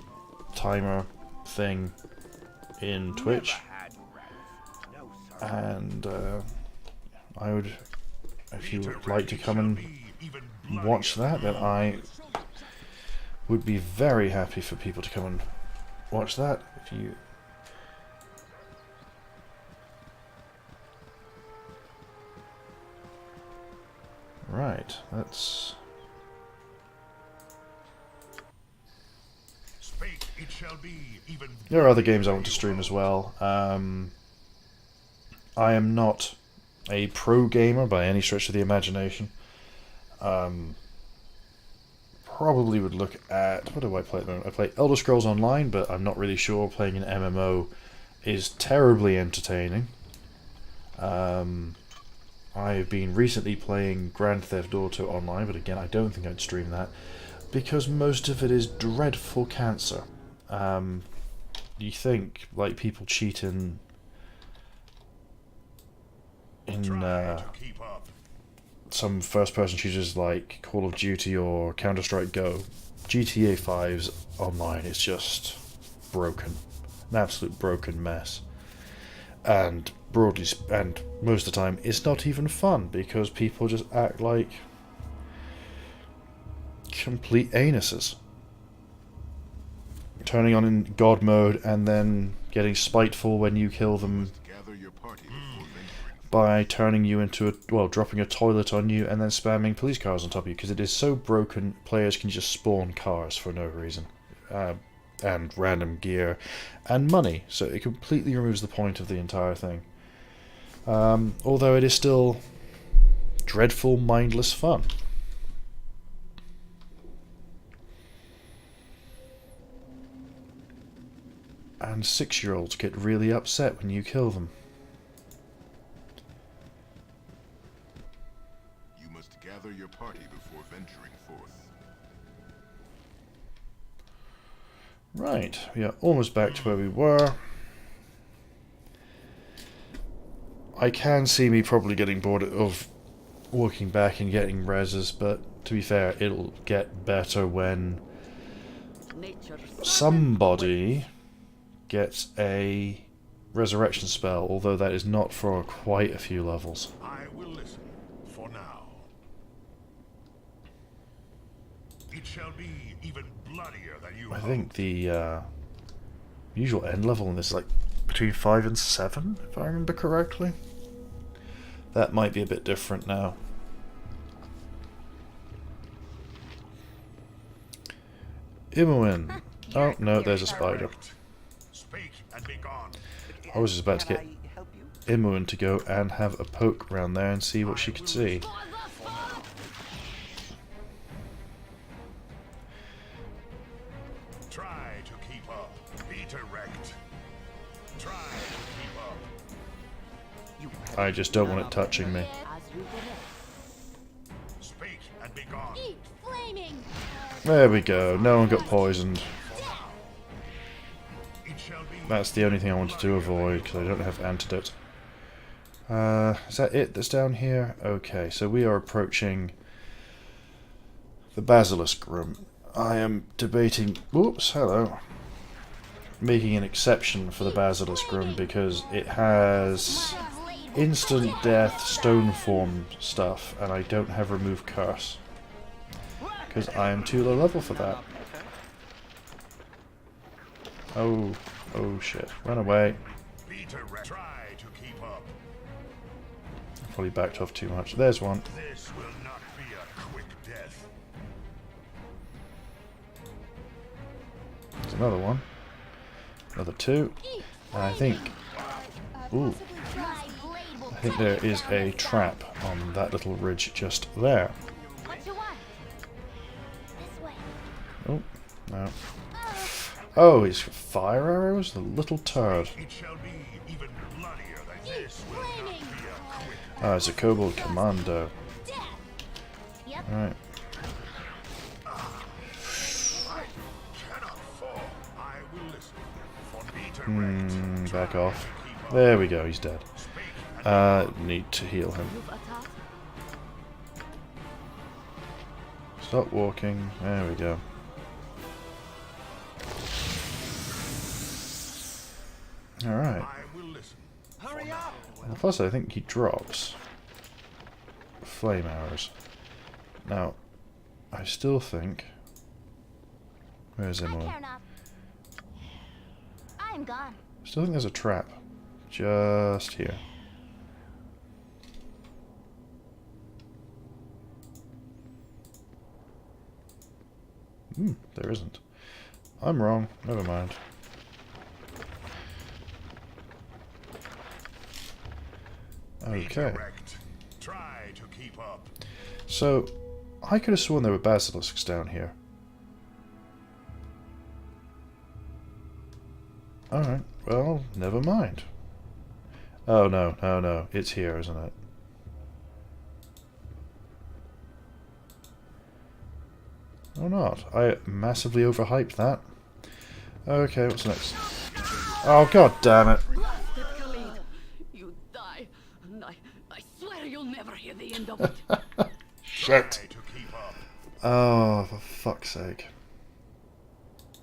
timer thing in Twitch, and I would, if you would like to come and watch that, then I would be very happy for people to come and watch that. If you right, that's it shall be even. There are other games I want to stream as well. I am not a pro gamer by any stretch of the imagination. Probably would look at... What do I play at the moment? I play Elder Scrolls Online, but I'm not really sure playing an MMO is terribly entertaining. I've been recently playing Grand Theft Auto Online, but again, I don't think I'd stream that, because most of it is dreadful cancer. You think, like, people cheat in some first-person shooters like Call of Duty or Counter-Strike Go. GTA 5's online is just broken. An absolute broken mess. And and most of the time, it's not even fun, because people just act like complete anuses. Turning on in God mode and then getting spiteful when you kill them by turning you into dropping a toilet on you and then spamming police cars on top of you, because it is so broken, players can just spawn cars for no reason. And random gear and money, so it completely removes the point of the entire thing. Although it is still dreadful, mindless fun. And 6-year-olds get really upset when you kill them. You must gather your party before venturing forth. Right, we are almost back to where we were. I can see me probably getting bored of walking back and getting reses, but to be fair, it'll get better when somebody gets a resurrection spell, although that is not for quite a few levels. I will listen for now. It shall be even bloodier than you. I think the usual end level in this is like between 5 and 7, if I remember correctly. That might be a bit different now. Imoen. Oh, no, there's a spider. I was just about to get Imoen to go and have a poke around there and see what she could see. Try to keep up. Be direct. Try to keep up. I just don't want it touching me. Speak and be gone. Eat flaming. There we go. No one got poisoned. That's the only thing I wanted to avoid, because I don't have antidote. Is that it that's down here? Okay, so we are approaching the Basilisk Room. I am debating... Whoops, hello. Making an exception for the Basilisk Room, because it has instant death stone form stuff, and I don't have remove curse, because I am too low level for that. Oh shit, run away. Try to keep up. Probably backed off too much. There's one. This will not be a quick death. There's another one. Another two. And I think... Ooh. I think there is a trap on that little ridge just there. Oh, no. Oh, he's fire arrows? The little turd. It shall be even bloodier than this will not be a quick. Oh, it's a kobold commando. Alright. Cannot fall. I will listen. For me to Back off. There we go, he's dead. Need to heal him. Stop walking. There we go. Alright. Hurry up! Plus, I think he drops flame arrows. Now, I still think. Where's Emily? I'm gone. Still think there's a trap. Just here. There isn't. I'm wrong. Never mind. Okay. Try to keep up. So, I could have sworn there were basilisks down here. Alright, well, never mind. Oh no, no, no. It's here, isn't it? Or not. I massively overhyped that. Okay, what's next? Oh, god damn it. You die, and I swear you'll never hear the end of it. Shit. Oh, for fuck's sake.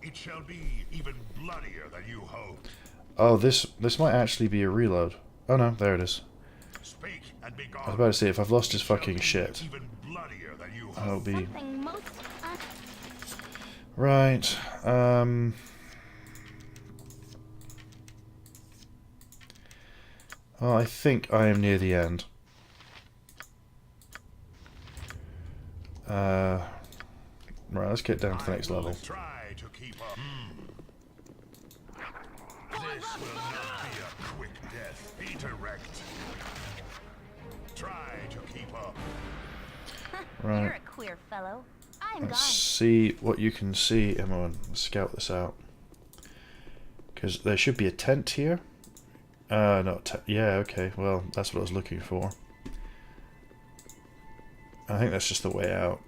It shall be even bloodier than you hoped. Oh, this might actually be a reload. Oh no, there it is. Speak and be gone. I was about to say, if I've lost his fucking shit, Even bloodier than you I'll hoped. be... Right, well, I think I am near the end. Right, let's get down to the next level. Try to keep up. This will not be a quick death. Be direct. Try to keep up. Right. You're a queer fellow. I'm Let's gone. see what you can see, Emma. Let's scout this out. Because there should be a tent here. No, yeah, okay. Well, that's what I was looking for. I think that's just the way out.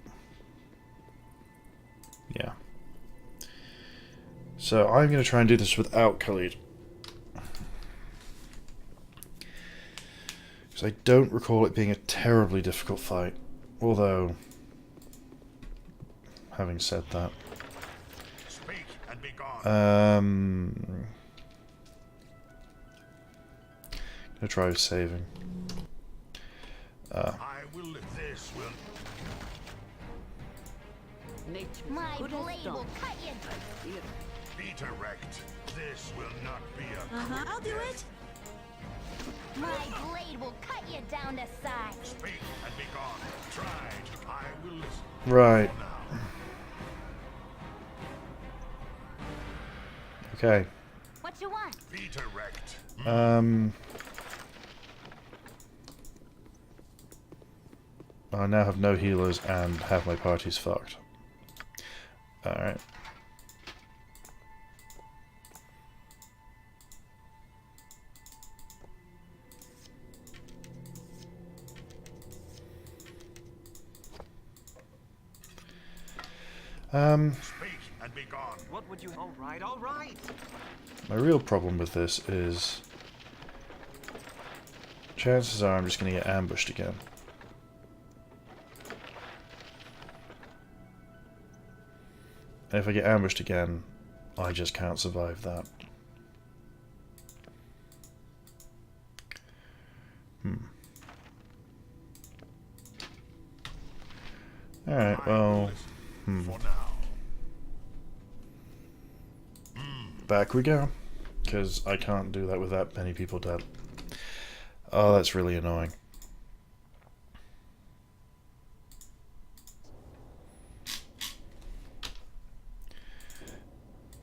Yeah. So I'm going to try and do this without Khalid. Because I don't recall it being a terribly difficult fight. Although, having said that, Speak and be gone. Gonna try saving. I will. This will. My blade will cut you. Be direct. This will not be a. I'll do it. My blade will cut you down to size. Speak and be gone. Try to. I will listen. Right. Okay. What you want? Be direct. I now have no healers and half my party's fucked. Alright. Speak and be gone. What would you? All right, all right. My real problem with this is chances are I'm just going to get ambushed again. And if I get ambushed again, I just can't survive that. Alright, well... Back we go. Because I can't do that with that many people dead. Oh, that's really annoying.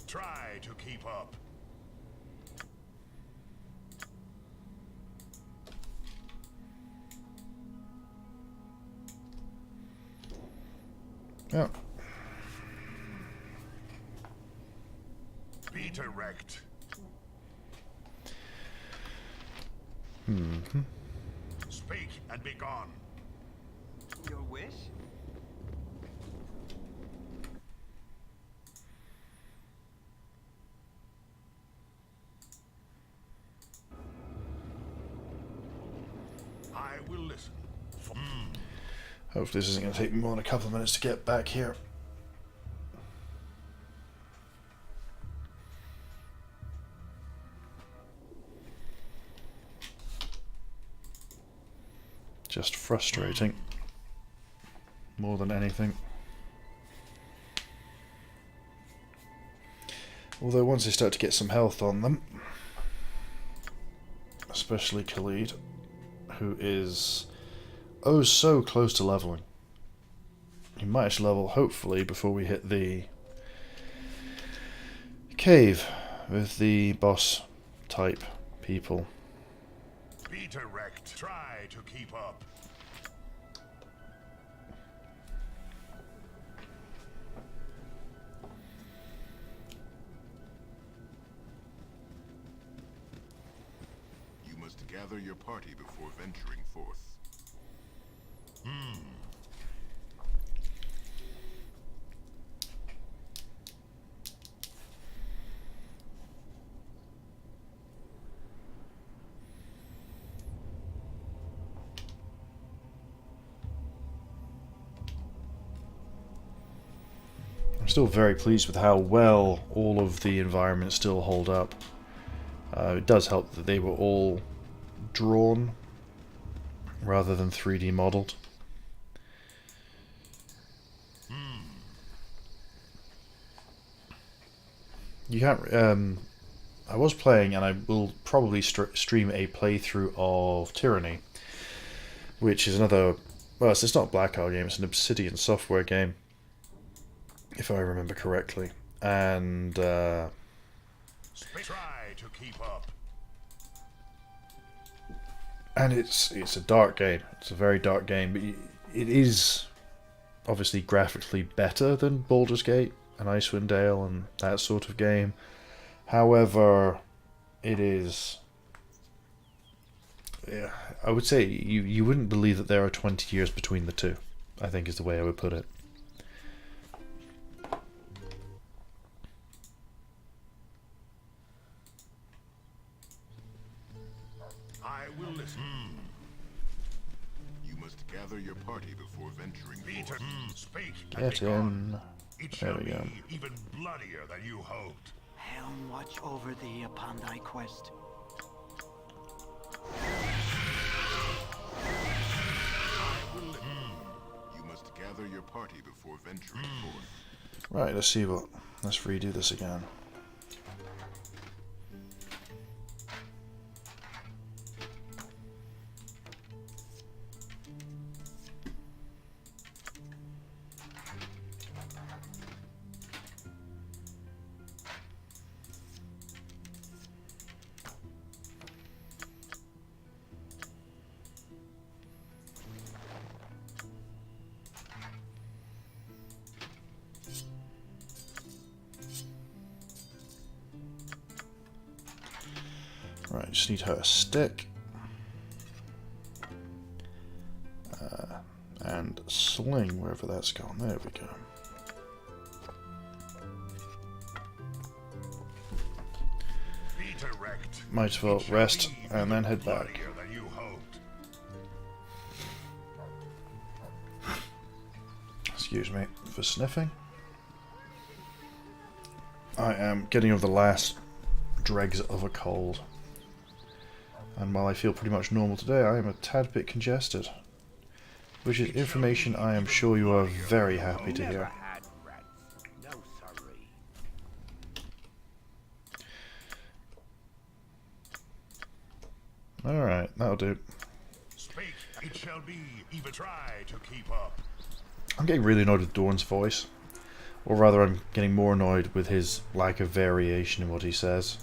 Try to keep up. Yeah. Be direct. Speak and be gone. Your wish? I will listen. Hopefully this isn't going to take me more than a couple of minutes to get back here. Just frustrating. More than anything. Although once they start to get some health on them, especially Khalid, who is oh so close to leveling. He might actually level, hopefully, before we hit the cave with the boss type people. Be direct. Try to keep up. You must gather your party before venturing forth. I'm still very pleased with how well all of the environments still hold up. It does help that they were all drawn rather than 3D modeled. You can't. I was playing, and I will probably stream a playthrough of Tyranny, which is another. Well, it's not a Black Isle game; it's an Obsidian Software game, if I remember correctly. And Try to keep up. And it's a dark game. It's a very dark game, but it is obviously graphically better than Baldur's Gate and Icewind Dale and that sort of game. However, it is... Yeah, I would say you wouldn't believe that there are 20 years between the two, I think is the way I would put it. I will listen. You must gather your party before venturing forth. Speak and Get be gone. in. It There shall we be go. even bloodier than you hoped. Helm watch over thee upon thy quest. You must gather your party before venturing forth. Right, let's see what... Let's redo this again. Right, just need her stick. And sling wherever that's gone. There we go. Be direct. Might as well rest and then head back. Bloodier than you hoped. Excuse me for sniffing. I am getting over the last dregs of a cold. And while I feel pretty much normal today, I am a tad bit congested. Which is information I am sure you are very happy to hear. Alright, that'll do. Speak. It shall be. Even try to keep up. I'm getting really annoyed with Dorn's voice. Or rather, I'm getting more annoyed with his lack of variation in what he says.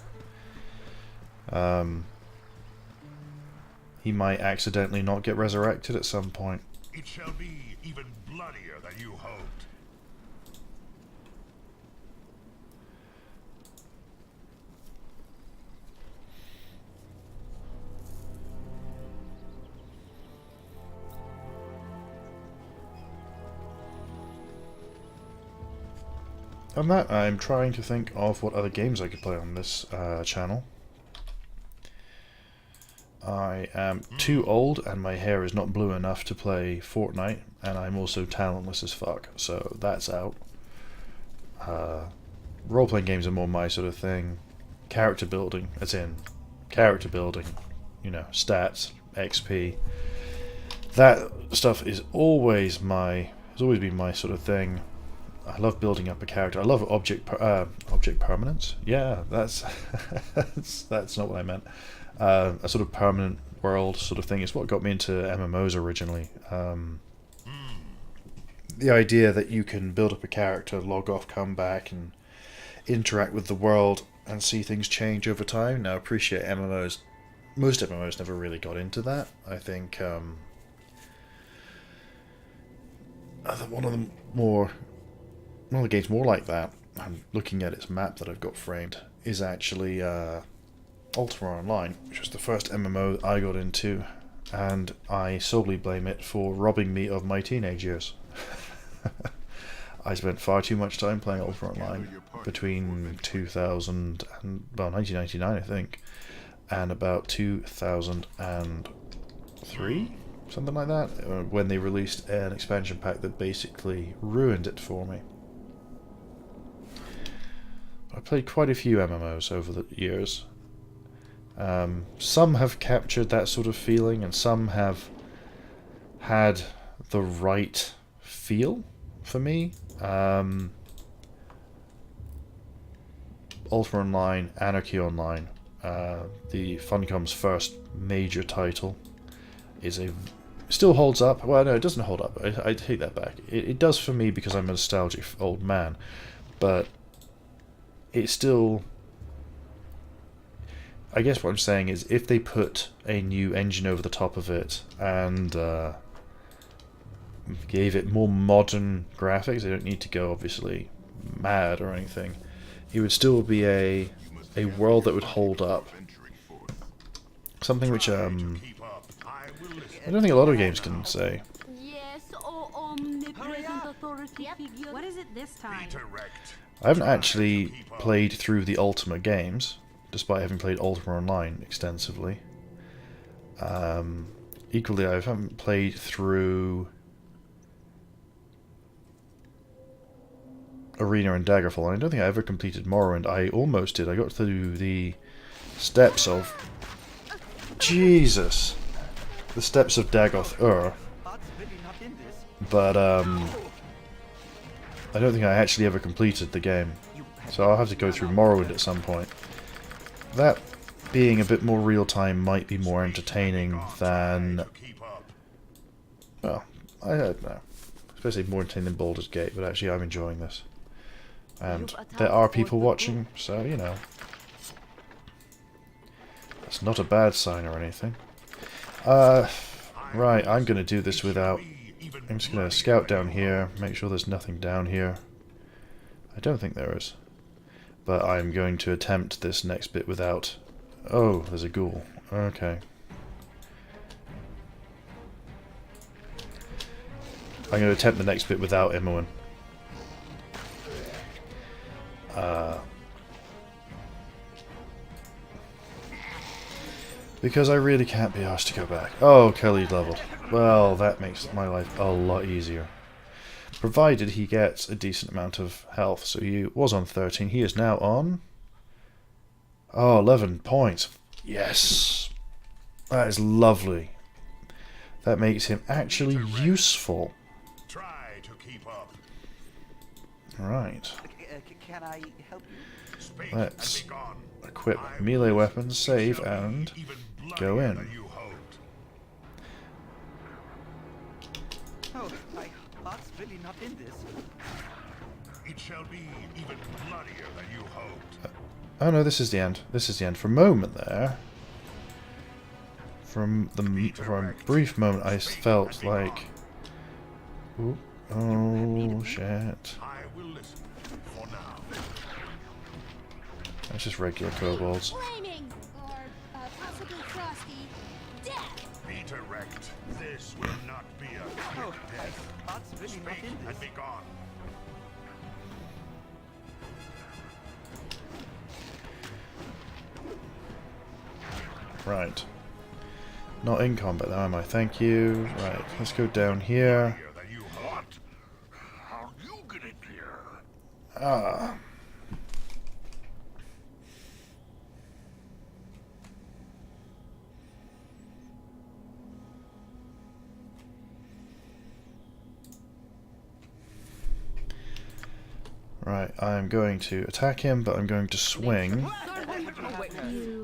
He might accidentally not get resurrected at some point. It shall be even bloodier than you hoped. on that, I'm trying to think of what other games I could play on this channel. I am too old and my hair is not blue enough to play Fortnite, and I'm also talentless as fuck, so that's out. Role-playing games are more my sort of thing. Character building, as in character building, you know, stats, XP. That stuff is always has always been my sort of thing. I love building up a character. I love object permanence. Yeah, that's that's not what I meant. A sort of permanent world sort of thing is what got me into MMOs originally. The idea that you can build up a character, log off, come back, and interact with the world and see things change over time. Now, I appreciate MMOs. Most MMOs never really got into that. I think one of the games more like that, I'm looking at its map that I've got framed, is actually Ultima Online, which was the first MMO I got into, and I solely blame it for robbing me of my teenage years. I spent far too much time playing Ultima Online between 2000 and, well, 1999 I think, and about 2003, something like that, when they released an expansion pack that basically ruined it for me. I played quite a few MMOs over the years. Some have captured that sort of feeling, and some have had the right feel for me. Ultima Online, Anarchy Online, the Funcom's first major title, still holds up. Well, no, it doesn't hold up. I take that back. It does for me because I'm a nostalgic old man, but it's still... I guess what I'm saying is, if they put a new engine over the top of it and gave it more modern graphics, they don't need to go obviously mad or anything, it would still be a world that would hold up. Something which I don't think a lot of games can say. Yes, oh omnipresent authority figure. What is it this time? I haven't actually played through the Ultima games, despite having played Ultima Online extensively. Equally, I haven't played through Arena and Daggerfall, and I don't think I ever completed Morrowind. I almost did. I got through the steps of... Jesus! The steps of Dagoth but I don't think I actually ever completed the game. So I'll have to go through Morrowind at some point. That being a bit more real-time might be more entertaining than... Well, I don't know. Especially more entertaining than Baldur's Gate, but actually I'm enjoying this. And there are people watching, so, you know. That's not a bad sign or anything. Right, I'm going to do this without... I'm just going to scout down here, make sure there's nothing down here. I don't think there is. But I'm going to attempt this next bit without... Oh, there's a ghoul. Okay. I'm going to attempt the next bit without Imoen. Because I really can't be asked to go back. Oh, Kelly leveled. Well, that makes my life a lot easier. Provided he gets a decent amount of health. So he was on 13. He is now on... Oh, 11 points. Yes! That is lovely. That makes him actually useful. Try to keep up. Right. Can I help you? Let's equip melee weapons, save, and go in. Oh, my heart's really not in this. It shall be even bloodier than you hoped. Oh no, this is the end. This is the end. For a moment there, for a brief moment, I felt like, ooh, oh shit. That's just regular kobolds. Flaming, or possibly frosty, death. Be direct. This will not be a quick death. Heart's really not in Speak this. and be gone. Right. Not in combat though, am I? Thank you. Right, let's go down here. How you get it here? Ah. Right, I'm going to attack him, but I'm going to swing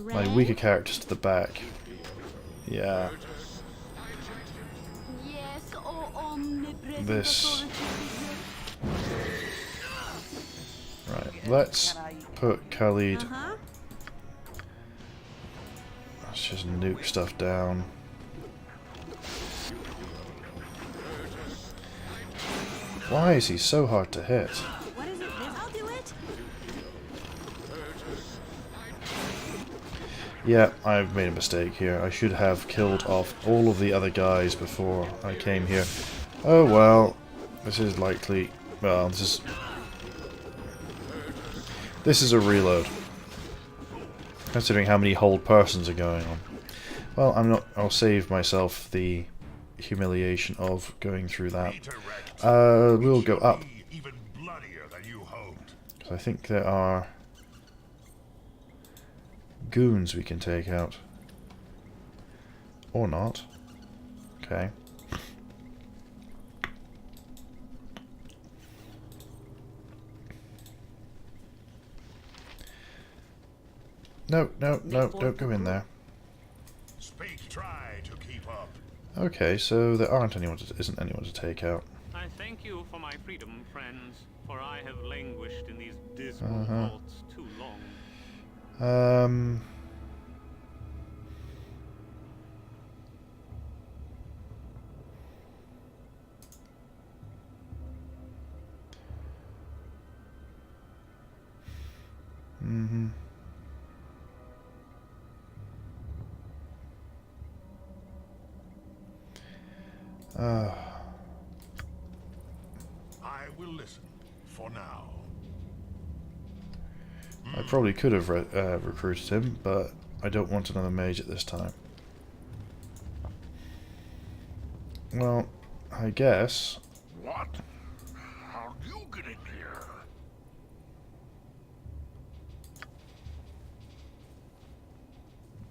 my weaker characters to the back. Yeah. This. Right, let's put Khalid. Let's just nuke stuff down. Why is he so hard to hit? What is it? I'll do it. Yeah, I've made a mistake here. I should have killed off all of the other guys before I came here. Oh well, this is likely. Well, this is a reload. Considering how many hold persons are going on. Well, I'm not. I'll save myself the humiliation of going through that. We'll go up. Because I think there are goons we can take out. Or not. Okay. No, no, no, don't go in there. Try to keep up. Okay, so there isn't anyone to take out. I thank you for my freedom, friends, for I have languished in these dismal vaults too long. I will listen for now. I probably could have recruited him, but I don't want another mage at this time. Well, I guess. What? How you get it here?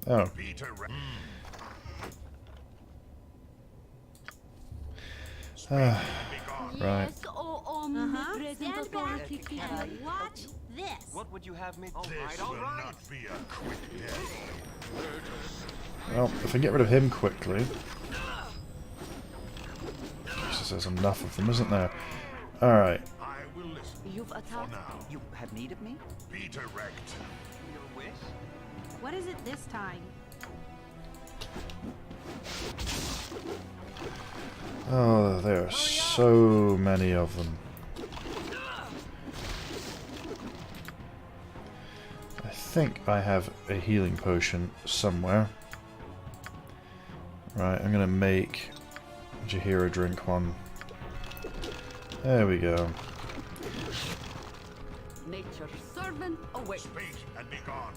Oh. Right. Stand back and watch this. What would you have me do? This will not be a quick day. Well, if I get rid of him quickly. Jesus, there's enough of them, isn't there? Alright. I will listen. You've attacked. You have need of me? Be direct. Your wish? What is it this time? Oh, there are so many of them. I think I have a healing potion somewhere. Right, I'm gonna make Jaheira drink one. There we go. Nature's servant awaits. Speak and be gone.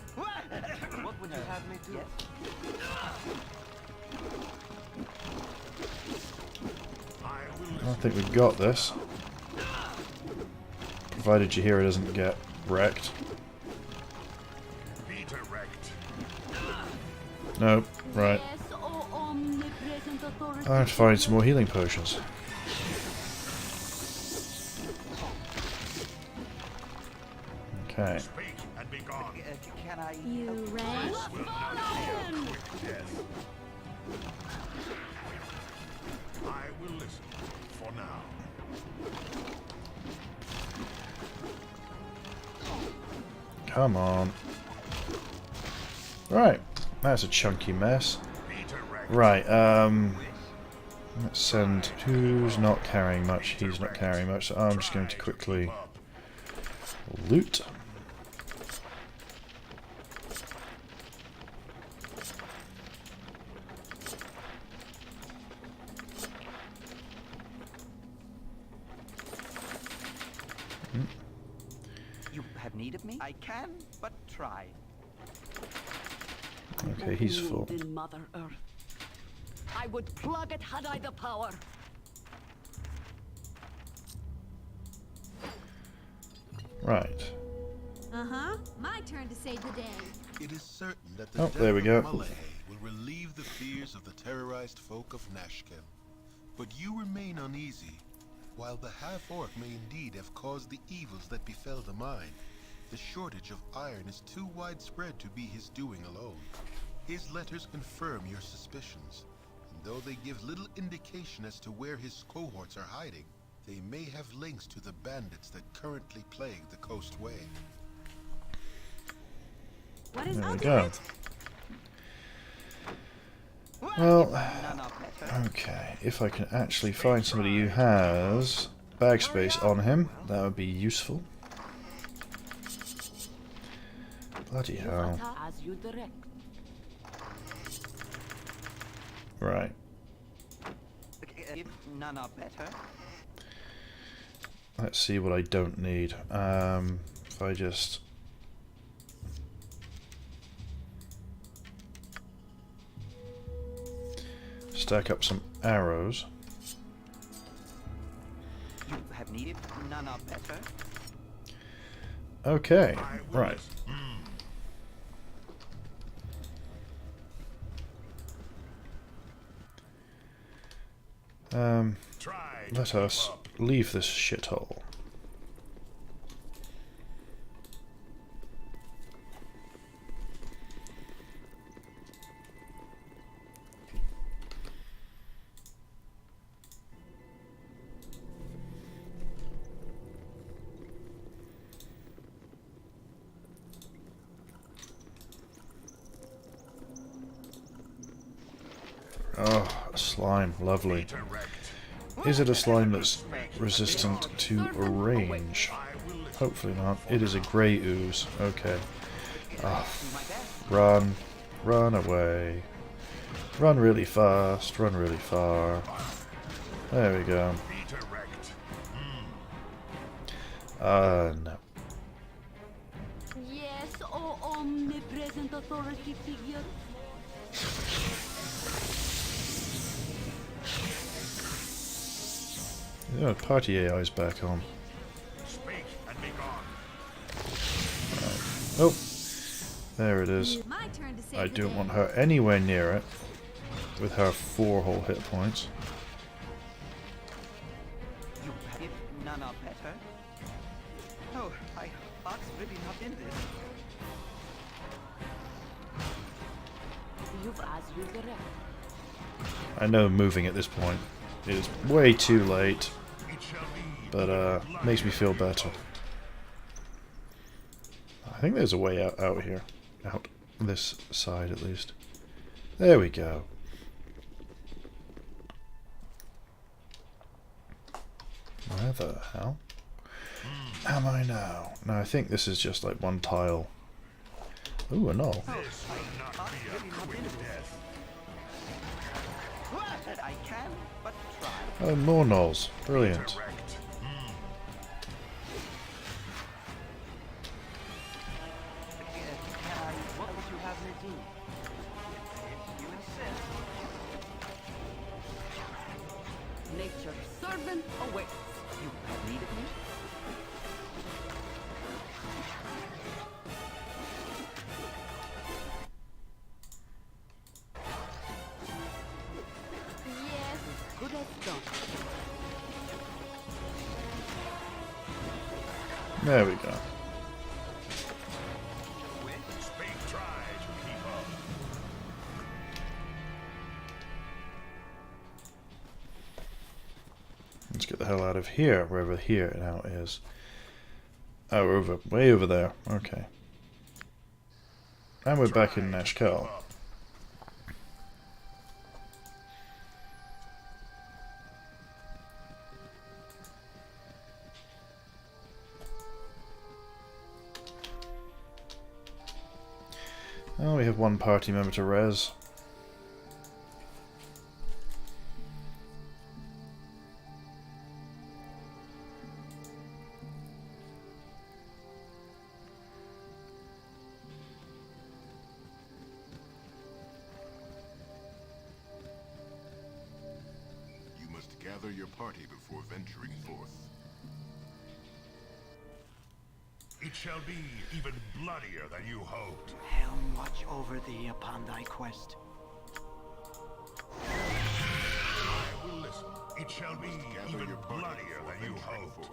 What would you have me do? I think we've got this. Provided Jaheira doesn't get wrecked. Be direct. Nope, right. I have to find some more healing potions. Okay. Speak and be gone. Can I? You ready? This will not be a quick death. I will listen for now. Come on. Right, that's a chunky mess. Right, let's send... Who's not carrying much? He's not carrying much, so I'm just going to quickly loot. You have need of me? I can, but try. Okay, he's full. In Mother Earth. I would plug it had I the power. Right. Uh-huh. My turn to save the day. It is certain that the Oh, death there we go. of Mullahay will relieve the fears of the terrorized folk of Nashkel. But you remain uneasy. While the half-orc may indeed have caused the evils that befell the mine, the shortage of iron is too widespread to be his doing alone. His letters confirm your suspicions, and though they give little indication as to where his cohorts are hiding, they may have links to the bandits that currently plague the coastway. What is There we I'll do go. it? Well, okay. If I can actually find somebody who has bag space on him, that would be useful. Bloody hell. As you direct. Right. If none are better. Let's see what I don't need. If I just... stack up some arrows. You have needed none are better. Okay, right. Let us leave this shithole. Oh, a slime, lovely. Is it a slime that's resistant to range? Hopefully not. It is a grey ooze. Okay. Oh, run. Run away. Run really fast. Run really far. There we go. No. Yes, oh omnipresent authority figure. Yeah, party AI's back on. Right. Oh, there it is. I don't want her anywhere near it with her 4 whole hit points. You have if none are better. Oh, I heart's really not in this. You've as you direct. I know moving at this point is way too late, but makes me feel better. I think there's a way out here. Out this side at least. There we go. Where the hell am I now? No, I think this is just like one tile. Ooh, a null. I can, but try. Oh, more nulls. Brilliant. What would you have me do? If you insist. Nature's servant awaits. You have needed me? Yes, as good as done. There we go. Let's get the hell out of here, wherever here now is. Oh, way over there. Okay. And we're back in Nashkel. Oh, we have one party member to res. gather your party before venturing forth. It shall be even bloodier than you hoped. Helm watch over thee upon thy quest. I will listen. It shall be even bloodier than you hoped.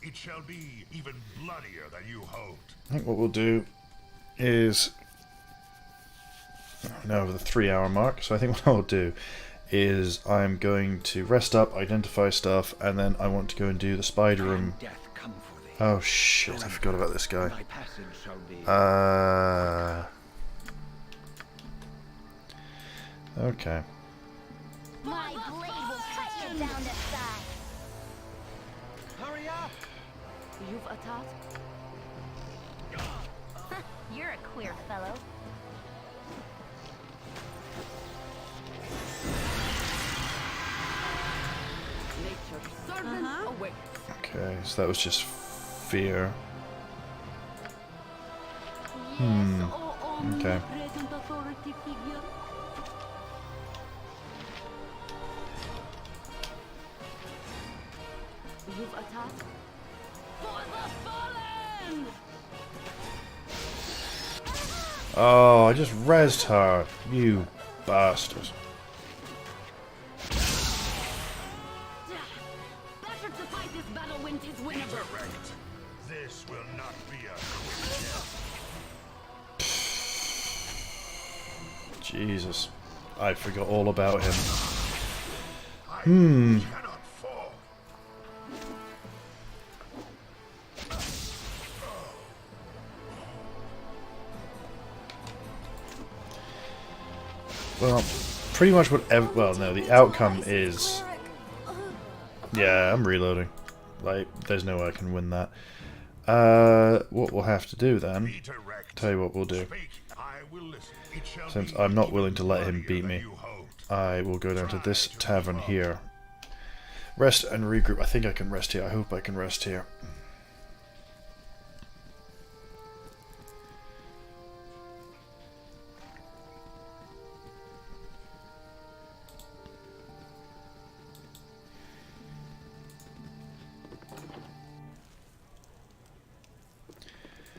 It shall be even bloodier than you hoped. I think what we'll do is now over the 3-hour mark, so I think what I'll do is I'm going to rest up, identify stuff, and then I want to go and do the spider room. Oh shit, I forgot about this guy. Okay. My blade will cut you down to size. Hurry up! You've a task? You're a queer fellow. Nature's servant awaits. Okay, so that was just fear. Okay. Present authority figure. You've a task? For the fallen! Oh, I just rezzed her, you bastard. Better to fight this battle when 'tis winnable. This will not be a quick death. Jesus. I forgot all about him. Cannot fall. Well, pretty much whatever. Well, no, the outcome is. Yeah, I'm reloading. Like, there's no way I can win that. What we'll have to do then. Tell you what we'll do. Since I'm not willing to let him beat me, I will go down to this tavern here. Rest and regroup. I think I can rest here. I hope I can rest here.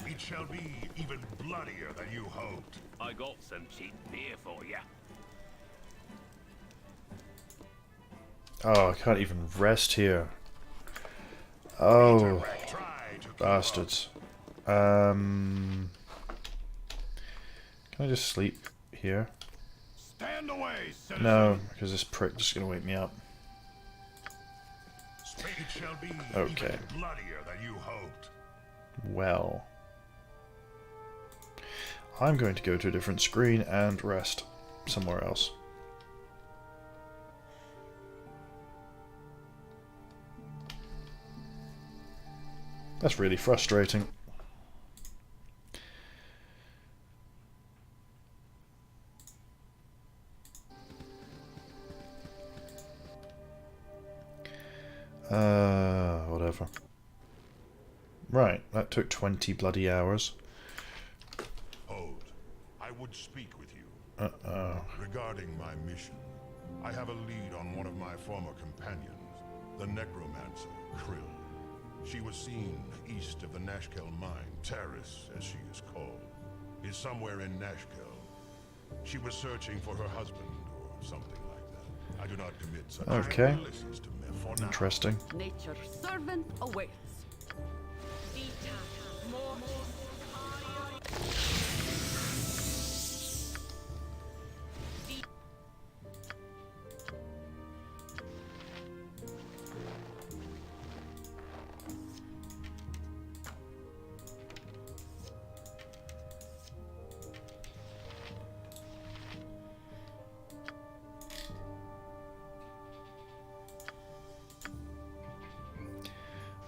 It shall be even bloodier than you hoped. I got some cheap beer for ya. Oh, I can't even rest here. Oh, bastards. Can I just sleep here? Stand away, citizen. No, because this prick just gonna wake me up. It shall be Okay. even bloodier than you hoped. Well, I'm going to go to a different screen and rest somewhere else. That's really frustrating. Whatever. Right, that took 20 bloody hours. Hold. I would speak with you. Uh-oh. Regarding my mission, I have a lead on one of my former companions, the necromancer, Krill. She was seen east of the Nashkel mine. Terrace, as she is called, is somewhere in Nashkel. She was searching for her husband, or something like that. I do not commit such ulysses to men for now. Interesting. Nature's servant awaits.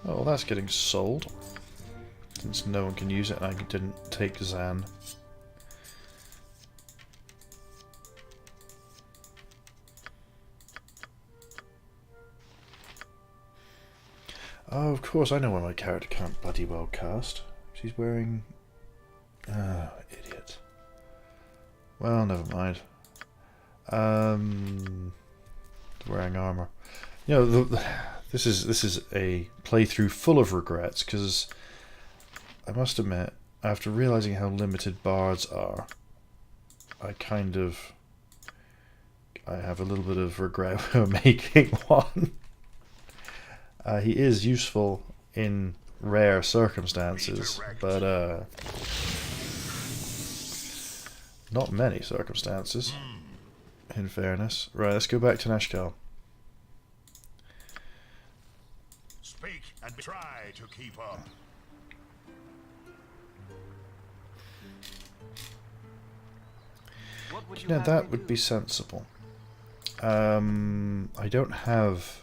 Oh, well, that's getting sold. Since no one can use it and I didn't take Zan. Oh, of course, I know why my character can't bloody well cast. She's wearing... Ah, idiot. Well, never mind. Wearing armor. You know, this is a playthrough full of regrets, because I must admit, after realizing how limited bards are, I have a little bit of regret for making one. He is useful in rare circumstances, but not many circumstances, in fairness. Right, let's go back to Nashkel. Speak and try to keep up. Now that would be sensible. I don't have...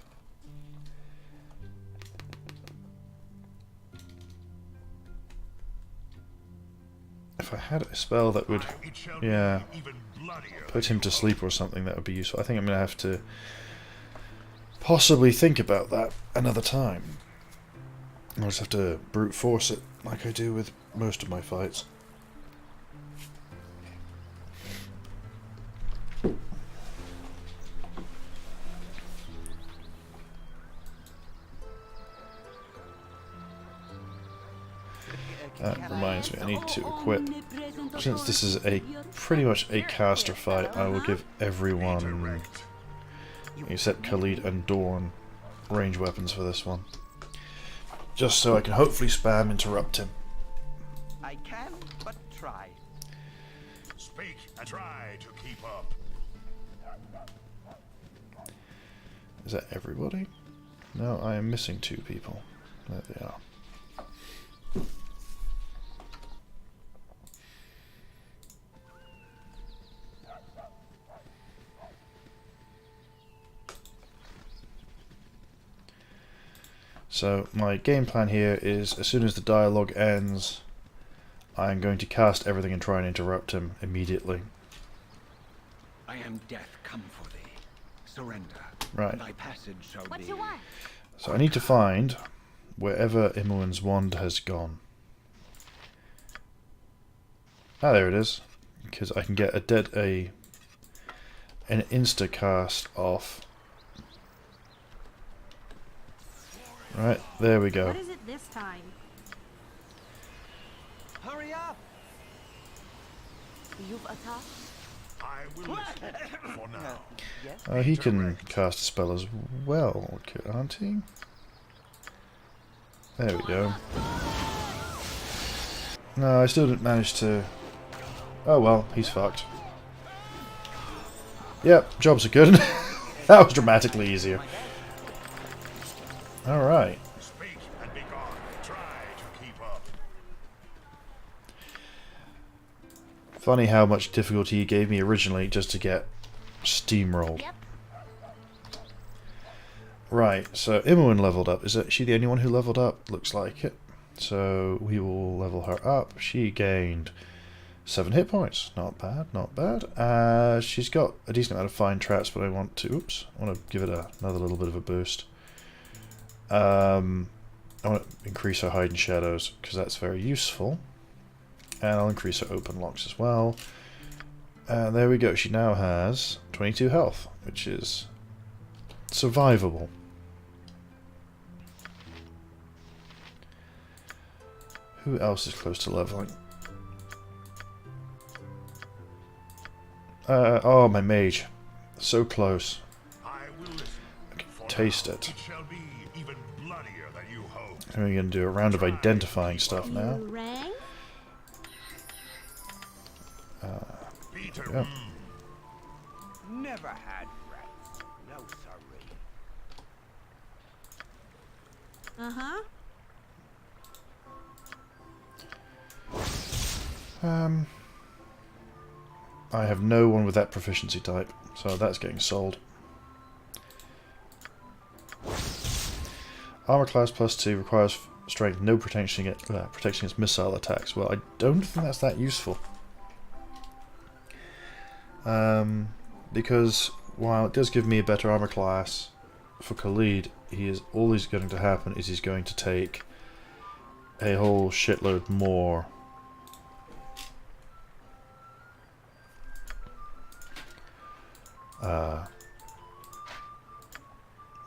If I had a spell that would, yeah, put him to sleep or something, that would be useful. I think I'm going to have to possibly think about that another time. I'll just have to brute force it, like I do with most of my fights. That reminds me, I need to equip. Since this is pretty much a caster fight, I will give everyone, except Khalid and Dawn, range weapons for this one. Just so I can hopefully spam interrupt him. I can but try. Speak and try to keep up. Is that everybody? No, I am missing 2 people. There they are. So my game plan here is, as soon as the dialogue ends, I'm going to cast everything and try and interrupt him immediately. I am death come for thee. Surrender. Right. Thy passage shall What be. you want? So I need to find wherever Imoen's wand has gone. Ah, there it is. Because I can get an insta cast off. Right, there we go. What is it this time? Hurry up! You've attacked? I will listen for now. He can cast a spell as well, can't he? There we go. No, I still didn't manage to... Oh well, he's fucked. Yep, jobs are good. That was dramatically easier. Alright. Speak and be gone. Try to keep up. Funny how much difficulty he gave me originally just to get steamrolled. Yep. Right, so Imoen leveled up. Is she the only one who leveled up? Looks like it. So we will level her up. She gained 7 hit points. Not bad, not bad. She's got a decent amount of fine traps, but I want to give it another little bit of a boost. I want to increase her hide and shadows, because that's very useful. And I'll increase her open locks as well. And there we go. She now has 22 health, which is survivable. Who else is close to leveling? Oh, my mage. So close. I can taste it. And we're going to do a round of identifying stuff now. Yeah. Never had rats. No sorry. Uh-huh. I have no one with that proficiency type, so that's getting sold. Armor class +2 requires strength, no protection against missile attacks. Well, I don't think that's that useful. Because while it does give me a better armor class for Khalid, all he's going to happen is he's going to take a whole shitload more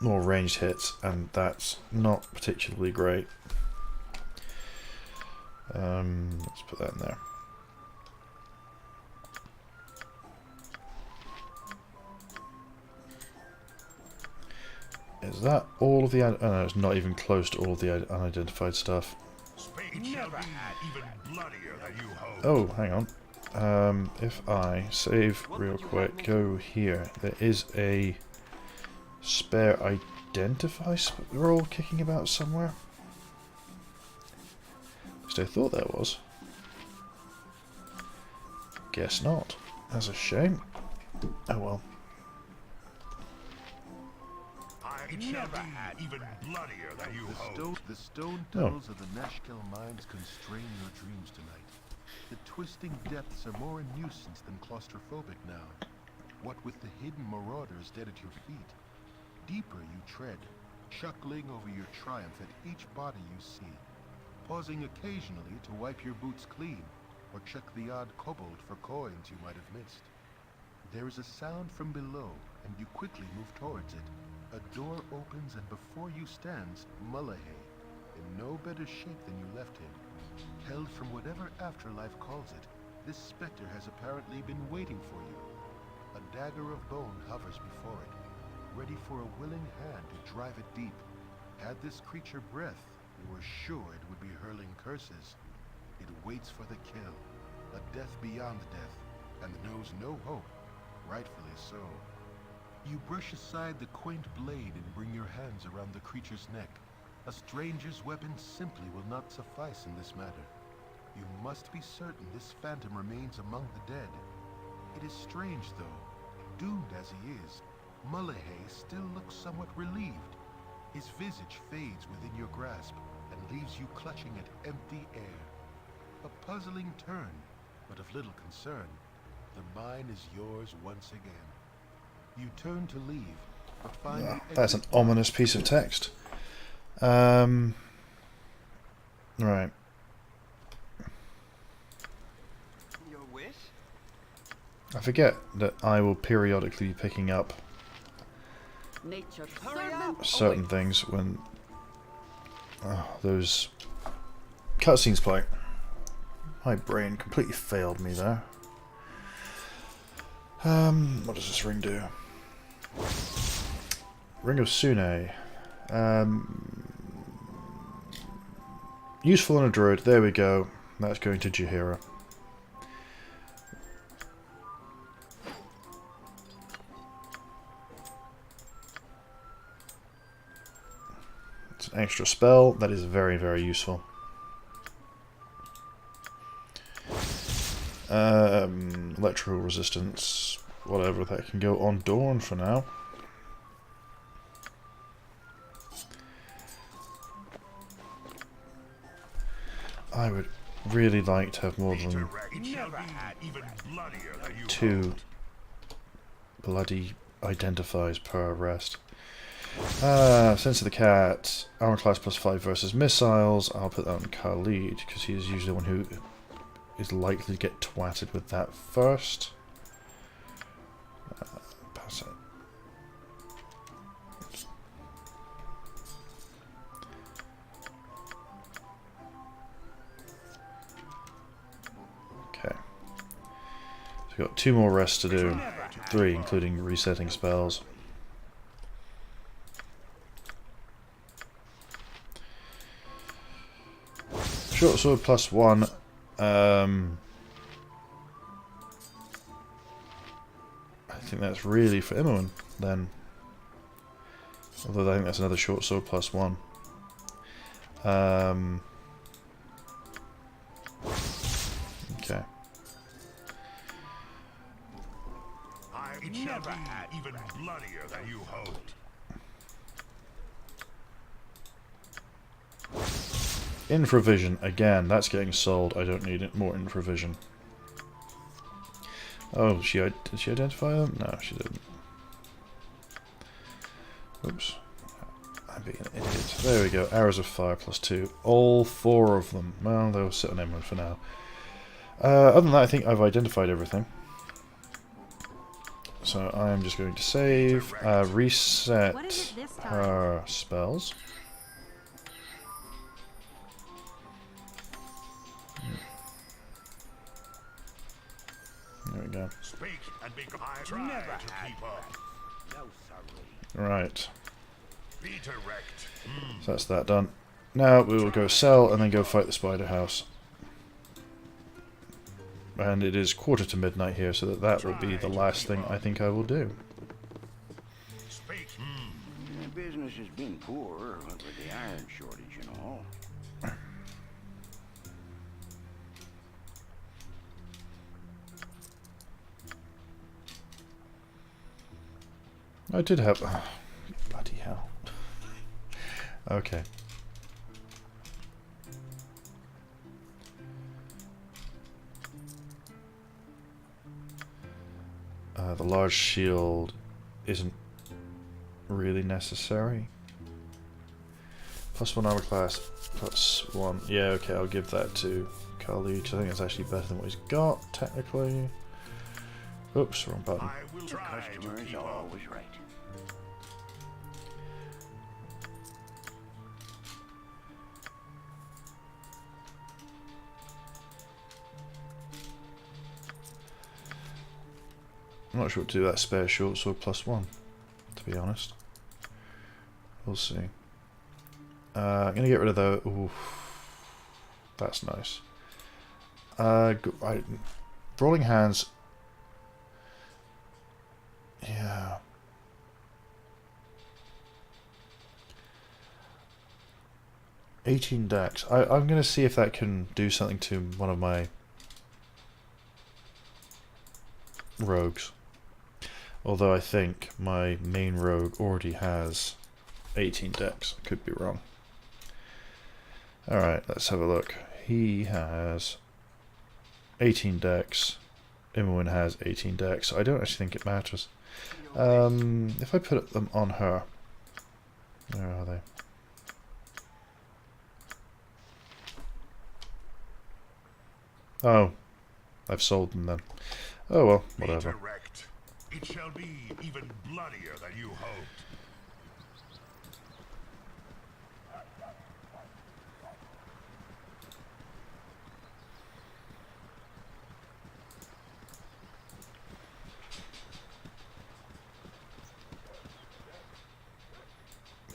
more ranged hits, and that's not particularly great. Let's put that in there. Is that all of the... Oh no, it's not even close to all of the unidentified stuff. Oh, hang on. If I save real quick, go here. There is a spare identify roll kicking about somewhere. At least I thought there was. Guess not. That's a shame. Oh well. I never had even bloodier than you hoped. The stone tunnels of the Nashkel mines constrain your dreams tonight. The twisting depths are more a nuisance than claustrophobic now. What with the hidden marauders dead at your feet. Deeper you tread, chuckling over your triumph at each body you see, pausing occasionally to wipe your boots clean, or check the odd kobold for coins you might have missed. There is a sound from below, and you quickly move towards it. A door opens, and before you stands Mullahay, in no better shape than you left him. Held from whatever afterlife calls it, this specter has apparently been waiting for you. A dagger of bone hovers before it, ready for a willing hand to drive it deep. Had this creature breath, you were sure it would be hurling curses. It waits for the kill, a death beyond death, and knows no hope, rightfully so. You brush aside the quaint blade and bring your hands around the creature's neck. A stranger's weapon simply will not suffice in this matter. You must be certain this phantom remains among the dead. It is strange, though. Doomed as he is, Mullahay still looks somewhat relieved. His visage fades within your grasp and leaves you clutching at empty air. A puzzling turn, but of little concern. The mine is yours once again. You turn to leave, but find... Yeah, that's an ominous piece of text. Right. Your wish? I forget that I will periodically be picking up certain things when those cutscenes play. My brain completely failed me there. What does this ring do? Ring of Sune. Useful in a druid. There we go. That's going to Jaheira. It's an extra spell. That is very, very useful. Electrical resistance, whatever, that can go on Dawn for now. I would really like to have more than 2 bloody identifies per arrest. Sense of the Cat, armor class +5 versus missiles. I'll put that on Khalid because he is usually the one who is likely to get twatted with that first. Pass it. Okay. So we've got 2 more rests to do. 3, including resetting spells. Short sword +1. I think that's really for Imoen then. Although I think that's another short sword +1. Okay. I never had even bloodier than you hoped. Infravision, again, that's getting sold. I don't need it. More infravision. Oh, did she identify them? No, she didn't. Oops. I'm being an idiot. There we go. Arrows of Fire +2. All 4 of them. Well, they'll sit on Imoen for now. Other than that, I think I've identified everything. So I am just going to save, reset her spells. There we go. Speak and be I try to keep up. No, sorry. Right. Be direct. So that's that done. Now we will go sell and then go fight the spider house. And it is 1:45 here, so that will be the last thing I think I will do. Speak. Business has been poor, what with the iron shortage and all. I did have... Oh, bloody hell. Okay. The large shield isn't really necessary. +1 armor class, +1. Yeah, okay, I'll give that to Khalid, because I think it's actually better than what he's got, technically. Oops, wrong button. The customer is always right. I'm not sure what to do with that spare short sword +1, to be honest. We'll see. I'm going to get rid of the... Ooh, that's nice. Right. Brawling Hands... Yeah. $18 dex. I'm going to see if that can do something to one of my rogues. Although I think my main rogue already has 18 dex. Could be wrong. Alright, let's have a look. He has 18 dex. Imoen has 18 dex. So I don't actually think it matters. If I put them on her. Where are they? Oh. I've sold them then. Oh well, whatever. It shall be even bloodier than you hoped.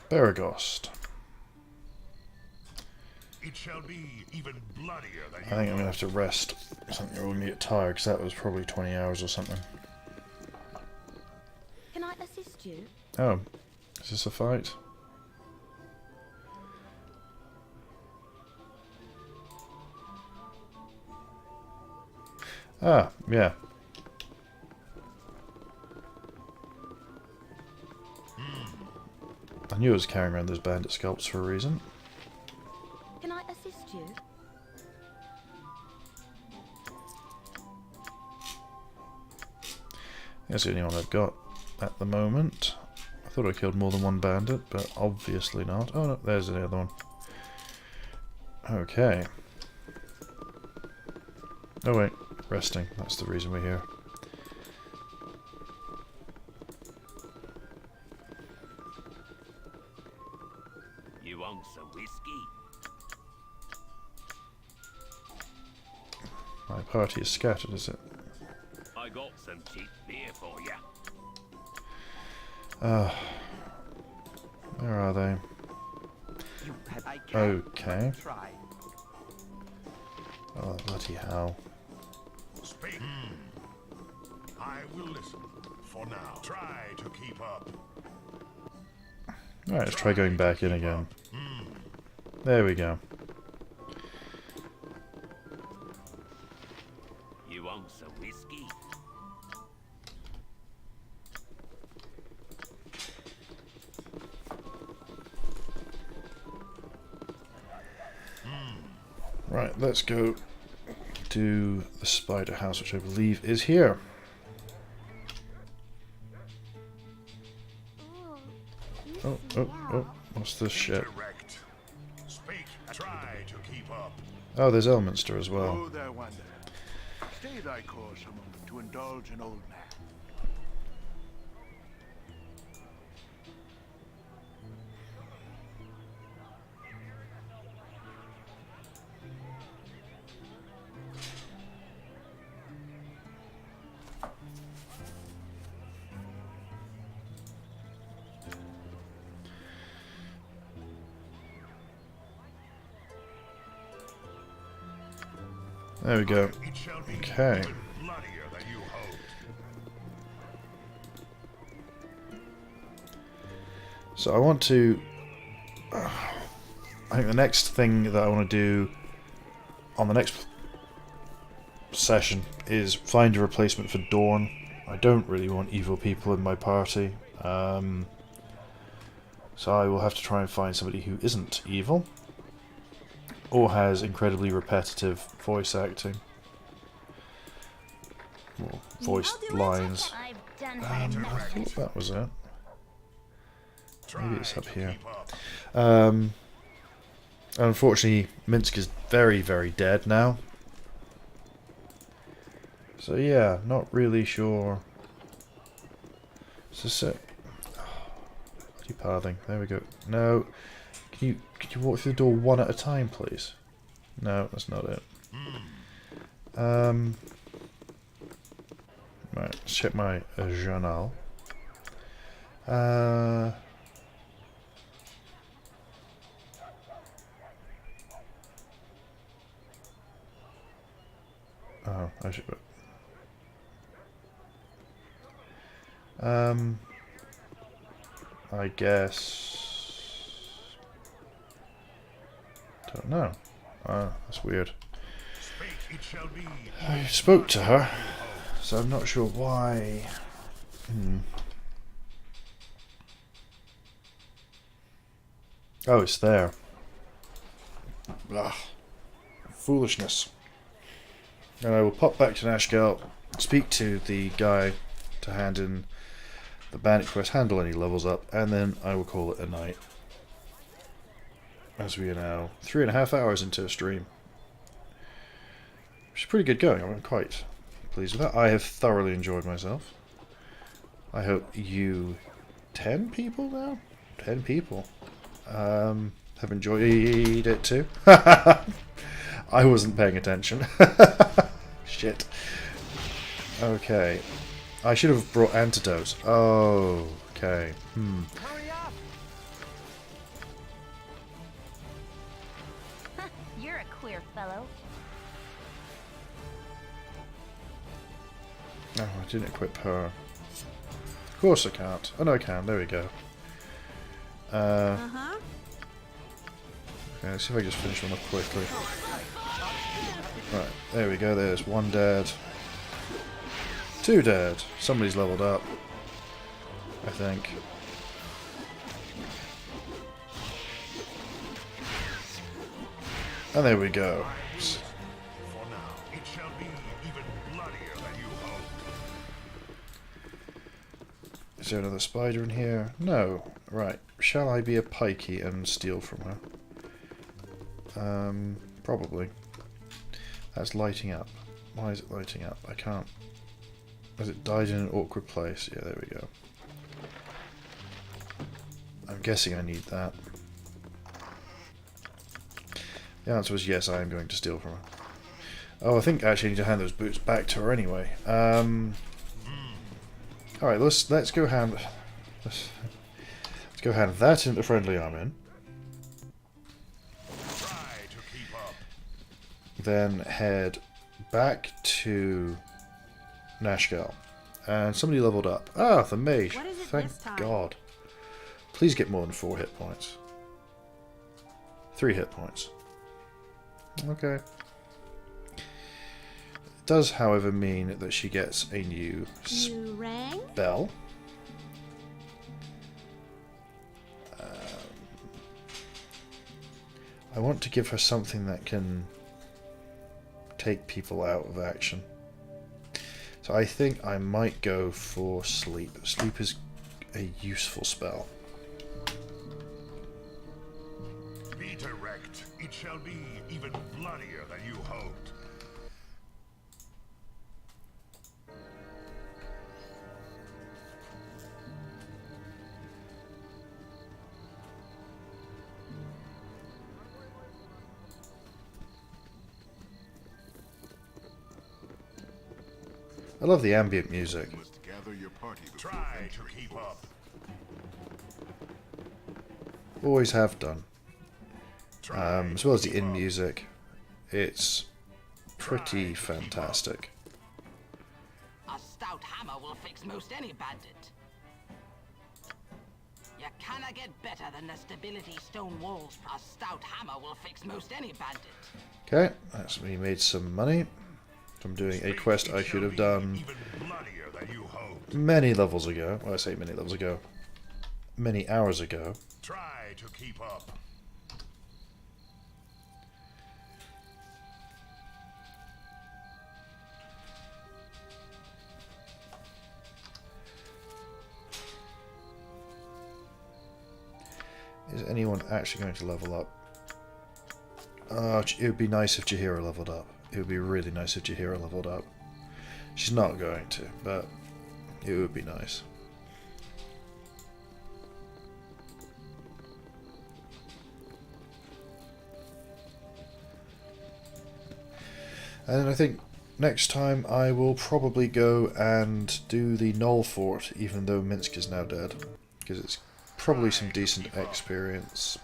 Baragost. It shall be even bloodier than you I think I'm going to have to rest. Something will get tired, because that was probably 20 hours or something. Can I assist you? Oh, is this a fight? Ah, yeah. I knew I was carrying around those bandit scalps for a reason. Can I assist you? That's the only one I've got at the moment. I thought I killed more than one bandit, but obviously not. Oh no, there's the other one. Okay. Oh wait, resting. That's the reason we're here. You want some whiskey? My party is scattered, is it? I got some cheap beer for you. Where are they? Okay. Oh, bloody hell. Speak. I will listen. For now, try to keep up. Alright, let's try going back in again. There we go. You want some whiskey? Right, let's go do the spider house, which I believe is here. Oh, what's this shit? Speak. Try to keep up. Oh, there's Elminster as well. Oh, there, Wanda. Stay thy course a moment to indulge an old man. There we go. Okay. So I want to... I think the next thing that I want to do on the next session is find a replacement for Dawn. I don't really want evil people in my party. So I will have to try and find somebody who isn't evil. Or has incredibly repetitive voice acting. Or voice lines. I thought that was it. Maybe it's up here. Unfortunately, Minsk is very, very dead now. So yeah, not really sure. Is this it? Bloody pathing. There we go. No. Can you walk through the door one at a time, please? No, that's not it. Right, let's check my journal. Oh, I should. I guess. Don't know. That's weird. I spoke to her, so I'm not sure why. Oh, it's there. Ugh. Foolishness. And I will pop back to Nashkel, speak to the guy to hand in the bandit quest, handle any levels up, and then I will call it a night. As we are now 3.5 hours into a stream. Which is pretty good going. I'm quite pleased with that. I have thoroughly enjoyed myself. I hope you 10 people now? 10 people. Have enjoyed it too. I wasn't paying attention. Shit. Okay. I should have brought antidotes. Oh, okay. Hurry up! You're a queer fellow. Oh, I didn't equip her. Of course I can't. Oh no, I can. There we go. Okay, let's see if I can just finish one up quickly. Right, there we go. There's one dead. 2 dead. Somebody's leveled up, I think. And there we go. Is there another spider in here? No. Right. Shall I be a pikey and steal from her? Probably. That's lighting up. Why is it lighting up? I can't. Has it died in an awkward place? Yeah, there we go. I'm guessing I need that. The answer was yes, I am going to steal from her. Oh, I think actually I need to hand those boots back to her anyway. Alright, let's go hand let's go hand that into friendly arm then head back to Nashkel. And somebody leveled up. Ah, the mage. Thank God. Please get more than 4 hit points. 3 hit points. Okay. It does, however, mean that she gets a new spell. I want to give her something that can take people out of action. So I think I might go for sleep. Sleep is a useful spell. Be direct. It shall be even bloodier than you hoped. I love the ambient music. Try to keep up. Always have done. As well as the in music. It's pretty fantastic. A stout hammer will fix most any bandit. You cannot get better than the stability stone walls. A stout hammer will fix most any bandit. Okay, that's me made some money from doing a quest I should have done many levels ago. Well, I say many levels ago. Many hours ago. Try to keep up. Is anyone actually going to level up? It would be nice if Jaheira leveled up. It would be really nice if Jaheira leveled up. She's not going to, but it would be nice. And I think next time I will probably go and do the Knoll Fort, even though Minsk is now dead, because it's probably some decent experience.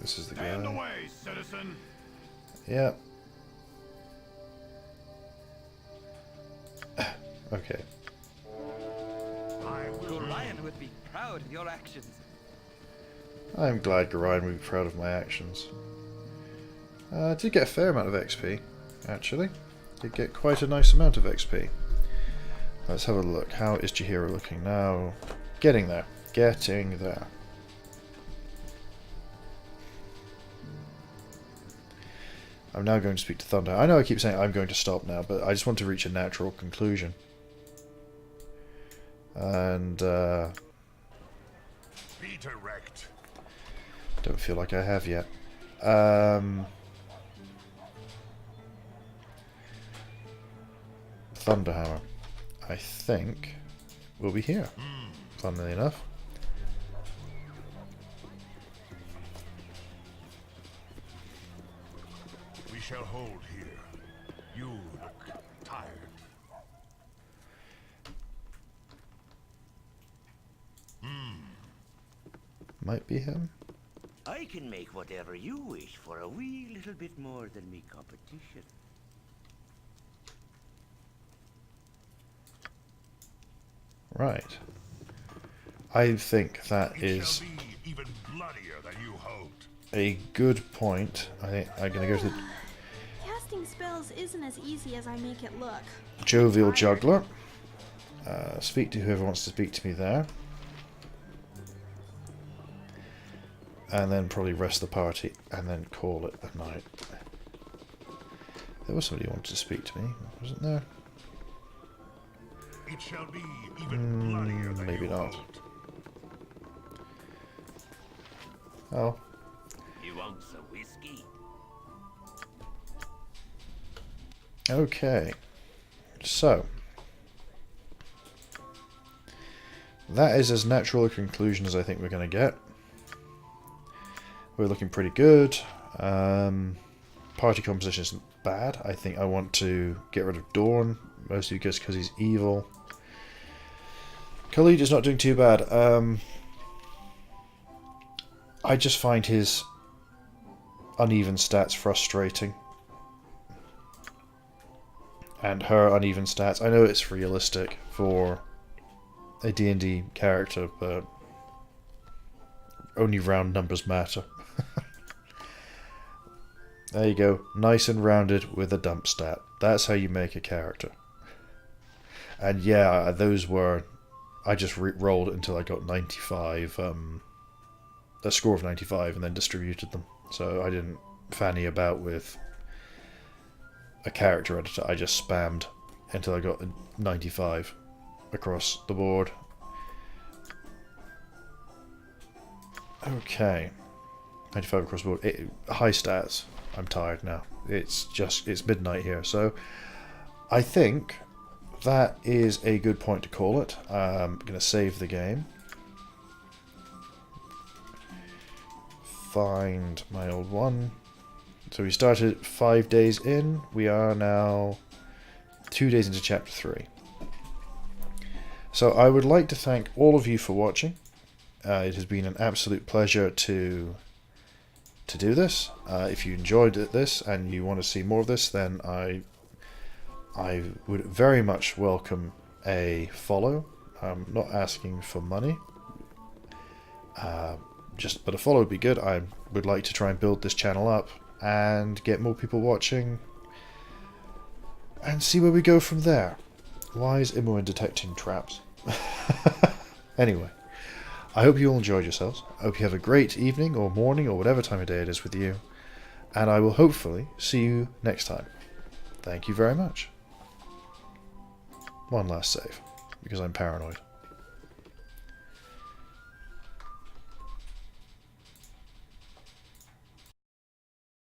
This is the guy. Stand away, citizen. Yeah. Okay. Gorion would be proud of your actions. I'm glad Gorion would be proud of my actions. I did get a fair amount of XP, actually. Did get quite a nice amount of XP. Let's have a look. How is Jaheira looking now? Getting there. Getting there. I'm now going to speak to Thunder. I know I keep saying I'm going to stop now, but I just want to reach a natural conclusion. And, Be direct. don't feel like I have yet. Thunderhammer, I think, will be here, funnily enough. We shall hold here. You look tired. Might be him. I can make whatever you wish for a wee little bit more than me competition. Right. I think that is Even bloodier than you hoped. a good point. I think I'm going to go to the Casting spells isn't as easy as I make it look. Jovial Juggler. Speak to whoever wants to speak to me there. And then probably rest the party and then call it a night. There was somebody who wanted to speak to me, wasn't there? It shall be even bloodier than Maybe you not. hoped. Oh. You want some whiskey? Okay. So. That is as natural a conclusion as I think we're going to get. We're looking pretty good. Party composition isn't bad. I think I want to get rid of Dorn, mostly just because he's evil. Khalid is not doing too bad. I just find his uneven stats frustrating. And her uneven stats. I know it's realistic for a D&D character, but only round numbers matter. There you go. Nice and rounded with a dump stat. That's how you make a character. And yeah, those were... I just rolled until I got 95, a score of 95, and then distributed them. So I didn't fanny about with a character editor. I just spammed until I got 95 across the board. Okay. 95 across the board. High stats. I'm tired now. It's midnight here. So I think that is a good point to call it. I'm going to save the game. find my old one. So we started 5 days in. We are now 2 days into chapter 3. So I would like to thank all of you for watching. It has been an absolute pleasure to do this. If you enjoyed this and you want to see more of this, then I would very much welcome a follow. I'm not asking for money. But a follow would be good. I would like to try and build this channel up and get more people watching and see where we go from there. Why is Imoen detecting traps? Anyway, I hope you all enjoyed yourselves. I hope you have a great evening or morning or whatever time of day it is with you. And I will hopefully see you next time. Thank you very much. One last save, because I'm paranoid.